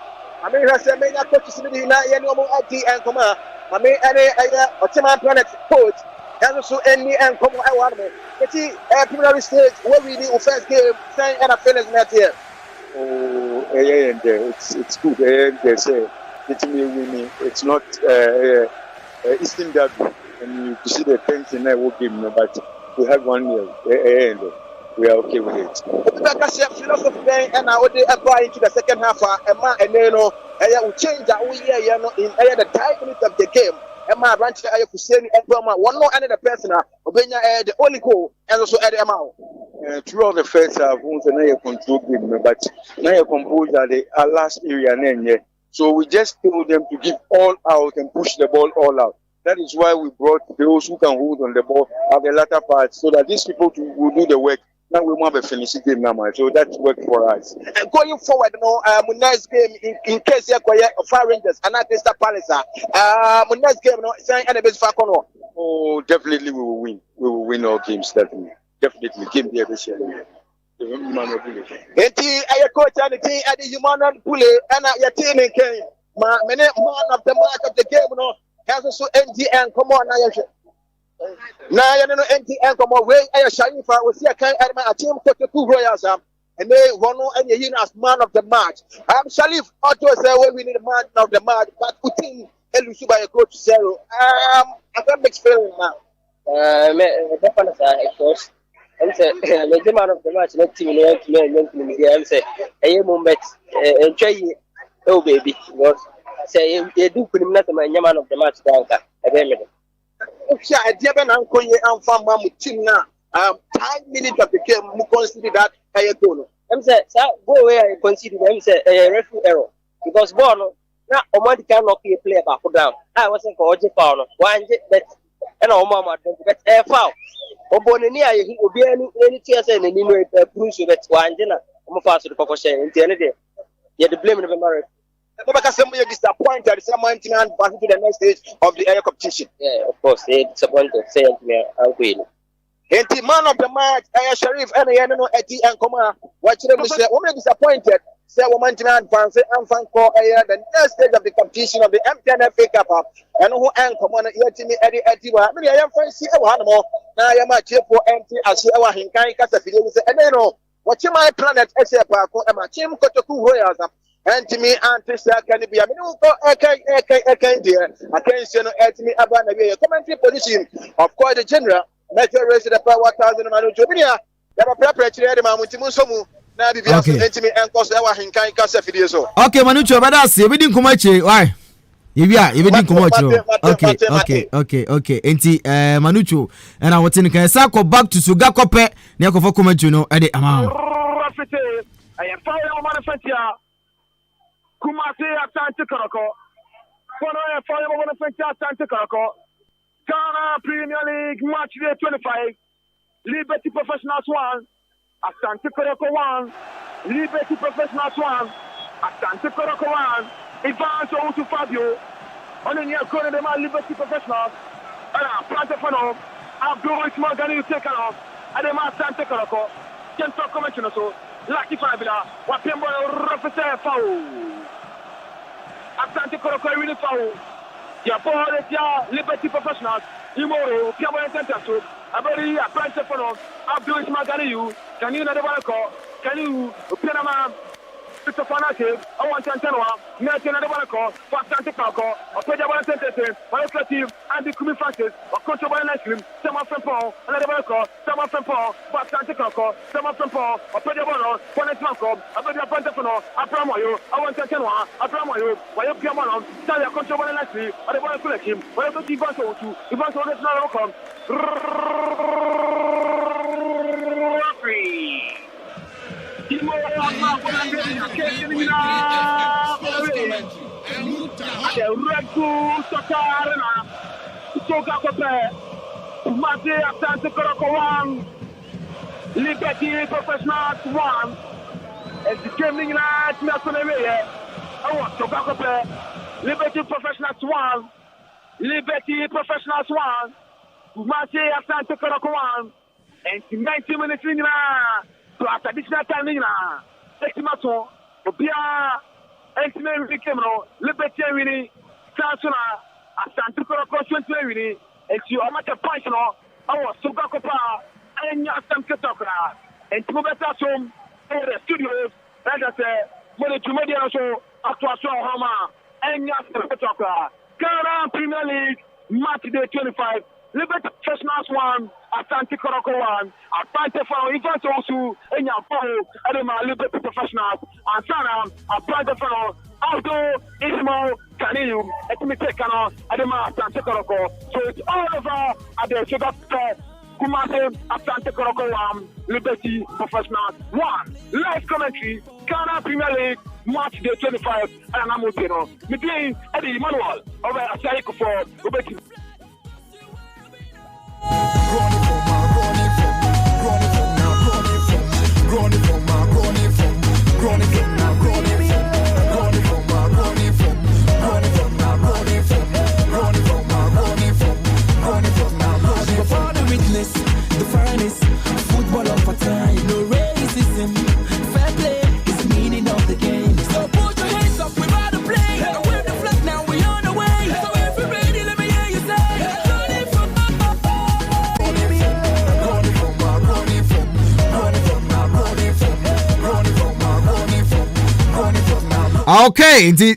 I mean, I said, make a coach to be not any more IT and Koma. I mean, a Timan Planet coach has also any and come out. It's a preliminary stage where we need first game, saying and a finish net here. Oh, and it's good. And they say it's me winning. It's not Eastern Derby, and you see the tension I will give me, but we have 1 year, and we are okay with it. Because philosophy and I would apply into the second half, and then will change that we hear in the 5 minutes of the game. And my branch, I could say, one more another person, the only goal, and also at the amount. Throughout the first half, once another control game, but now you compose at the last area. So we just told them to give all out and push the ball all out. That is why we brought those who can hold on the ball at the latter part, so that these people will do the work. Now we want to finish the game now, so that's work for us. And going forward, next game in case you acquire Fire Rangers and not Crystal Palace. Next game, saying any best for Kono. Oh, definitely we will win. We will win all games. Definitely game there this year. I coach and the team at the human pulley and your team in Kenya. Man of the match of the game, has also NGN. Come on, now. Now you know NTN come away. I shine if I was here. Can I team put the 2 Royals and they won and you as man of the match. Shalif Otto say we need a man of the match, but putting Elusu by a coach 0. I can't make feeling now. Of course. I'm saying the man of the match. Not team. I'm saying a moment. Enjoy. Oh baby, because say you do put him not my man of the match. Down. If you are a Diaban Uncle and from Mamutina, 5 minutes of the game, we consider that a goal. I'm saying, go away and consider them say a referee error because ball now Omadi cannot be a player back down. I wasn't going to foul. Why that and Omama don't get a foul. Obonia, he will be any tears and any bruise that's one dinner. I'm fast to the Coco Shay in the end of the day. You have the blame of the marriage. Because some are disappointed, someone to pass to the next stage of the air competition. Yeah, of course, they're disappointed. Say it to me, I'll win. And the man of the match, Sharif, and Eti and Koma, watching them say, woman disappointed. Say, woman to advance and fan call the next stage of the competition of the MTNFA Cup. And who and come on, you me Eddie Etiwa. Maybe I am fancy a animal. Now I am a cheap for empty as our Ahenkan Casafi. And they know, watching my planet, Asia Park, and my team Kotoko Royals. And to me, Auntie Sir, can be a minute? I can't see no me about the commentary position. Of course, the general. Metro race the power 1,000 Manu Jobia. There are preparatory Mamutimusomu. Now, the Anthony and Costa Ahenkan Casafi. Okay, Manucho, but that's it. We didn't come much. Why? Yeah, you didn't come much. Okay. Enti Manucho, and I was in Kasako back to Sugakope. Niako for Kumachuno at the amount. I am fire on Manifestia. Kumasi Asante Kotoko. Fire on Manifestia Asante Kotoko. Ghana Premier League match day 25. Liberty Professionals 1. Asante Kotoko 1. Liberty Professionals 1. Asante Kotoko 1. Ivan Sousu Fabio. On the near corner of my Liberty Professionals. Plante Fano. Abdul Ismail Gani taken off. And the Asante Kotoko. Central Commissioner so. Lucky Fabila. Wapembo Rafete Foul. Asante Kotoko really foul. Ya ball is ya Liberty Professionals. Imoro, Piamo Center. Abari, a Plante Fano. Abdul Ismail Gani. Can you not call? Can you, Panama? Mr. Fanake, I want to tell you, Nathan Adabako, Asante Kotoko, or Pedro Sentence, Collective, and the Kumi Francis, or Control by Neslim, Sama from Paul, Adabako, Sama from Paul, Asante Kotoko, Sama from Paul, or Pedro Bono, Ponet Manco, Abadi Pantafano, Abramoyo, I want to tell you, Abramoyo, why you Piamon, Talia Control by Neslim, or the Bono Collective, where you see Basso to, Ivan Solis now come. Liberty Professionals 1. As the gaming night, Liberty Professionals 1. Liberty Professionals 1. Kumasi Asante Kotoko 1. And 90 minutes in plus additional time in Eximaton, Obia, Eximary Camero, Liberty Winnie, Sansona, Asante Kotoko 20 Winnie, and you are much a pensioner, our Sugakopa, and Asante Kotoko, and Tubeta Som, and the studios, and I say, Money to Media show, Actuation Hama, and Asante Kotoko, Ghana Premier League, match day 25. Liberty Professionals 1, Asante Kotoko 1, Asante for Ivan Sousu, and Yapo, and my Liberty Professionals, and Sana, Asante for Aldo, Ismail, Kaniu, and me take on, and my Asante Kotoko. So it's all over at the Sugar Kumase, Asante Kotoko 1, Liberty Professionals 1. Live commentary, Ghana Premier League, match day 25, and I'm Mutino. Midlane, Eddie Manuel, over Asante for Liberty. The finest football of our time. No racism, fair play is the meaning of the game. So put your hands up, we're about to play. And wave the flag now, we're on the way. So if you're ready, let me hear you say. Okay, the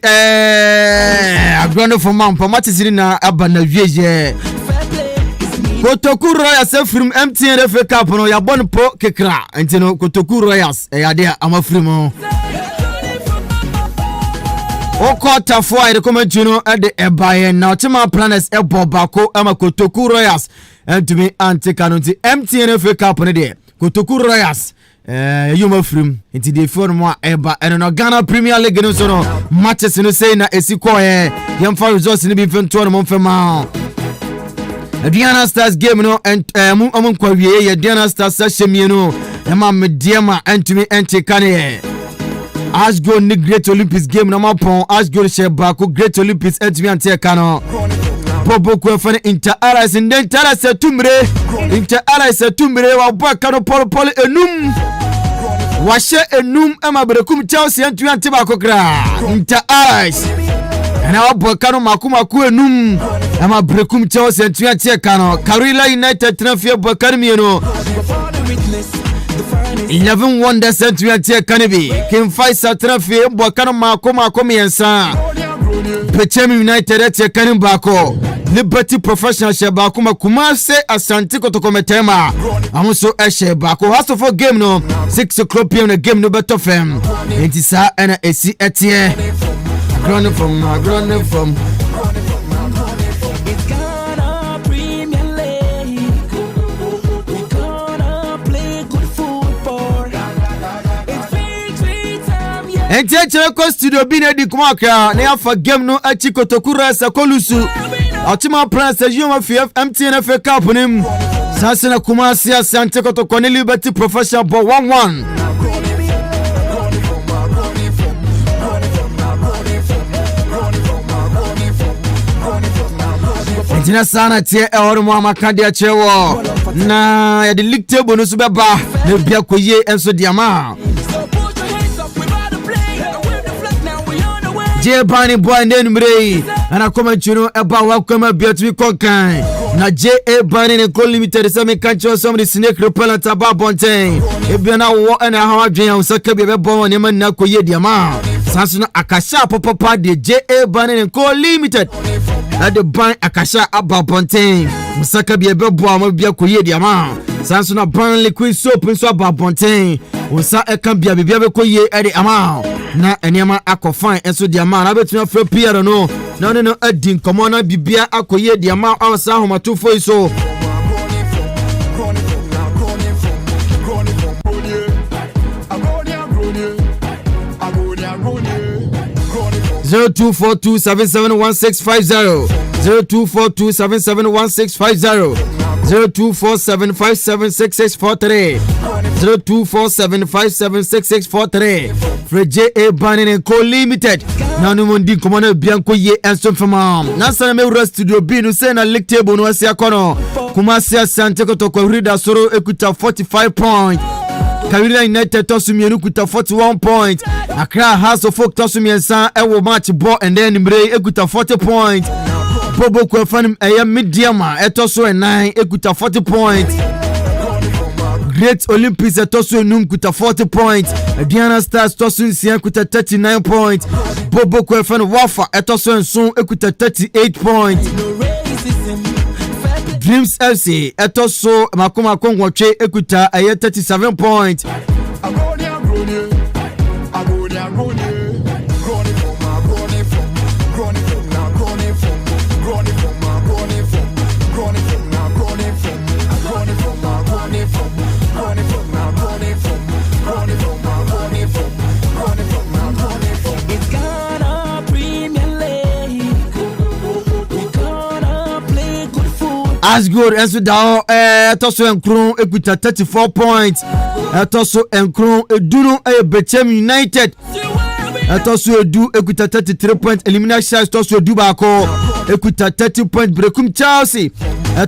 Agrono for Mount Pomatisina Abana Vie. Kotoko Royals from MTNFA Cup no ya bon po kekra ntino Kotoko Royals e ade amafrimo o quarter for the comment you know at the Ebaye now Tima Planets e bobako ama Kotoko Royals entumi anteka no nti MTN FA Cup ne de Kotoko Royals yuma film nti de phone mo eba eno no Ghana Premier League no so no matches no say na esiko yemfa results ni bi mfento no mfema Diana Stars game no amon kwawie ye Diana Stars hemie no ema mediama entumi enteka ne Asgo ni Great Olympics game na mapon Asgo sheba ko Great Olympics entumi anteka no Bobo kwefane Inter Allies Inter Allies tumbre wa baka no polo enum washe enum ama brekum Chelsea entumi anteba kokra Inter Allies na wa baka no makumaku enum ama brekum Chelsea entumi anteka no Carolina United transfer baka mi no 11 wonders entumi anteka ne bi Kim Faisal transfer baka no makumaku miensa Pechem United ateka ne bako Liberty Professional sheba kuma Kumase Asante Kotoko metema amuso sheba ko hasto for game no 6 o'clock p.m. the game no better fam enti sa na esi etie ground from It's Ghana Premier League. We're gonna play good football. It's victory time, yeah. enti chere ko studio bi na di kuma akra na afa game no achi Kotoko Rasa kolusu Otima Prince Yuma FF MTN FA Cup nim Sansana Kumasi Asante Kotoko ne Liberty Professional ball 1-1 Entina sana tie eworo mo amakade a chewo na ya de league table no so beba na bia koye enso diama J Bani boy nenumrei ana komentuno eba wakoma biatwi konkan na J Bani ne Gold Limited se me kancho some the snake repellent aba bonten ebia na wo na ha adwen usaka bia bebo ne man na koye diama sanso na akasha popopa de J Bani ne Gold Limited na de ban akasha aba bonten usaka bia bebo ama bia koye diama sanso na ban liquid soap nso aba bonten usa eka bia bia be koye ede ama na eniama akofan enso diama na betuna fra Pierre no no adin komo na bibia akoye diama awsa homatofo iso 0242771650 0242771650 0247576643 0247576643 Freje Bani and Co Limited na no mundi komona bianko ye enso fama na sana me wura studio B no say na league table no asia kono Kumasi Asante Kotoko Rida Soro ekuta 45 points Carolina United tosumienu kuta 41 points Accra House of Folk tosumiensa ewo match ball and then Mbrey ekuta 40 points Bobo Kwefan mediama etoso 9 ekuta 40 points Great Olympics etoso enum kuta 40 points Diana Stars toso nsia kuta 39 points Bobo Kwefan Wafa etoso ensun ekuta 38 points Dreams FC etoso makoma kongwotwe ekuta 37 points As good as we down toso enkron ekuta 34 points toso enkron edunu Bechem United toso edu ekuta 33 points elimination toso edu bako ekuta 30 points Brekum Chelsea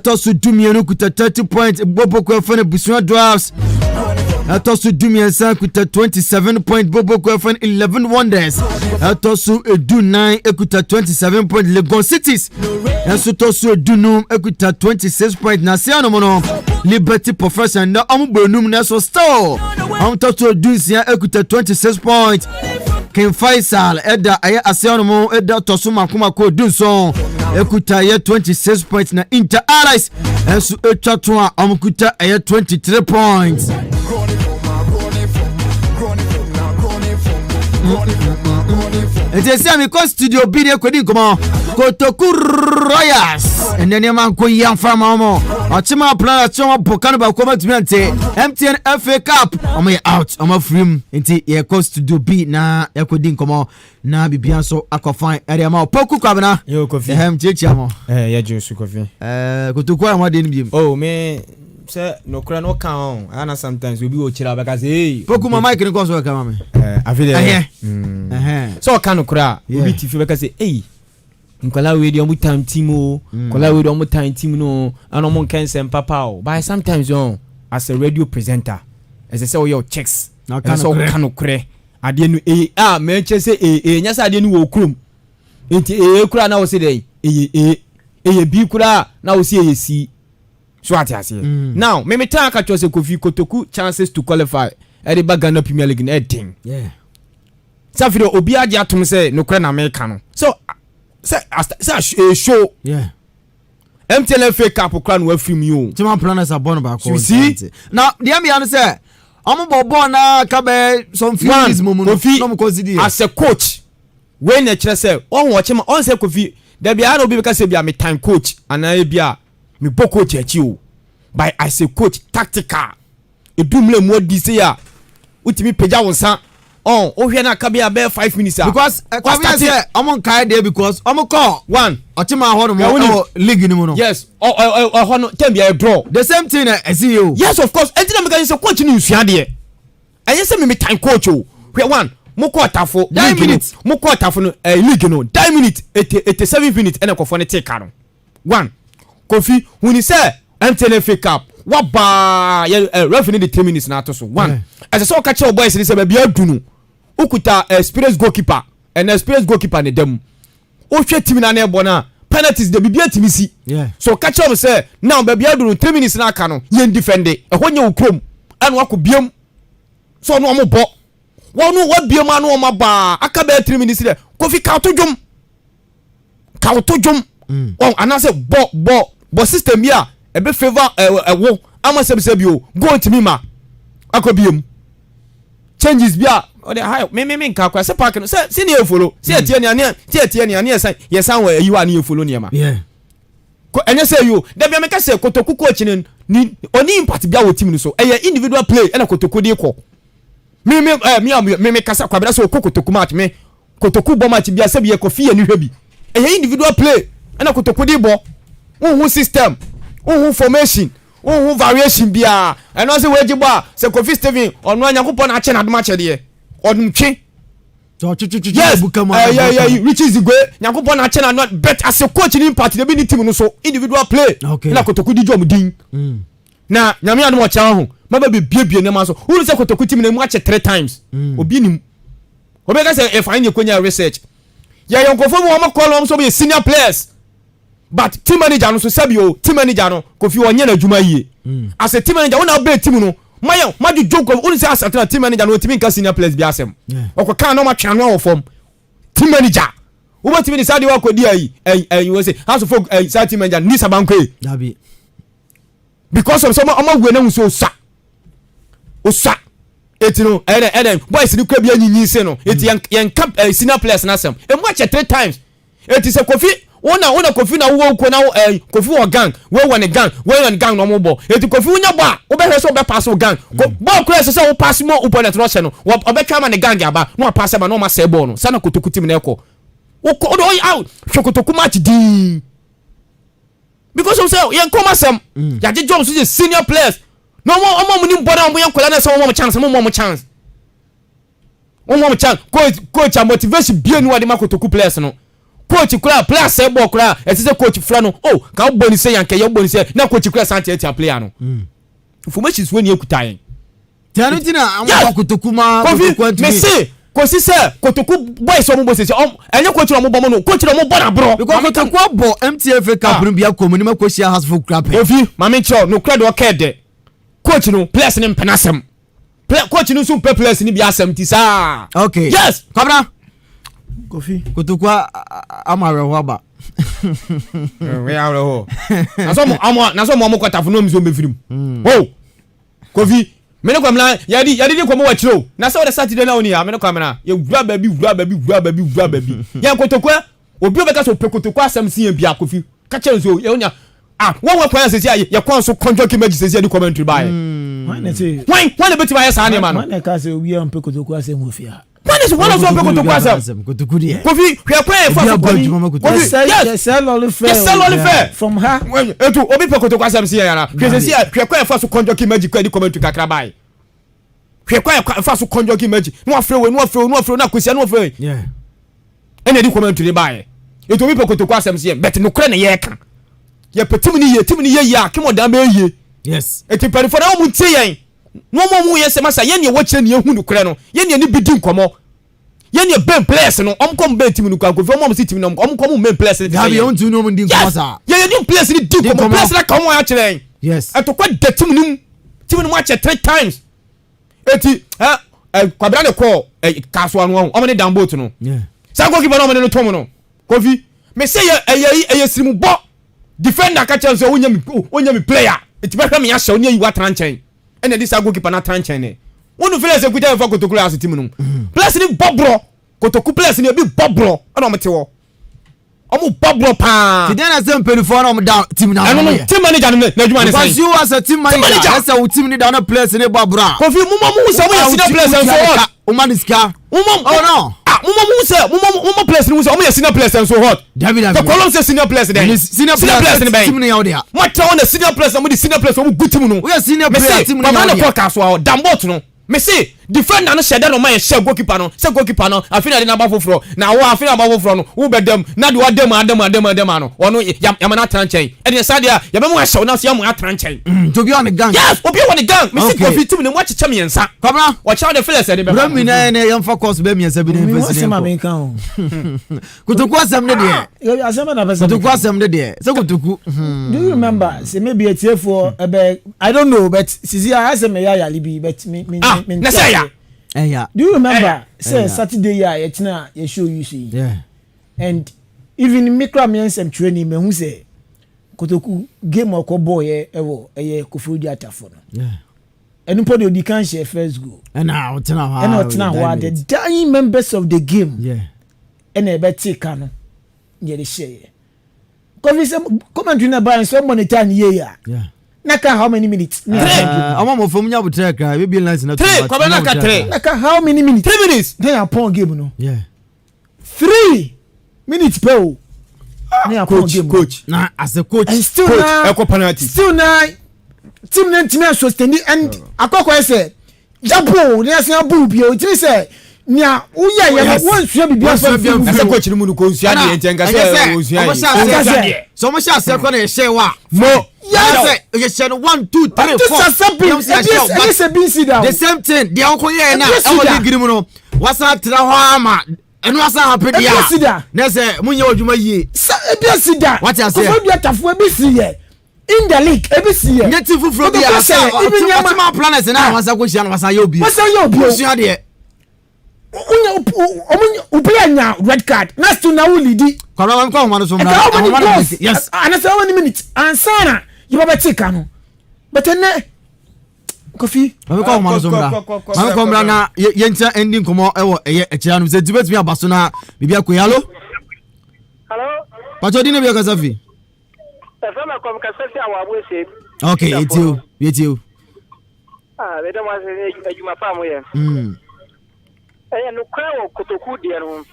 toso dumienu ekuta 30 points Bobo Kwefane Busuan Dwarfs toso dumiensa ekuta 27 points Bobo Kwefane 11 Wonders toso edu 9 ekuta 27 points Legon Cities Enso toso edunum ekuta 26 points na siano mono Liberty Professional na amubonum na so store toso edunsia ekuta 26 points Kim Faisal eda aya asiano mo eda toso makuma ko dunson ekuta ya 26 points na Inter Allies enso etwatwa amukuta aya 23 points Eti ami ko studio bi de kwedi komo Kotoko Royals ene ne man ko yan fama mo Ochima plan achoma bokano ba ko matumi ante MTN FA Cup omo out omo free nti ye cost to do B na yakodi nkomo na bibia so akofan area ma poku kwabena yo kofi chechi amo ya juice kofi Kotoko amade ni biem oh me say no kura no kan ana sometimes we be o chira because hey poku ma mic ni ko so ka ma me avile so kan no kura we be tifi because hey nkola we di omu time team o nkola we di omu time team no ana mo kan sem papa o but sometimes as a radio presenter as I say your checks na kan no kura ade no me che say nya say ade no wo krom enti kura na wo say dey bi kura na wo say si so atiase now me tan ka chose Kofi Kotoko chances to qualify at the Ghana Premier League in editing safiro obi age atom say no kura na me ka no so say show MTN FA Cup kura no afrim you team planners are born back you see now the am say omo bobo na ka be some feelings mumu no consider as a coach when na kire say on watch ma on say Kofi there be no be say be am time coach and na bia me bo coach achi o by as a coach tactical edumle mo di say ya utimi peja wonsa on o hwe na ka be 5 minutes because Kofi say omo kai there because omo call one ochima ho no league ni mu no yes ho no tem be draw the same thing as you yes of course enti na me say coach ni usua de aye say me time coach o hwe one mo quarter for 9 minutes mo quarter for no league no 9 minutes 87 minutes ene ko for ne take no one Kofi when he say MTN FA Cup what ba referee the 10 minutes na to so one as so catch your boys ni say be adunu ukuta experience goalkeeper and experience goalkeeper ne dem o hwe team na na ebo na penalties de bibia timi si so catch up say now be adunu 3 minutes na aka no ye defend e honye ukrom anu akobiem so no mo bo wonu wa biem anu o maba aka be 3 minutes de Kofi ka to jom on anase bo system here e be favor ewo ama sebsebi o go ntimi ma akobiem changes bia o de high me nka kwa se park no se ne follow se etie ne ane yesan wa yiwa ne follow ne ma ko enye se you de bia me ka se Kotoko coach ni oni impact bia wo team no so e individual play na Kotoko de ko me ka se kwa bia se Kotoko match me Kotoko bo match bia se bia Kofi ya ni hwebi e individual play na Kotoko de bo who system who formation who variation bia and also we giba se Kofi Steven onu anyakopon na che na doma che de odumtwe so yes which is the nyakopon na che na not bet as a coach in impact the be team no so individual play na Kotoko di jom din na nyame anu ocha ho maba be biebie ne ma so who say Kotoko team na mu ache 3 times obi nim obeka say if I need konya research ya yonkofo mu o call so be senior players but team manager no so sabio team manager no Kofi onye na adwuma yie as a team manager wona be team no mayo madu joke wona say Asante team manager no team nka senior players bi asem okoka no ma twa no awofom team manager wo ba team ni sadi wa kodi ayi you say house of folk side team manager ni sabanko dabi because of some amawe na nso osa etino eden boys ni kwa bi anyinyi se no eti yan camp senior players na asem e mu ache 3 times eti se Kofi Ona Kofi na wo ko na Kofi wo gang we won gang no mo bo eti Kofi unya bo wo be hwe so be pass wo gang ball cross so wo pass mo opponent no hye no wo be twa ma ne gang aba no pass ba no ma say ball no sana Kotoko team na ekọ wo ko do out hwe Kotoko match din because of say yen come asem ya je job so senior players no mo ni mbona mo yen kola na so mo chance mo chance coach motivation bien no de ma Kotoko players no coach kura player say ball kura say coach frano oh ka boni say yanke ye boni say na coach kura Asante etia player no information is when you kutai tiano tina am Kotoko ma Kotoko me say kosi say Kotoko boys so mo bo say enye coach no mo bo no coach no mo bo na bro because Kotoko bo MTN FA Cup no bia komu ni ma kosi house for crap Kofi mama cho no kra do kede coach no players ni mpenasem coach no so players ni bia asem ti sa okay yes kabra Kofi Kotoko amare ho aba we are ho na so mo kwata fo no mi so be firim oh Kofi me ne kwamla yadi ko mo wa chiro na so the Saturday na oni ya me ne kwamna ye wura baby ya Kotoko obi obeka so Kotoko asem si ya bia Kofi ka chere so ye onya One point says you can't so contract image says you commentary by. When the bit by a man. When I can say we are on Peko to Kwase Mufia. When is one of them to Kwase? Go to Goody. Kofi, we are playing for Yes, sell all the fair. From her. When to Obi Peko to Kwase Siana. Because we are quite fast to contract image credit commentary Kakrabai. We are quite fast to contract image. No afraid, no question, no afraid. Yeah. And they do commentary by. It will be Peko to Kwase, but no crane yeka. Ya timini ye come on damn ye. Yes. Et tu for now mutie yen. No more yes massa yen ye watch ye hu no kra no. Yen ye ni bidin komo. Yen ye ben place no. Kom ben tim no kwa ko mom sit tim no. Kom ben place. Ga be on tu no mun din komo sa. Ye ni place ni din komo. Place na komo ya kire. Yes. Et to kwa de tim no match 3 times. Eti kwabra ne call kaso anu o me down boat no. Yeah. Sa go kiba no me no tom no. Kofi me say ye sirimu bo. Defender catch us onya me player it better me asha onya yiwa tranchen and this goalkeeper na tranchen ne wonu feel say kuta for Kotoko as team no plus ni bobro Kotoko plus ni bi bobro na o mete wo omo bobro pa ti den as empelifo na o down team na team manager na adwuma ne say because you as a team manager as a team ni down place ni bobro Kofi mu say we senior players and so what o maniska oh no Mumma place ni so omo senior players and so what David the column say senior players then senior players ni team ni out there what on the senior players omo the senior players omo good team no we senior players team ni out there podcast so dambot no me say defender no sheda no man share goalkeeper no afina de na ba foforo na wo afina ba foforo no wo bedam na de wadam no ono ya mana tranchen e de sadia ya be mo ahye na so ya mo atranchen to be on the gang yes obi on the gang me say Kofi team ni mo chicha me yensa kabra watch out the fellas e de be Rami na yam focus be me yensa bi de first name Kotoko asem ne de asem na person Kotoko asem ne de say Kotoko do you remember say maybe a tier for I don't know but sisi asem ya libi but me na say ya do you remember say Saturday ya tina ya show you see and even micro am training me hu say Kotoko game of boy ewo Kofi Atafo no and nobody odi kan share first goal and now the dying members of the game and e beti kan no the share Kofi say commentary na buy so monitor here Naka how many minutes? 3. Amamo from Nyabutra cry. We be nice na 3. Naka 3. Naka how many minutes? 3 minutes. Then upon game no. Yeah. 3 minutes per. Coach. Nah, as a coach. And still penalty. Still now. Team na team sustain and akoko say. Jabo, they say abu bi o tiri say. Nia uya ya won sua bibia so as a coach ni mu no ko sua de entenga say o sua. So mo sha say ko na share wa. Mo yes you said 1 2 3 4 the same thing the uncle here na e wo degree mu no wasa tra ho ama enu wasa happen dia na say munye odwuma yie ebia what I say Kofi Atafo ebisi ye in the league ebisi ye native from dia even your planets na wasa ko hia na wasa ye obi sua de unya red card next to na ulidi kwa kwa mano so yes and say 1 minute ansana you better take no but then Kofi kwa mano so mra na yentia ending komo ewo eye echia no se debate me abaso na bibia ko hello pacho di na bia kasafi efema kom kasasi awabu ese okay etiu we don't want to ejuma pa mo ye no kwa Kotoko de no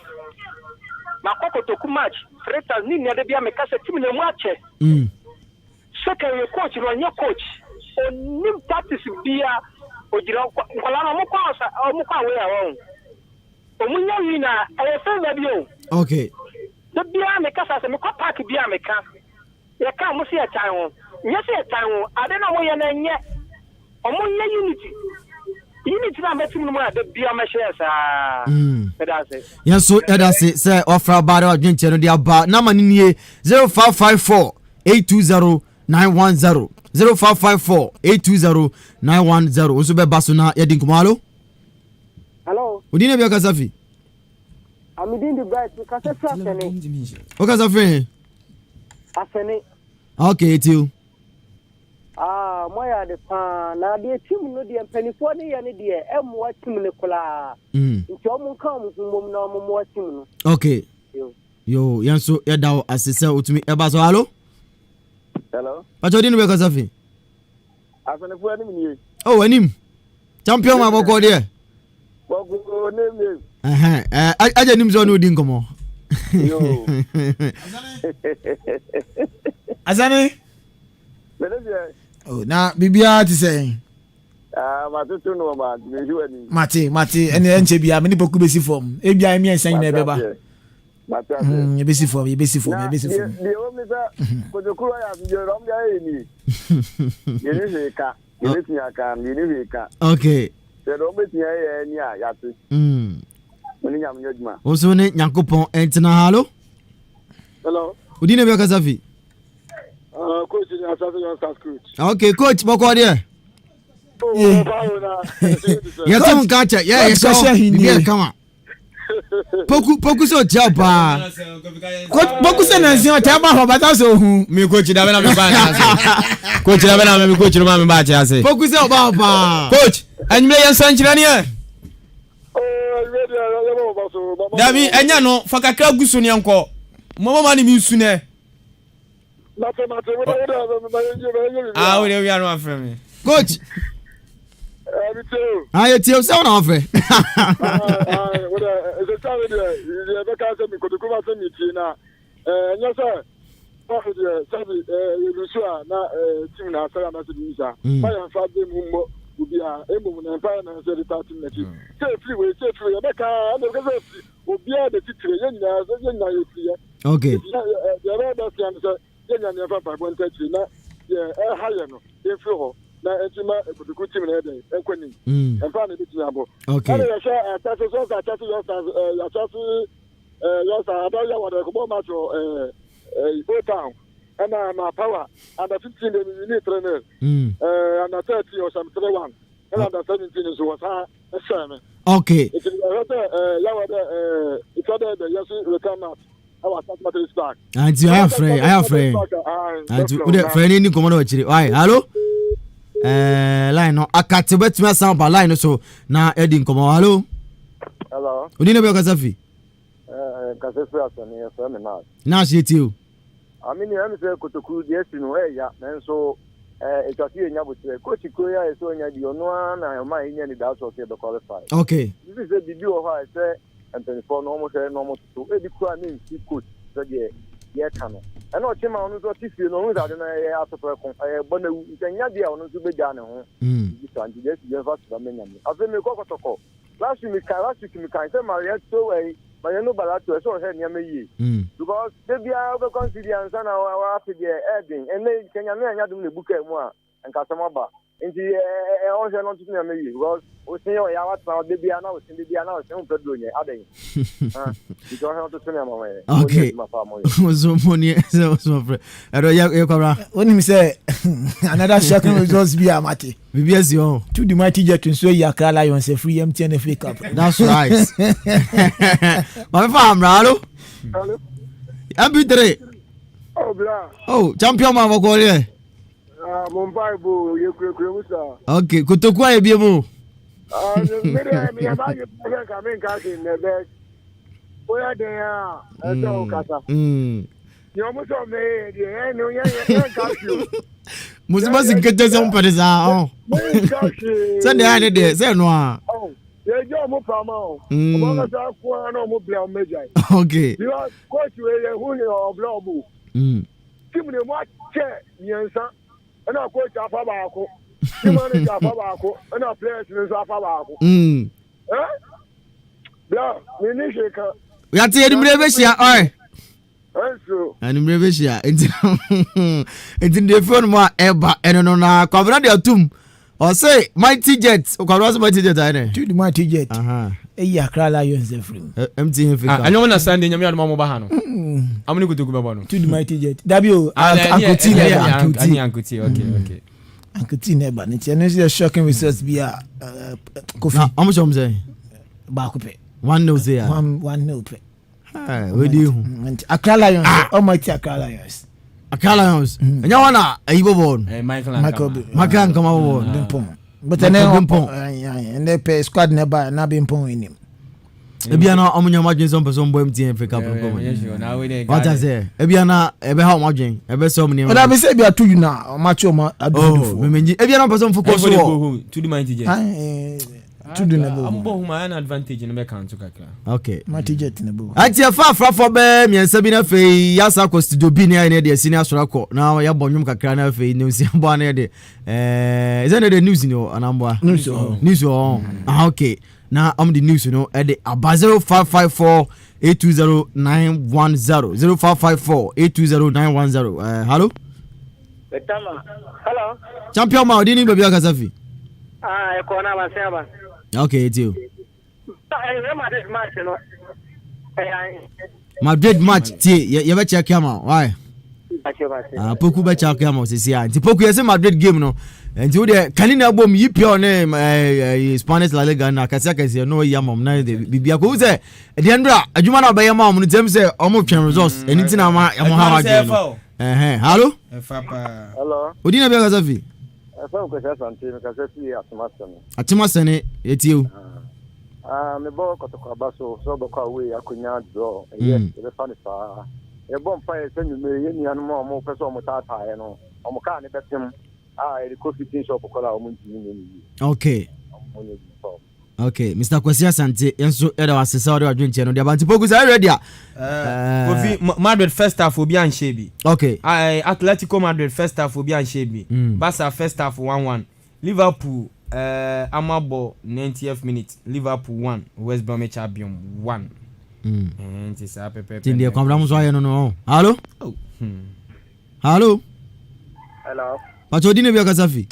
ma Kotoko match Freta ni ne de bia me kasa team na mu ache second coach no nya coach onim practice bia ojira nkwala no mo kwa we awon omunya wi na e fe na bio okay de bia me kasa se me kwa park bia me ka ye ka mo se etan ho nya se etan ho ade na mo ye na nye omunya unity na metim no ma de bia me share sa Yanso edase say offer baro adwenche no de aba na mani nie 0554 820 910 0554 820 910 oso be baso na yedi nkomalo hello odine bia kasafi amidin the bright kasafi asene o kasafi asene okay etiu moya de pa na de team no de mpanifo ne ye ne de emwa team ne kula nti o mun kan mum na mo team no okay yo yanso yeda asese otumi eba so hallo Hello. Pacho dinu be kasafi. Asante fu anim ni. Oh, anim. Champion ma boko there. Boko name. Aje nim zo no di nkomo. Yo. Azani. Oh, na bibia ti say. Matutu no ma meju ani. Mate ene enche bia me ni boku besi form. E bia mi ensan na beba. Mate. You besi form. The only that Kotoko ya nje rom ya ni. Yeni heka. Yeni tiaka, yeni heka. Okay. Se rom betia ya ni a ya tu. Muni nyam nyojuma. Oso ne Nyankopon entina halo. Hello. Udine be kasafi. Coach in Asante coach. Okay, coach boko there. Oh, ya tum kacha ya so bibia kama poku so jaba poku se na nsi o te ba ho bata so hu mi coach da bena me ba na coach da bena me coach no ma me ba cha ase poku se o ba ba coach anime ya sanchira ni e Dabi enya no fakaka guso ni anko mama ni mi su ne we are no aframe coach I tell someone off. It's a time the Becca sent me to come out and Tina. Yes, sir. Lusua, na Tina, Sarah Visa. I am Friday Mumbo, would be a Emon Empire and said the 30 minutes. Say free, Rebecca, and the Gazette will be the titri, okay. The other answer, Yen never by 130, not higher, if you na etima Kotoko team na dey ekwani emfa na bitu yabo okay ana sha atase so ka atase yo about ya wada ko bo match Ibo Town ana ma power under 15 dey ni trainer under 30 or some 31 and under 17 so was ha same okay it ya wada it other the yes return match our start match is back and you have friend and you the friend ni komo na ochire why hello line no akate betuma sound ba line so na edi nkomo hello udine be kasafi kasafi asani ya me na sheti o amini am say Kotoko die sinu ya nanso etwati enya botre coach ko ya so enya di ono na ma enya ni da so ke be qualify okay this is a bibi o ha say and no mo say no mo to e di kura ni coach so de ye kanu and no chima onu so ti fie no hu da na ya asopre kon bona nya dia onu so be ja ne ho bi so anti just you have to menya me afi me Kotoko last week say Maria so but you know balato so he nya me yi because they be over confidence and our after the ending and they Kenya me nya dum ne buka mu a nka sama ba nti o je no tutu nya me yi because o se yo ya wa tra de bia na o se de bia na o se un pedo nye aden because he to tutu nya ma we okay so money so friend ero ya kwara oni mi say another shocking results be amate BBS yo to the mighty jet so ya Accra Lions a free MTN FA Cup that's right my fam ralo MP3 oh bla oh champion ma boko le Mumbai bo ye kure musa okay Kotoko e bie mo mere mi aba ye ka men ka ke nebe oya de ya eto kasa yo mo so me de no ye ka ku musima sikete se mpedeza oh se de ane de se no a ye jo mo pa ma o mo ka sa ku na mo bla o meja okay you coach we ye hu ni o bla o bu tim ne mo che nyensa and I coach Alpha Bako. You manage Alpha Bako, and I players in Alpha Bako. Yeah, we need to. We are taking the Brevesia, oi. And Brevesia, it's in the phone more ever, and on a cover of tomb. Or say, mighty jets, or cross mighty jet, I know. To the mighty jet. Yeah, Accra Lions the free. Empty. I don't understand in your mama Bahano. How many good to go to the mighty jet? W. Uncle okay. Uncle T never. It's a shocking results be a coffee. How much I'm saying? Bakupe. 1-0 there. 1-0. Where do you? Accra Lions. Almighty Accra Lions. Accra Lions. And you wanna a Ibo Michael come over. But then and they pay squad never not been pong in him. Ebiana omunya madwen so person boy MTN Africa program. What I say? Ebiana ebe ha madwen, ebe so omni. Oda be say bia to you na match o ma adufo. Ebiana person focus so. To the mind jet. To the na bo. Ambo huma an advantage in me kan to kakra. Okay. Match jet na bo. Ati afa for be miensa bi na fe yasa ko studio bi na de senior sorako. Na ya bonwum kakra na fe ne nsi abo na de is that the news no anambo? News okay. Now I'm the news at the about 0554 820 0554 820 hello hello champion ma odini baby akasafi e ko na ma seba okay it's you Madrid match tie ye be check am why poku be check am sisi anti poku ye say Madrid game no nti wo de kanina bom yipio ne Spanish La Liga na kasa no yamom na de bibia ko say de ndra adwuma na obeye ma om no tem say omo twen results anything na ma am ha wadwe no hello hello odina be kasa fi Asante Kotoko kasa fi atimasene etiu me bo Kotoko abaso so bo kwa we akonya draw yes e fa ni fa e bom fa e senu me yeni anu mo peso mo tata e no omo ka ni betem the coffee tea shop kola okay Mr. Kwesi Asante enso era wasesa ore adwenche no de abanti poku say ready Madrid first half obi an shebi okay Atletico Madrid first half obi an shebi Barca first half 1-1 Liverpool amabo 90th minute Liverpool 1 West Bromwich Albion 1 enti sa pepe tindi kwamra muso aye no hello hello Pacho dine bia kasafi.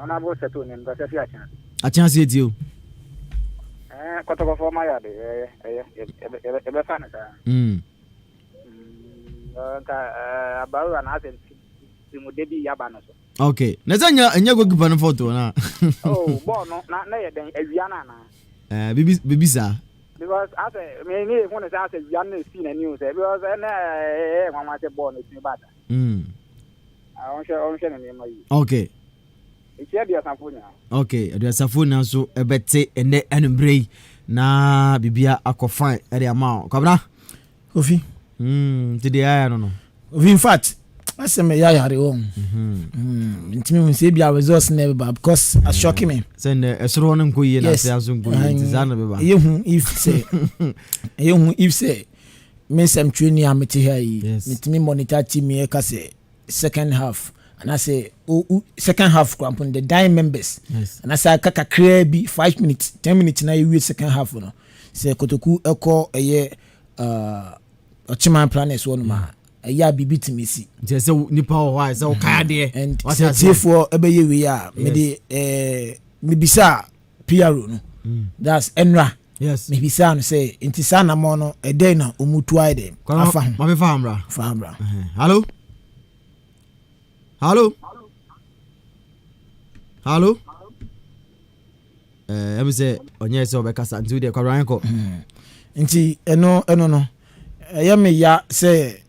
Ona bo seto ne ndo sefi acha. Acha se etio. Kotoko for my yard ebe fa na sa. Abaru na ase simu debi yaba no so. Okay. Na zanya enya go gipa no photo na. Oh, bo no na ye den awia na. Bibi sa. Because as me ni e fun say as awia na see na news because na mama say bo no see bad. Okay. Okay, Adiasafuna so ebete ene enumbrei na bibia akofan ere ama kwabna Kofi today I no in fact aseme ya yare o ntimi mu se bia results na beba because a shock me send esoro no nkoye na se aso nkoye ntizana beba yehu if say me sem training amete here mitimi monitor team e ka say second half and I say second half crampon the dying members and I say kaka krebi 5 minutes 10 minutes na you second half no say Kotoku eko eye Ochiman Planet one ma aya bibi timisi je say nipa o why say o kaya de and say for ebeye we ya me de me bisa PRO no that's Enra yes me bisa no say intisa na mo no e dey na omutu ai de afa ma be famra hello hello em say onye say obekasa nti de kwaran ko nti eno no ya me ya say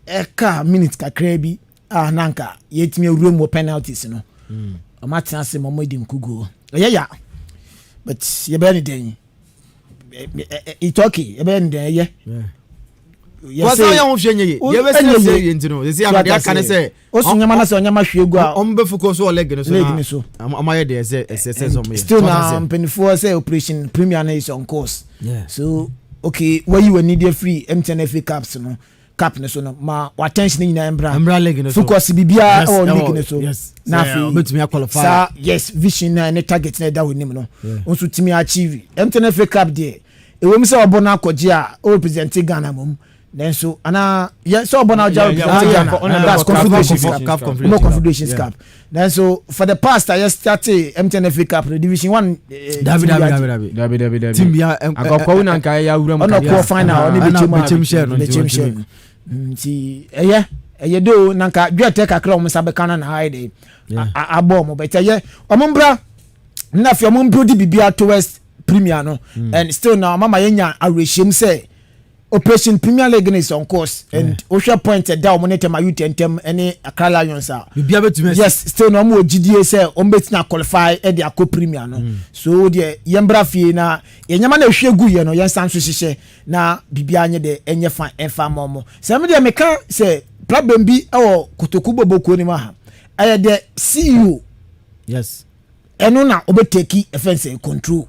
eka minute kakra bi nanka yetimi awuram wo penalties no o matin ase mo modi nkugo ya but ye be ni den it okay ye be ni den ye yes ya won hwenye ye be say ntino they say amade aka ne say osunyama na say onyama hwegu a ombe focus o leg no so amaye de say so me still na penifo say operation premier na is on course so okay where you need the free MTN FA caps no cap ne so no ma attention ni na embra leg no so focus bibia o leg ne so na fi betumi qualify sa yes vision na ne target na da wonim no onso timi achieve MTN FA cap there e wo mi say obo na akoje a o represent Ghana mom then so ana so obo na oja represent Ghana that's confederation cup then so for the past I just started MTN FA cup division 1 David team ya akokwa una nka ya wuram ka ya final oni be team share nti eye do nanka dwete kakra o sabe kana na haide abo mo beteye omombra na fi omombro di bibia towards premier no and still now mama yenya areshem say Operation Premier League is on course and Osha point down monitor my youth and any Accra Lions are. Yes, still no more GDA say na qualify at the Ako Premier no. So the Yembra fee na yenyama na hwe gu ye no yen san so hyehyɛ na bibia anye de enye fa enfa momo. Say me de meka say problem bi e wo Kotoku Boboko ni ma ha. Aye the CEO. Yes. Eno na obeteki offense control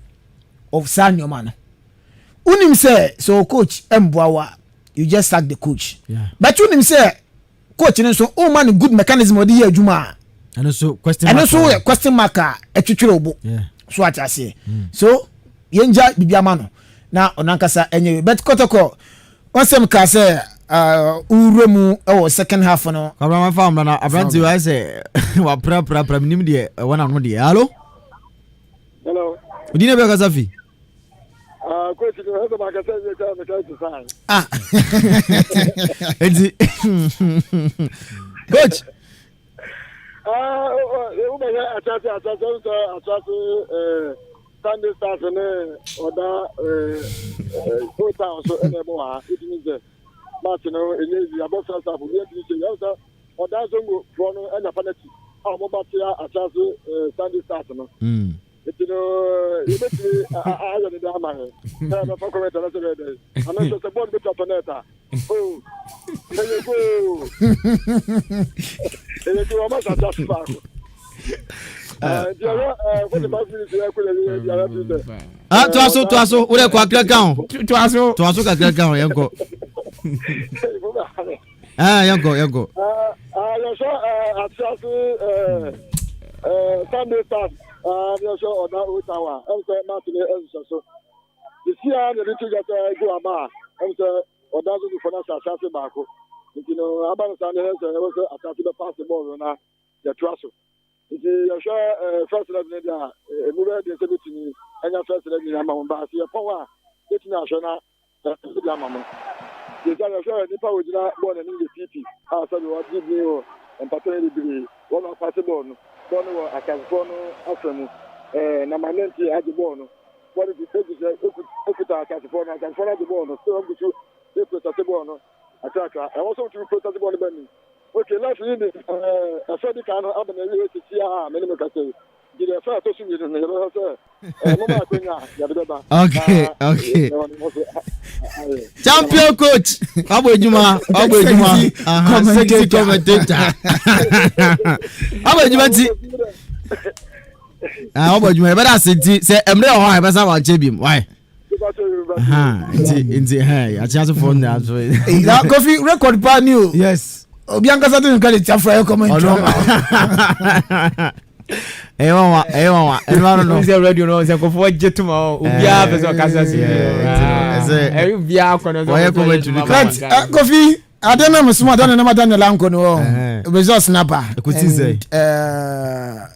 of Sanyo man. Unim say so coach Mboawa you just sack the coach. Yeah. But unim say coach so oh man good mechanism odi ye adwuma. And also question mark. And also question mark etwetwere obo. Yeah. So what I say. So yenja bibia ma no na onankasa enye but Kotoko onsem ka say uremu e second half no. Kabra fam na abranti wa say wa pra minim de wana no de. Hello? Hello. Udine be kasafi. Coach, you have to to sign. Coach. Sunday starts and other hotel so anymore. It means Martin in about stuff we have to say or that's from and a penalty. How about Sunday starts? You know, you bet me I don't know man. I'm a comment on the I'm not just a born bit of planeta. Oh, there you go. There you go. I'm not just back. Tuaso, ule kwa Krakan. Tuaso kwa Krakan yango. Yango. You saw Sunday start. You saw on that Ottawa. I'm saying Martin so. The CR the little that go ama. I'm saying on that the financial assassin back. You know, about Sunday also attacking the pass the ball na the Tuaso. You saw first level there. Move the seventeen and your first level in Amman Bass. Your power. It's national. That's the Amman. The guy saw the power with that born in the city. I said what did you and paternity one of possible. One was a California afternoon. Namanenti at the bone. What if you take this? California the bone. Still up to this was a bone. Attacker. I also to put the bone bending. Okay, let's read it. I said the kind of other to see how many can say. Did a fair to see you in the Okay. Champion coach. Abojuma. Commentator. Abojuma, but I said, say, Emre or I was about Jebim. Why? Hey, I just phone now. Coffee record brand new. Yes. Bianca Saturn got it for your comment. Hey mama, no. Is radio no? Is go for jet tomorrow? Ubia bezo kasa si. Ubia kono. Why comment to the coffee? I don't know smart. I don't know Daniel Lanko no. Bezo snapper.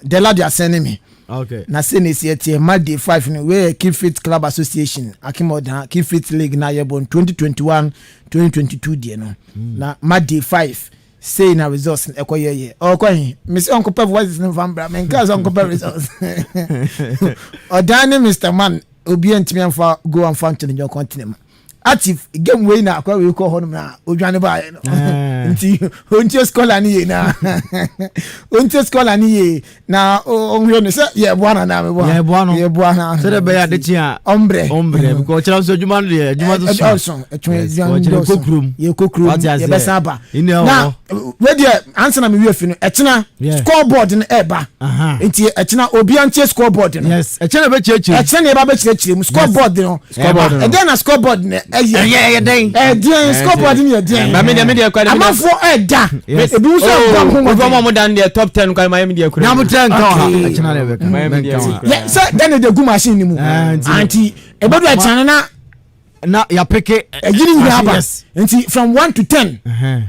The lad are sending me. Okay. Na say ne see tie Monday 5 no we Keep Fit Club Association Akimodan Keep Fit League na yebon 2021-2022 die no. Na Monday 5 say na results ekoye okwan miss uncle pep what is no vambra men cause uncle pep results or dane Mr. Man obi antimi amfa go and function in your continent active game way na akwa we call home na odwane ba no nti scholar ni na nti scholar ni na onhwe no say ye boana na me boana ye boana so de be ya de tia ombre because chira so juma de juma to so kokrum ye besa ba na we dey answer na me we fi no echina scoreboard no eba nti echina obi anche scoreboard no yes echina be cheche echina e ba be cheche mu scoreboard no e dey na scoreboard no den scoreboard ni den ba me dey kwa amafo da ebi so go mo dan the top 10 kwa Miami dey kwa na mo 10 kan echina le be Miami dey yeah so then dey gu machine ni mu anti e bedu echina na ya peke yiri ni aba nti from 1 to 10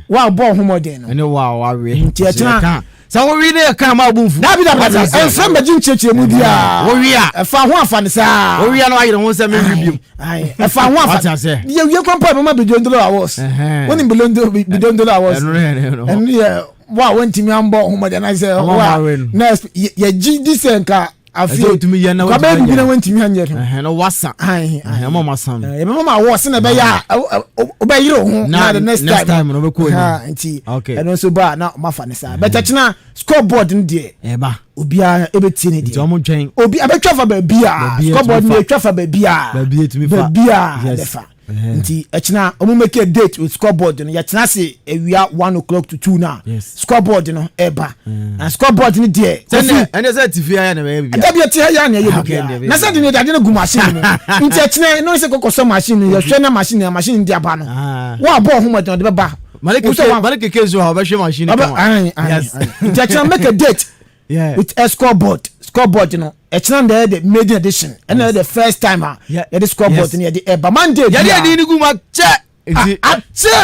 wow ball homo den no wow we nti echina sa wo wi ne kan ma obunfu na bi da pata e from be jincheche mu dia wo wi a e fa ho afa ne sa wo wi a no ayire ho se me review e fa ho afa ye kwampa mama bidondolo awards woni bidondolo awards and yeah wa won timi ambo homo den na say wa next ye ji disenka afie tumi yɛ na kwabe bi na wantimi anye no wasa mama masam mama wo se na be ya obeyire ho na the next time no be ko ni nti eno so ba na mafa ne sa betachina scoreboard no de eba obia ebetie ne de nti omo dwen obi abetwa fa ba bia scoreboard no etwa fa ba bia etumi fa defa nti echina omo make a date with scoreboard no ya tena se ewia 1 o'clock to 2 na scoreboard no eba na scoreboard no de ene se tifi ya na be bia da bia ti ya na ye bia na se de ne da de gu machine no nti echina no se kokoso machine no ya hwe na machine di aba no wa bo ho mo de be ba maleke kezo ha be hwe machine kama yes nti echina make a date with a scoreboard no echina the maiden edition and the first time the scoreboard ni the eba Monday ya di ni gu ma che nti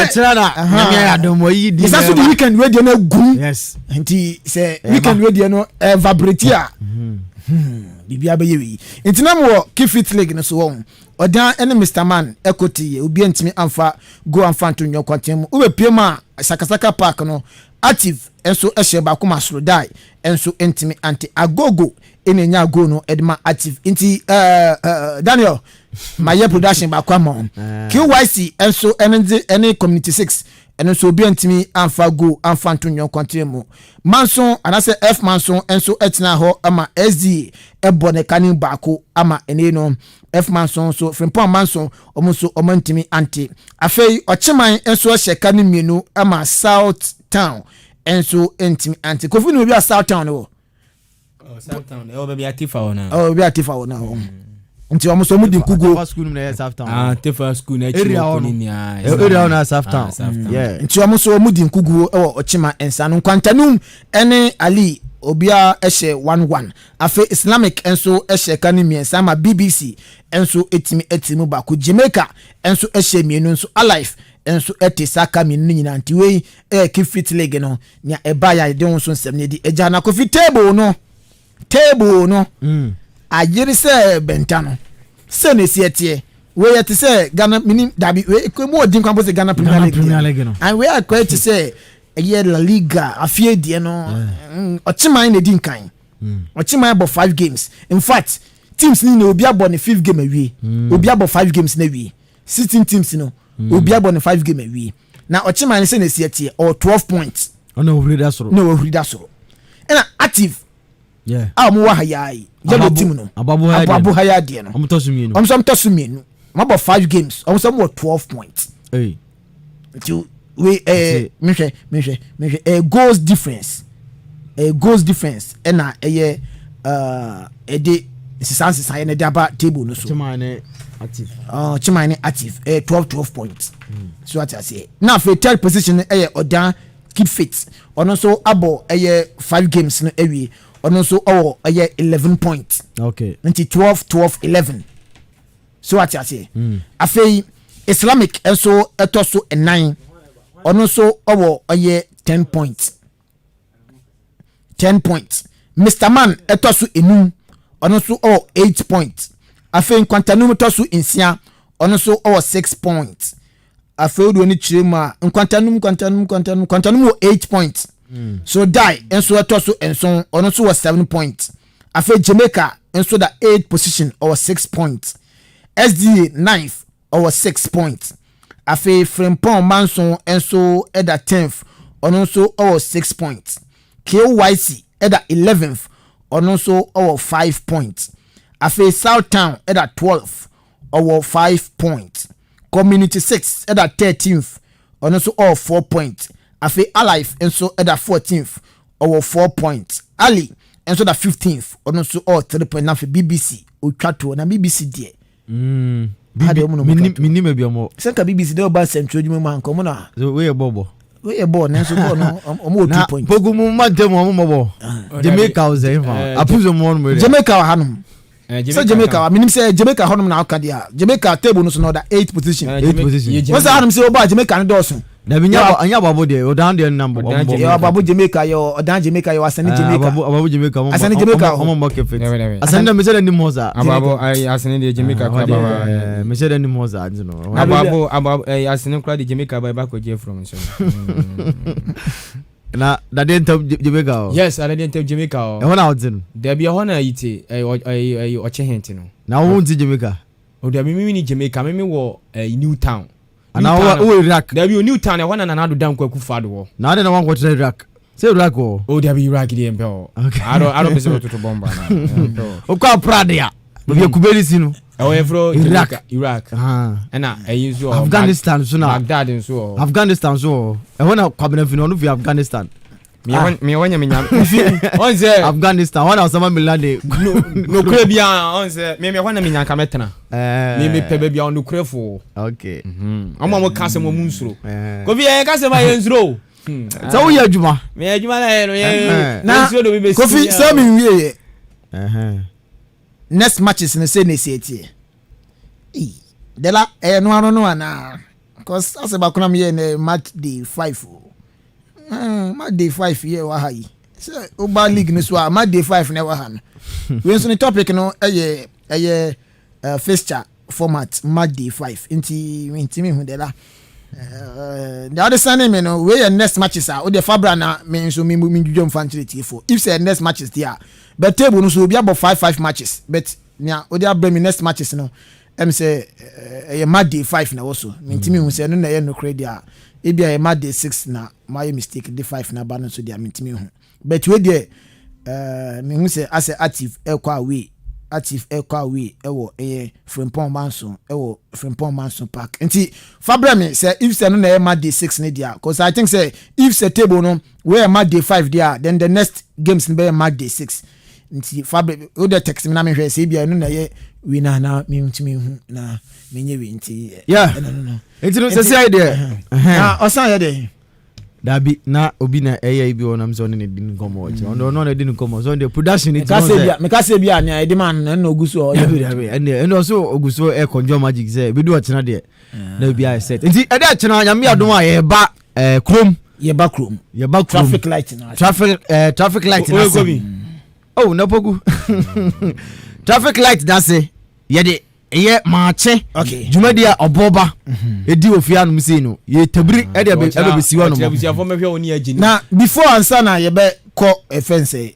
echina na ya adomo yi di isa so the weekend radio na gu yes nti say weekend radio no vibrate a bibia be yewi nti na mo Kifit League no so won odan ene Mr Man Ekoti obi antimi amfa go amfa to nyo kwantem wo be pie ma sakasaka park no active enso ehye ba kuma soro dai enso entimi anti agogo enenya go no edma active nti Daniel my production ba kwa mo QYC enso ene community 6 eno so obi antimi amfa go amfa to nyo kwantem Manson anase F Manson enso etina ho ama SD ebone kanin baako ama ene no F Manson so Frimpong Manson omuso omantimi anti afei ocheman enso ehye kanin mienu ama South Town enso entimi anti kofi no bi a South Town no South Town e obi atifa ona obi atifa ona nti omuso mudi nkugo school na South Town Tifa school na chi okoni ni area na South Town yeah nti omuso mudi nkugo e ochima ensa no kwantanum ene Ali obia ehye 11 afi Islamic enso ehye kanimi ensa ma BBC enso etimi ba ku Jamaica enso ehye mienu enso Alive enso etisaka mienu nyina nti we Kifit League no nya eba ya de won so nsem ne di eja na kofi table no ajiri se bentano se ne sietie we yet say Ghana minim dabi we ko mo din kwambo se Ghana Premier League no and we are quite to say La Liga afie die no ochiman na din kan ochiman about 5 games in fact teams ni obi abo ne 5th game awie obi abo 5 games na awie 16 teams no obi abo ne 5 game awie na ochiman se ne sietie or 12 points ona ohurida soro ena active yeah mo wa hayai yellow team no ababu haya die no omto mienu mo 5 games omso mo 12 points to we goals difference ena eye ede sisansi na daba table no so chimane active 12 points so what I say now for third position eye odan keep fit ono so abo eye 5 games no ewie ono so eye 11 points okay nti 12 so what I say afei Islamic enso etoso 9 ono so eye 10 points Mr Man etoso enum ono so 8 points afei Nkwantanum etoso insia ono so 6 points afei do ni chirema Nkwantanum 8 points so die enso etoso enso ono so 7 points afei Jamaica enso da 8th position 6 points SDA 9th 6 points afei Frimpong Manson enso eda 10th ono so 6 points KYC eda 11th ono so 5 points afei South Town eda 12th 5 points Community 6 eda 13th ono so 4 points afei Alive enso eda 14th 4 points Ali enso da 15th ono so 3 points na for BBC otwato na BBC die minime bi omo senka BBC de oba central djuma man ko mo na we bobo na so bo no omo 2 points bogu mu madem omo bo Jamaica oze apuzo mo no Jamaica hanum so Jamaica minim say Jamaica hanum na akadia Jamaica table no so na 8th position what's hanum say oba Jamaica no doso na binya anya babo de odan de number yo babo Jamaica yo odan Jamaica yo Asante Jamaica babo Jamaica mo Asante Jamaica omo mo kefet Asante me say ni moza babo Asante de Jamaica kwa baba me say ni moza you know babo Asante kwa de Jamaica ba ko je from so na dade ntam Jamaica. Yes, I didn't tell Jamaica. E wona odin. There be a honor ite oche hint no. Na wo nti Jamaica. O there be me ni Jamaica, me wo New Town. Ana wo Iraq. There be New Town e wana na do dan kwaku fado wo. Na ade na wan go to Iraq. Say Iraq wo. Oh, there be Iraq dey empel. Okay. I don't be so to bomba na. O kwa Prada ya. Be kubeli sinu. Iraq. Ena eyizo Afghanistan so na. Baghdad so. Afghanistan so. E wana kwabena fino no fi Afghanistan. Me wanya me nyam. Onse Afghanistan wana Osama bin Laden. No kure bia onse me wana me nyanka metena. Me pebe bia no kure fo. Okay. Amo mo kase mo munsuro. Ko bia kase ma yensuro. So wo adwuma. Me adwuma na no ye. Na Kofi so me wie. Next matches in the same city. Dela no ana cause as about come here in match day 5. Match day 5 here wa hai. So Uber League no so match day 5 never han. We so the topic no fixture format match day 5 inti me hu dela. The other Sunday me no we next matches are o the Fabra na me so me dwom fan charity for. If say next matches there but table no so be about 5 matches but nya o dey bring me next matches no em say e mad day 5 na also mentimi hu say no na ye no credit a e bia e mad day 6 na my mistake day 5 na ba no so dia mentimi hu but we dey me hu say as active equa away ewo Frimpong Manson Park nti Fabra me say if say no na e mad day 6 na dia cause I think say if say table no we e mad day 5 there then the next games be mad day 6 nti Fabra o the text me na me hwe say bia no na ye we na me ntimi hu na me nye we nti no nti no say idea na osan ye de dabi na obi na eya ibi wona mso ne din komo no no din komo so the production it me ka say bia na ediman na ogusu o and so ogusu e conjure magic say be do ochena de na bia set nti e de chena nyame adom a ye ba krom traffic light na traffic light na oh no pogu traffic light that's it ye de ye maache jumadia oboba edi ofia no mse no ye tabiri e de be siwa no na before answer na ye be ko offense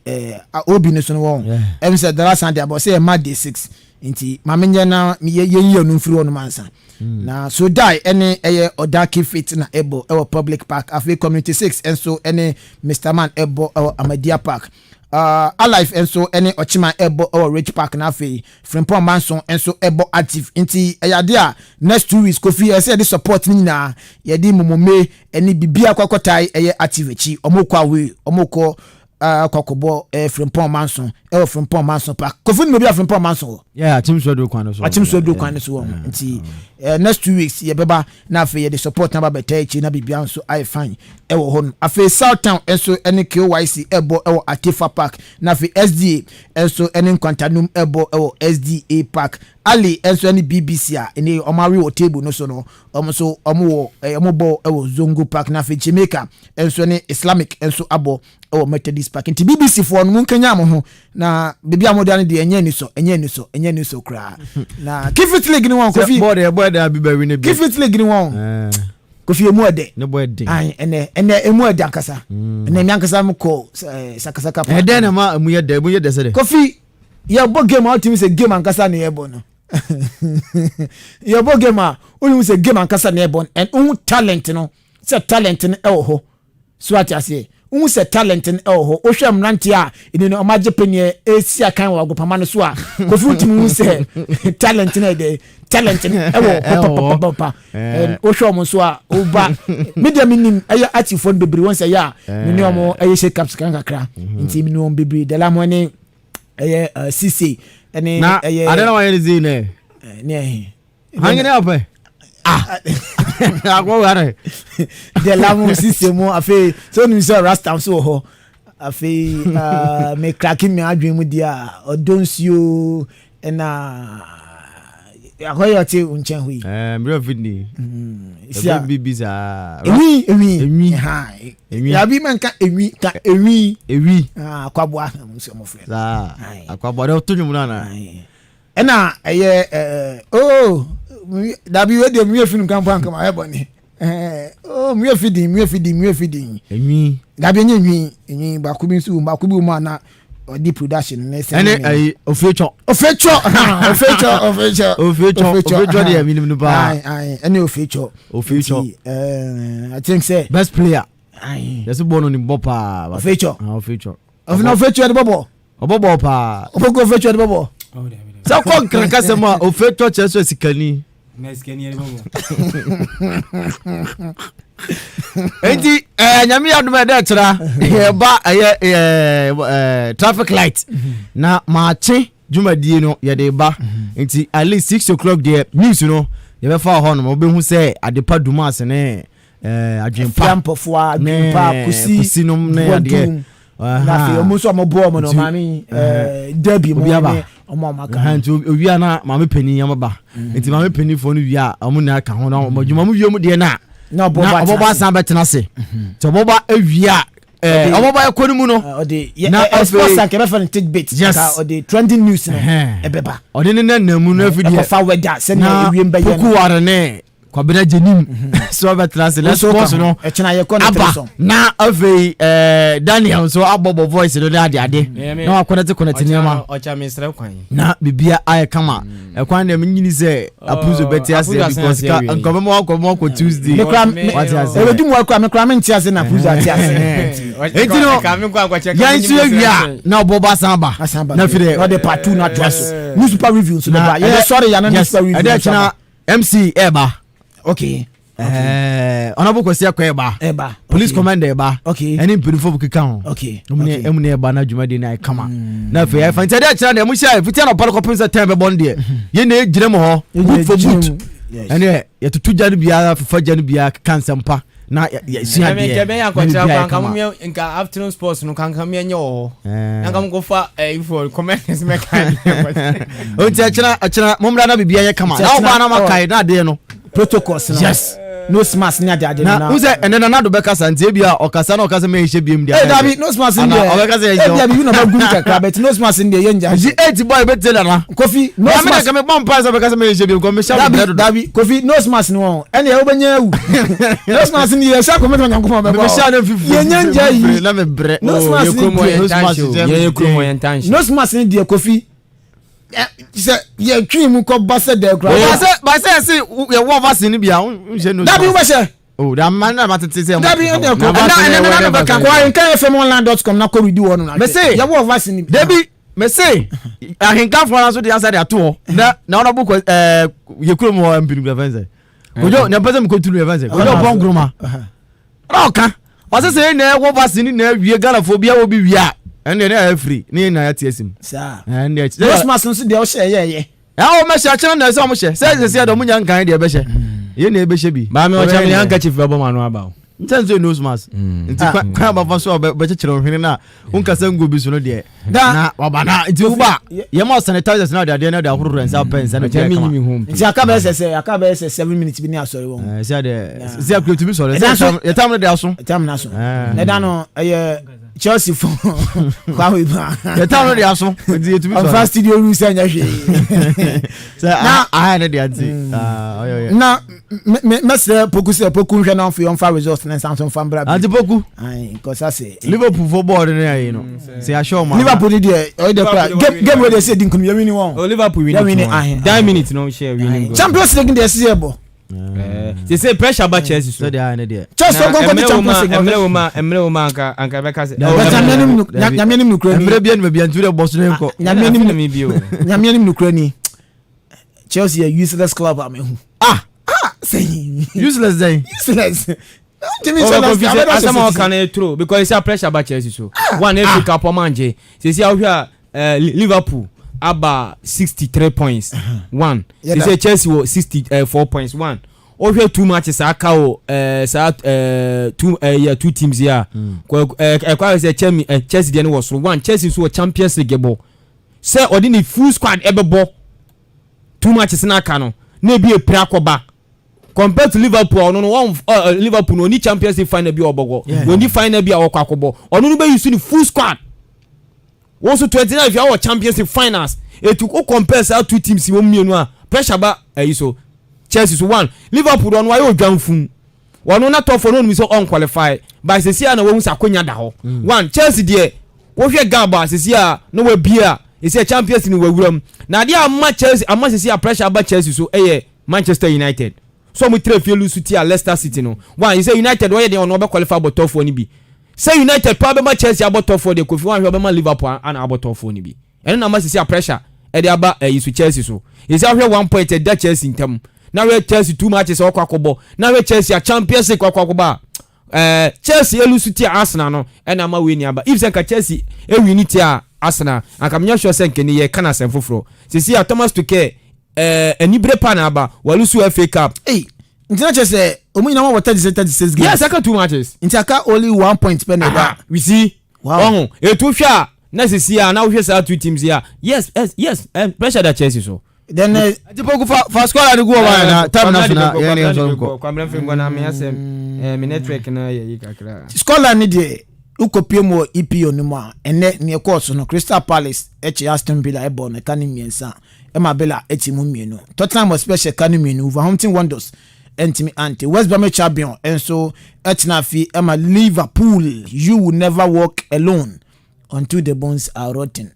obi no so no won em say the last Sunday about say mad day 6 nti mamenye na ye no mfiri won mansa na so die any odaki fit na ebo public park afi community 6 and so any Mr. Man ebo Amadia Park alive and so any Ochima ebo or Rich Park na afi Frimpong Manson and so ebo active nti dia next 2 weeks Kofi say the support ni na ye di momome any bibia kwakotai active echi omokwa we omoko kwakobo Frimpong Manson Frimpong Manson Park Kofi no bia Frimpong Manson achimso do kwan so nti next 2 weeks ye beba na afi ye the support na ba betachi na bibia so I fine ewo hon afi South Town enso any KYC ebo ewo Atifa Park na afi SDA enso any Kwantanum ebo ewo SDA Park Ali enso any BBC a any omari o table no so no so omo bo ewo Zongo Park na afi Jamaica enso any Islamic enso abo ewo Methodist Park nti BBC for no nkanya mo ho na bibia mo dan de enye ni so kra na Kifit League ni won Kofi board da bi win bi Kifit League ni won Kofi emu ade ne boy de ai ene emu ade ankasa ene mi ankasa mo ko sakasaka pa ede na ma emu ye de se de Kofi ye bo game out team say game ankasa na ye bo no ye bo game a unu say game ankasa na ye bo and talent no say talent no e ho so ati ase se talent en ho o hwem nante a ene no amaje penie esia kan wa gopama no so a Kofi utimi se talent na de talent en wo papa o hwem so a o ba media minim aya atifo bebri won se ya ni omo aya shake ups kan kakra nti mi no bebri de la mo ne aya CC ene aya I don't know why it is in ne hanging up agwo ware de la mo system afi so ni so rasta so ho afi me cracking me adwen mu dia odonsio na akoyo ti unchen hui mbre fitni sia bibisa emi ha ya bi man ka emi kwabwa so mo friend akwabwa de otunyu na na dabi we de mi efinu kan pan kan ma e boni Oh, me feeding. Enyi. Dabi enyi ba ku bi nso ba ku bi mu ana odi production na se. Ene ai ofecho dey minimum ba. Ai ene ofecho. I think say best player. Ai. Yes born on bopa. Ofecho. Ofecho. Ofecho de bobo. Obobo pa. Obogo ofecho de bobo. Sa kon kranka se ma ofecho cheso sikani. Meskeni e bobo. Enti nyame adom e dey tira e ba traffic light na maache jumadie no ye dey ba enti at least 6 o'clock there news no ye be fa ho no mo be hu say adepa dumas ne adwempa Pampofo adwempa kusi no ne ade na fi omo so mo bo mo no mami derby mo ne omo maka hantu owia na mame pani yamaba enti mame pani fo no wia omo na aka ho na mo dwuma mo wie mo de na oboba san betena se to oboba awia oboba ekonu mu no na sports and kebefa tidbit ka o the trending news no ebeba o de ne namu no afidi e fa weather se na ewiem be ye ku ware ne kwabena jenim so betena se let's sports no e chena ye connection na afei Daniel so abobo voice no ade na wa connect nema o cha mesre kwan na bibia aye kama e kwan dem nyini se apuzo beti ase because ka nkobemo ko Tuesday what has e wedum wa kwa me kwa me ntiase na apuzo ati ase etino yan su ewia na oboba samba na fide no the part 2 na address newspaper reviews no ba ye sorry ya na newspaper reviews ade china MC eba okay honorable kwesi akwa eba police commander eba okay any beautiful kika ho okay emune eba na dwuma de na kama na fe ya fanti ade china de mu sha futia no palo kopinsa time bond de ye na ejire mo ho good for good ene ya tutu janu bia fa janu bia kansampa na ya sia de me ya kwa cha kwa nka afternoon sports no kan kam yenye ho nka mko fa for comments me kan o ti achira momra na bibia ye kama na oba na makai na de no protocols no yes no smash ni ade na uze ene na do beka ntie bia okasa na okasa me hye biem dia Dabi no smash ni o beka say Dabi you na ba gum kakra but no smash ni ye nja ji 8 boy betela na Kofi no smash me bomb pass o beka say me hye biem ko me sha Dabi Kofi no smash ni won ene e obenya awu no smash ni ye sha ko me nyankopon be ba me sha na fifu ye nja yi na me bre no smash ni no smash ni de Kofi ye twi mu ko base de gra base se ye wo vaccine bia unje no Dabi wo se oh da man na matete se Dabi na be kan kwa enkanfmonline.com na ko read won na ye wo vaccine Dabi me say Ahenkan for so dey answer dey to na ona bu ye kuro mo ambinu gra fense ojo ne pese me ko tulu fense ojo bon groma roka o se na wo vaccine na wie Ghana fo bia wo bi wia ene na free ni na ya tiesim sa ene no smash nso de o share ye o me sha chana na so mo she se do munya nkan de be she ye na e be she bi ba me o cha me handkerchief ba ma no aba ntanzo no smash nti kwa ba fa so be chechire ohwene na unka sango bi so no de na wabana nti uba ye mo sanitizers na de na de ahuru rensa pens na je mi home nti aka be se 7 minutes bi ni asori won se de akretu bi so le ye tam de aso na da no Chelsea for kwa we ba ye tam no de aso nti etumi so first studio rules anya hwe na na de anti na mesre poku hwe na for your results na Samsung fan bra anti poku because I say Liverpool football de na you know say assure man Liverpool dey o dey game wey dey say din kunu ye win one Liverpool win 10 minutes no share winning Champions League dey see ebo they say pressure ba Chelsea so they na there Chelsea go the Champions League emre uma anka be ka say nyame nim nukura ni emre bia no bia ntu de boss no enko nyame nim nukura ni Chelsea a useless club amehu say useless then asama can throw because it's a pressure ba Chelsea so one every cup manje say see how Liverpool about 63 points one they say Chelsea was 64 points one over 2 matches aka o two teams here kwa say Chelsea then was one Chelsea so Champions League ball say ordinary full squad ebebo 2 matches na aka no na be a prakoba compared to Liverpool no one Liverpool no ni Champions League final bi obogo no ni final bi akobo onu no be use the full squad also 29 if you are Champions League finals it to compare our two teams wo mienu a pressure ba so Chelsea so one Liverpool on why o dwanfun wono na top 4 no mi so on qualify by sesia na wo sa konya da ho one Chelsea de wo hwe gaba sesia no wa bia ise champions ni wawuram na de amma Chelsea amma sesia pressure ba Chelsea so Manchester United so mu tre fie lusu ti a Leicester City no one you say United wo ye de on be qualify but top 4 ni bi say United probably ma Chelsea about top 4 de kofi wan hwe be ma Liverpool and about top 4 ni bi eno na ma sesia pressure e de aba yisu Chelsea so is hwe 1 point e da Chelsea ntam na we Chelsea 2 matches o kwakobo na we Chelsea a Champions League kwakobo Chelsea elusu ti Arsenal no e na ma we ni aba if say ka Chelsea e win ti a Arsenal akamnya sure say nkeni ye kana sen foforo sisi a Thomas Tuchel enibre pana aba walusu FA Cup ntina chese omunyina wa 36 games yes aka 2 matches ntaka only 1 point per neba we see wow etu hwa na sisi a na hwe sa two teams here yes pressure that Chelsea so then tipo for score and go over na time national yeah so ko kwamra fim na me asem me network na ye kakra Scotland ni de ukopie mo EPO ni mo ene ne course no Crystal Palace Aston Villa ebo na kan miensa Emma Bella etimu mienu Tottenham special kan mienu Wolverhampton Wanderers entimi anti West Brom champion and so etina fi Emma Liverpool you will never walk alone until the bones are rotten.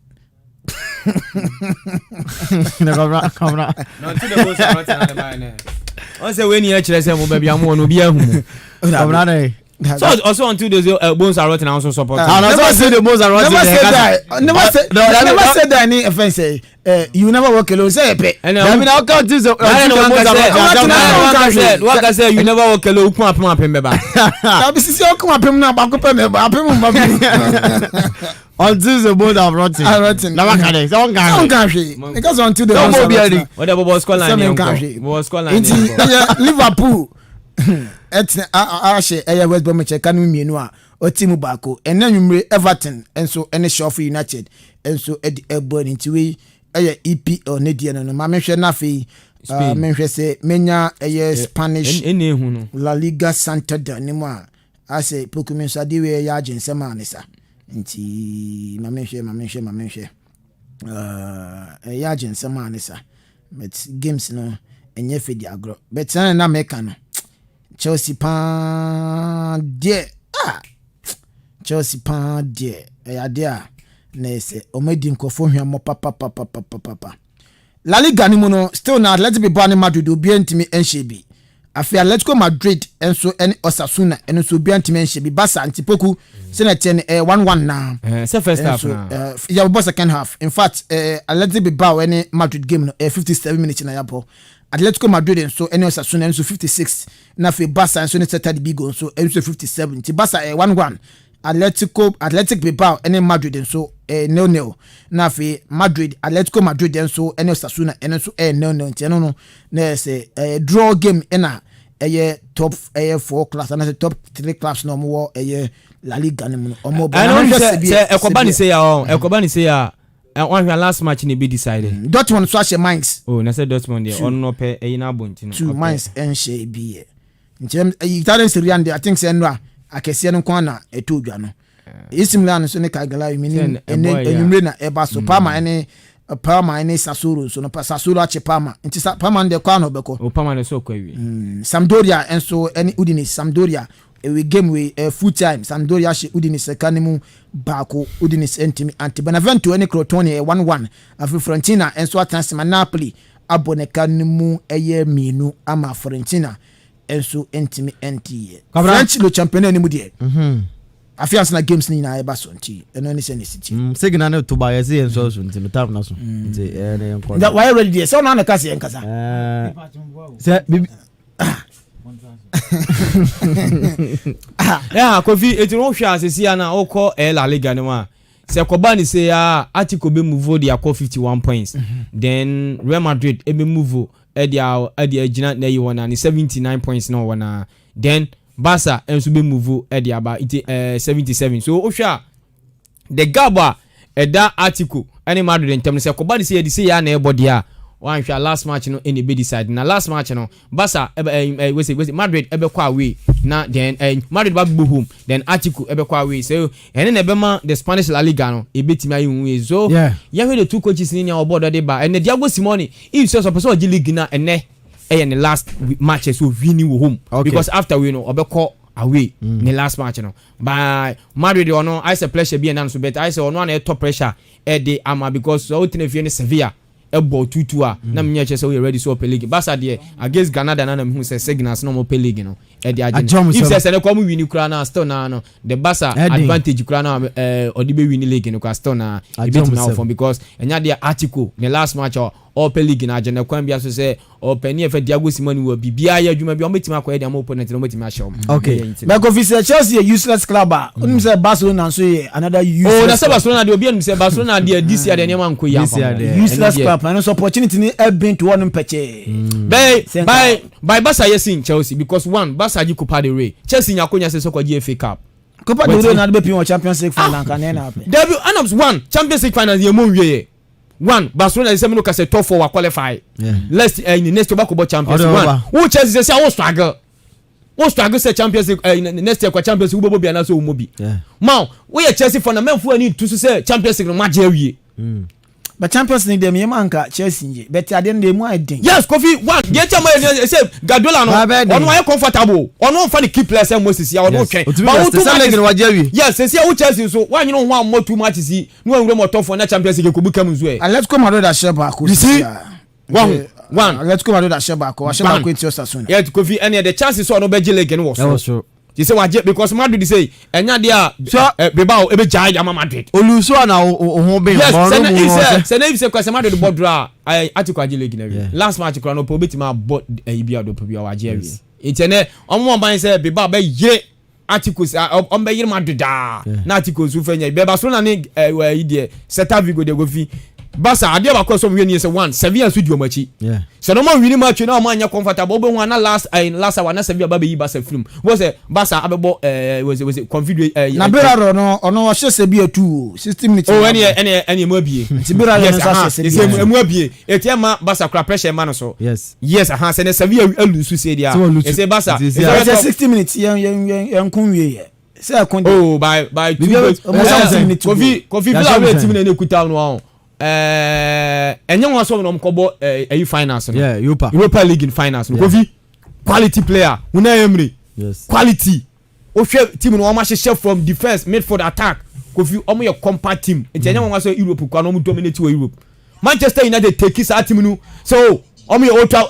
Come on. Until the bones are rotten. On say when you actually say mo baby amu no bia hu. So also until those bones are rotten, I also support. Never say the bones are rotten. Never say that any offense. You never walk alone. Say epe. I mean, how come this? What I say you never walk alone. Come up, member. Now this is your come up, member. Until the bones are rotten. Never can. Someone can. Because until the bones are rotten. Whatever was Scotland. Was Scotland. Liverpool. Ashe West Brom kanu mienu a otimu baako enanwumre Everton enso ene Sheffield United enso edi ebon ntiwe EPL ne die no ma mehwe na fe mehwe se menya Spanish ene hu no La Liga Santander ne mu a ase pokumen so ade we ya agensema anisa nti ma mehwe ya agensema anisa but games no enye fe di agro but na meka no Chelsea pan die Chelsea pan die ya dia na se omedi nkofo hwemo papa La Liga ni mu no still na let's be born Madrid obi antimi enhyebi afia Atletico Madrid enso ene Osasuna ene so obi antimi enhyebi Barca antipoku se na 1-1 na se first half na ya bo second half in fact Atletico Bilbao ene Madrid game no 57 minutes na yapo Atletico Madrid enso ene Osasuna enso 56 na fe Barca enso ne third big goal enso 57 ti Barca 1-1 Athletic Bilbao ene Madrid enso 0-0 na fe Atletico Madrid enso ene Osasuna enso 0-0 ti no na se draw game ena top 4 class and top 3 class no mo La Liga ni mo omo say ekobani say ya one last match ni be decided Dortmund so ashe Mainz na say Dortmund dey on no pe na bonti no two Mainz enche bi njem Italian Serie A I think say no akese no kwa na etodwa no Milan so ne Cagliari mini enumre na eba so Parma ene Sassuolo so no Sassuolo ache Parma nti Parma de kwa no beko Parma ne so kwa wi Sampdoria enso ene Udinese Sampdoria we game we full time Sampdoria she Udinese kanimu baako Udinese entimi anti Benevento ene Crotone 1-1 afi Fiorentina enso atanse Napoli abone kanimu mienu ama Fiorentina enso entimi enti French le championnat ni mu die afias na games ni na eba so nti eno ni se ni city signal na to buy say enso so nti no time na so nti ene nko that why ready there so na kase enkasa bibi Kofi etiro hwa asesi na okọ La Liga ne ma se koba ni se ya Atletico be move dia 51 points then Real Madrid e be move dia agina na yi wona ni 79 points na wona then Barca enso be move dia ba 77 so ohwa the gaba eda Atletico any Madrid in terms se koba ni se ya na e bodia one shot last match no in the be decide na last match no Barca we say Madrid ebe kwa away na then Madrid back home then Atletico ebe kwa away so ene na ebe ma the Spanish La Liga no ebetimi ayi so yeah we the two coaches in your board dey ba ene Diego Simeone if so person of league na ene the last match so winning home because after we know obeko away the last match no by Madrid or no I say pressure be and so but I say on one top pressure the ama because so tin if Sevilla ebo 2-2 na me nyɛ so we ready so open league Barca there against Granada na me say signals no open league no the agent if say come win kura na still na no the Barca advantage kura na odi be win league no still na e bit now from because enya there article the last match open league na agent kwan bia so say open e fa Diago Simoni wo bibia ya adwuma bia o metima akwa dia mo opponent no metima show okay but go visit Chelsea a useless club onim say Barcelona so another useless oh na say Barcelona dey obi anu say Barcelona dey this year dey nyama nko ya useless club and so opportunity ni been to one peche by Barca yes in Chelsea because one Barca ji Copa del Rey Chelsea nyakonya say so kwa FA Cup Copa del Rey na be pin Champions League final kan na happen debut anobs one Champions League final ye mo wie one Barcelona is saying no say top 4 qualify let's in next to back Champions one who Chelsea say I struggle say Champions League next year kwa Champions League bo bia na so mo bi now we Chelsea for na menfo ani to say Champions League no match awie but Champions League dem yema Chelsea nje but at the end dem I think yes Kofi one get chama say Guardiola no ono why comfortable ono fa the key players and Moses ya ono twen but yes say who Chelsea so why you know one more too much see no we more tough for na Champions League ko bu kam nzo and let's come Madrid that share back you see one let's come Madrid that share back into Osasuna yeah Kofi any the chances so no be league no was so you say what because Madrid say enya dia Bilbao e be jai ama Madrid oluso na o be say na if say kwase Madrid bodra atiku aje league na last match kra no po betima bod bia do po bia wa je awie itene omo ban say Bilbao be ye atiku on be ye Madrid na atiku so fanya be Barcelona ni ide Celta Vigo de go fi Barca ade ba ko so we ni say 1 Sevilla so duo machi so no man win match na o man nya comfortable be one na last one na Sevilla ba be yi Barca film was say Barca abebo was confident na Beraro no ono hye se bia 60 minutes oh any mo bie Beraro no sa se bia mo bie etia ma Barca kra pressure man so yes aha say na Sevilla alusu say dia e say Barca 60 minutes yan kun wie say akon oh by 2 minutes Kofi Villa team na ekuta no enye won so no mkobo finance no Europa League in finance no Kofi quality player una Emery quality o hwe team no o ma hye from defense midfield attack Kofi o mo ye compact team enye won so Europe kwa no mo dominate Europe Manchester United take his team no so o mo ye ultra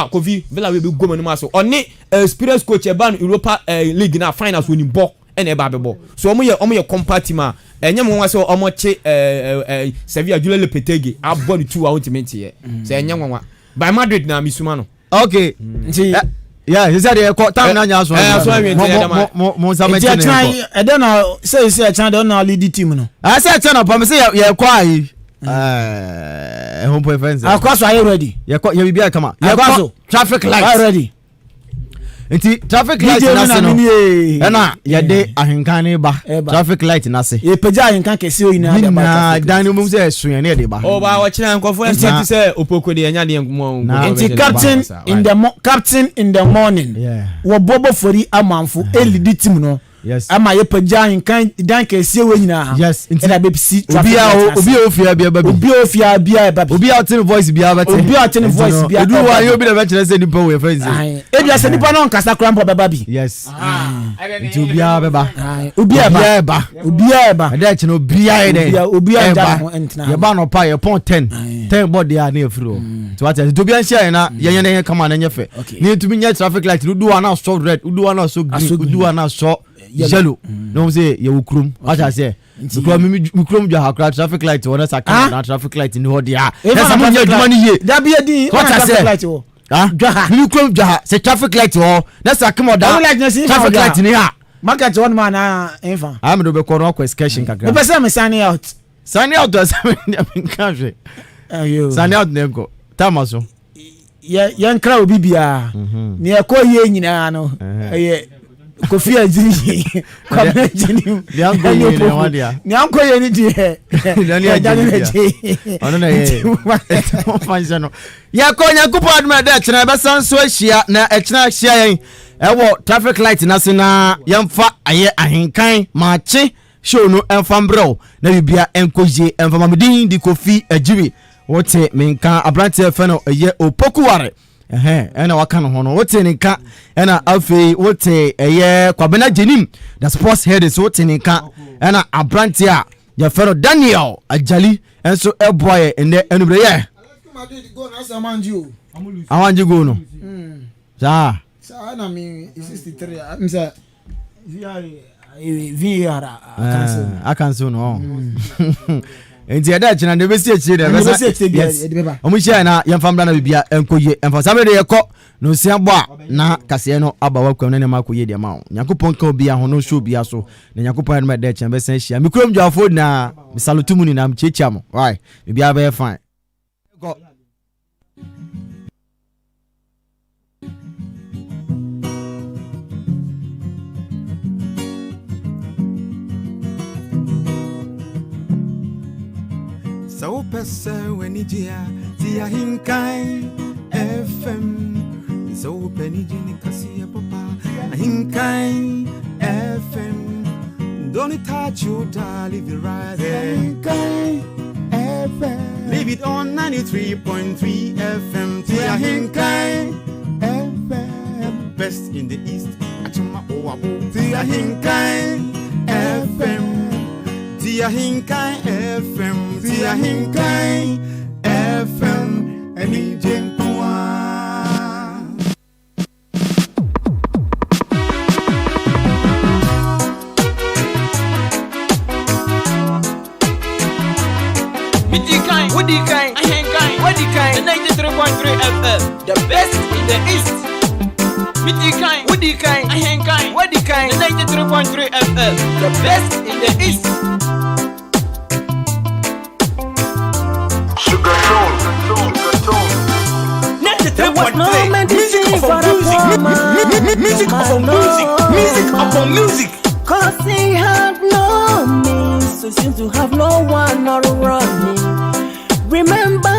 Kofi Villa we be go no ma so oni experience coach e ban Europa League na finance woni bo ene ba bebo so o mo ye compact team a enye mo so omo che Sevilla Julio Lopetegui abon 2 ultimate ye so enye nwa by Madrid na misuma no okay yeah he said he time na nya so mo zamete ne e dey na say chan dey na lead team no I say chan na say ye kwa yi home point fence akwaso are you ready ye bibia kama akwaso traffic light are ready nti traffic light na se no na ye de ahenkan ba traffic light na se e peja ahenkan kese o ina de ba dan no mum se suyan ne de ba o ba wa kina nkofo en say opoko de nya de mo nti captain in the morning wo bobo fori amanfo elidi team no ama ye peja ahenkan dan kese we nyina e da be si obi ofia bia ba obi out in voice bia ba do wa you be the veteran say nipa we friends e bia se nipa no nkasa krampo beba bi nti obi a beba obi e ba da chi no obi a de obi a da ho entina ye ba no pa ye pon 10 board dia na efuro to what to be an share na ye ne kama na nyefe ni to be nya traffic light do wa na so red do wa na so green do wa na so yellow no say ye wukrum what I say because mikrom dwa hakra traffic light wona saka na traffic light ni ho dia esa mo nya dwuma ni ye da bia di traffic light wo mikrom dwa say traffic light wo na saka mo da traffic light ni ha market one man na enfa am do be ko no question kakra me pesa me sign out as me kanje ayo sign out nego tamaso ye nkra obi bia ne e ko ye nyina no ye Kofi ajiri kwa mejini ni anko ye ni die ono na ye fanzano ya ko nyakupo adma da chena be sanso ahia na echena ahia yen ewo traffic light na se na yemfa aye ahenkan maache show no emfa mbro na bibia enkoje emfa mamedin di Kofi ajiri wote menka abrante feno eye opokuware ɛna waka no ho no wote ne ka ɛna afei wote ɛyɛ kwabena jenim the sports head so wote ne ka ɛna abrante a yɛfɛ Daniel Ajali ɛnso ɛboa yɛ ɛnɛ ɛnubre yɛ awanji go no saa na me 63 I'm say VR I cancel no enti ɛda kyina de besi akyire de besa omu hyɛ na yɛmfa mra na bibia enkoye emfa sabe de yɛkɔ no sia bɔ a na kaseɛ no aba wakwa na ne makoye de ma wo Nyankopɔn ka obi a hono show bia so na Nyankopɔn na de kyɛn besa hyia mikrom dwafo na misalutu mu ni na mchichia mo right bibia ba fine go So pesa wenijia tia Ahenkan FM. So penijini kasi ya papa Ahenkan FM. Don't touch your dial, leave it right there. Ahenkan FM. Leave it on 93.3 FM. Tia Ahenkan FM. Best in the East. Achuma owabu. Tia Ahenkan FM. Tia Ahenkan FM, Tia Ahenkan FM, any gentleman. Mitikai, Woodikai, Ahenkan, Woodikai, the 93.3 FM, the best in the East. Mitikai, Woodikai, Ahenkan, Woodikai, the 93.3 FM, the best in the East. There was no medicine for a poor man. Music upon music, music upon music. Cause he had no means, so seems to have no one or running. Remember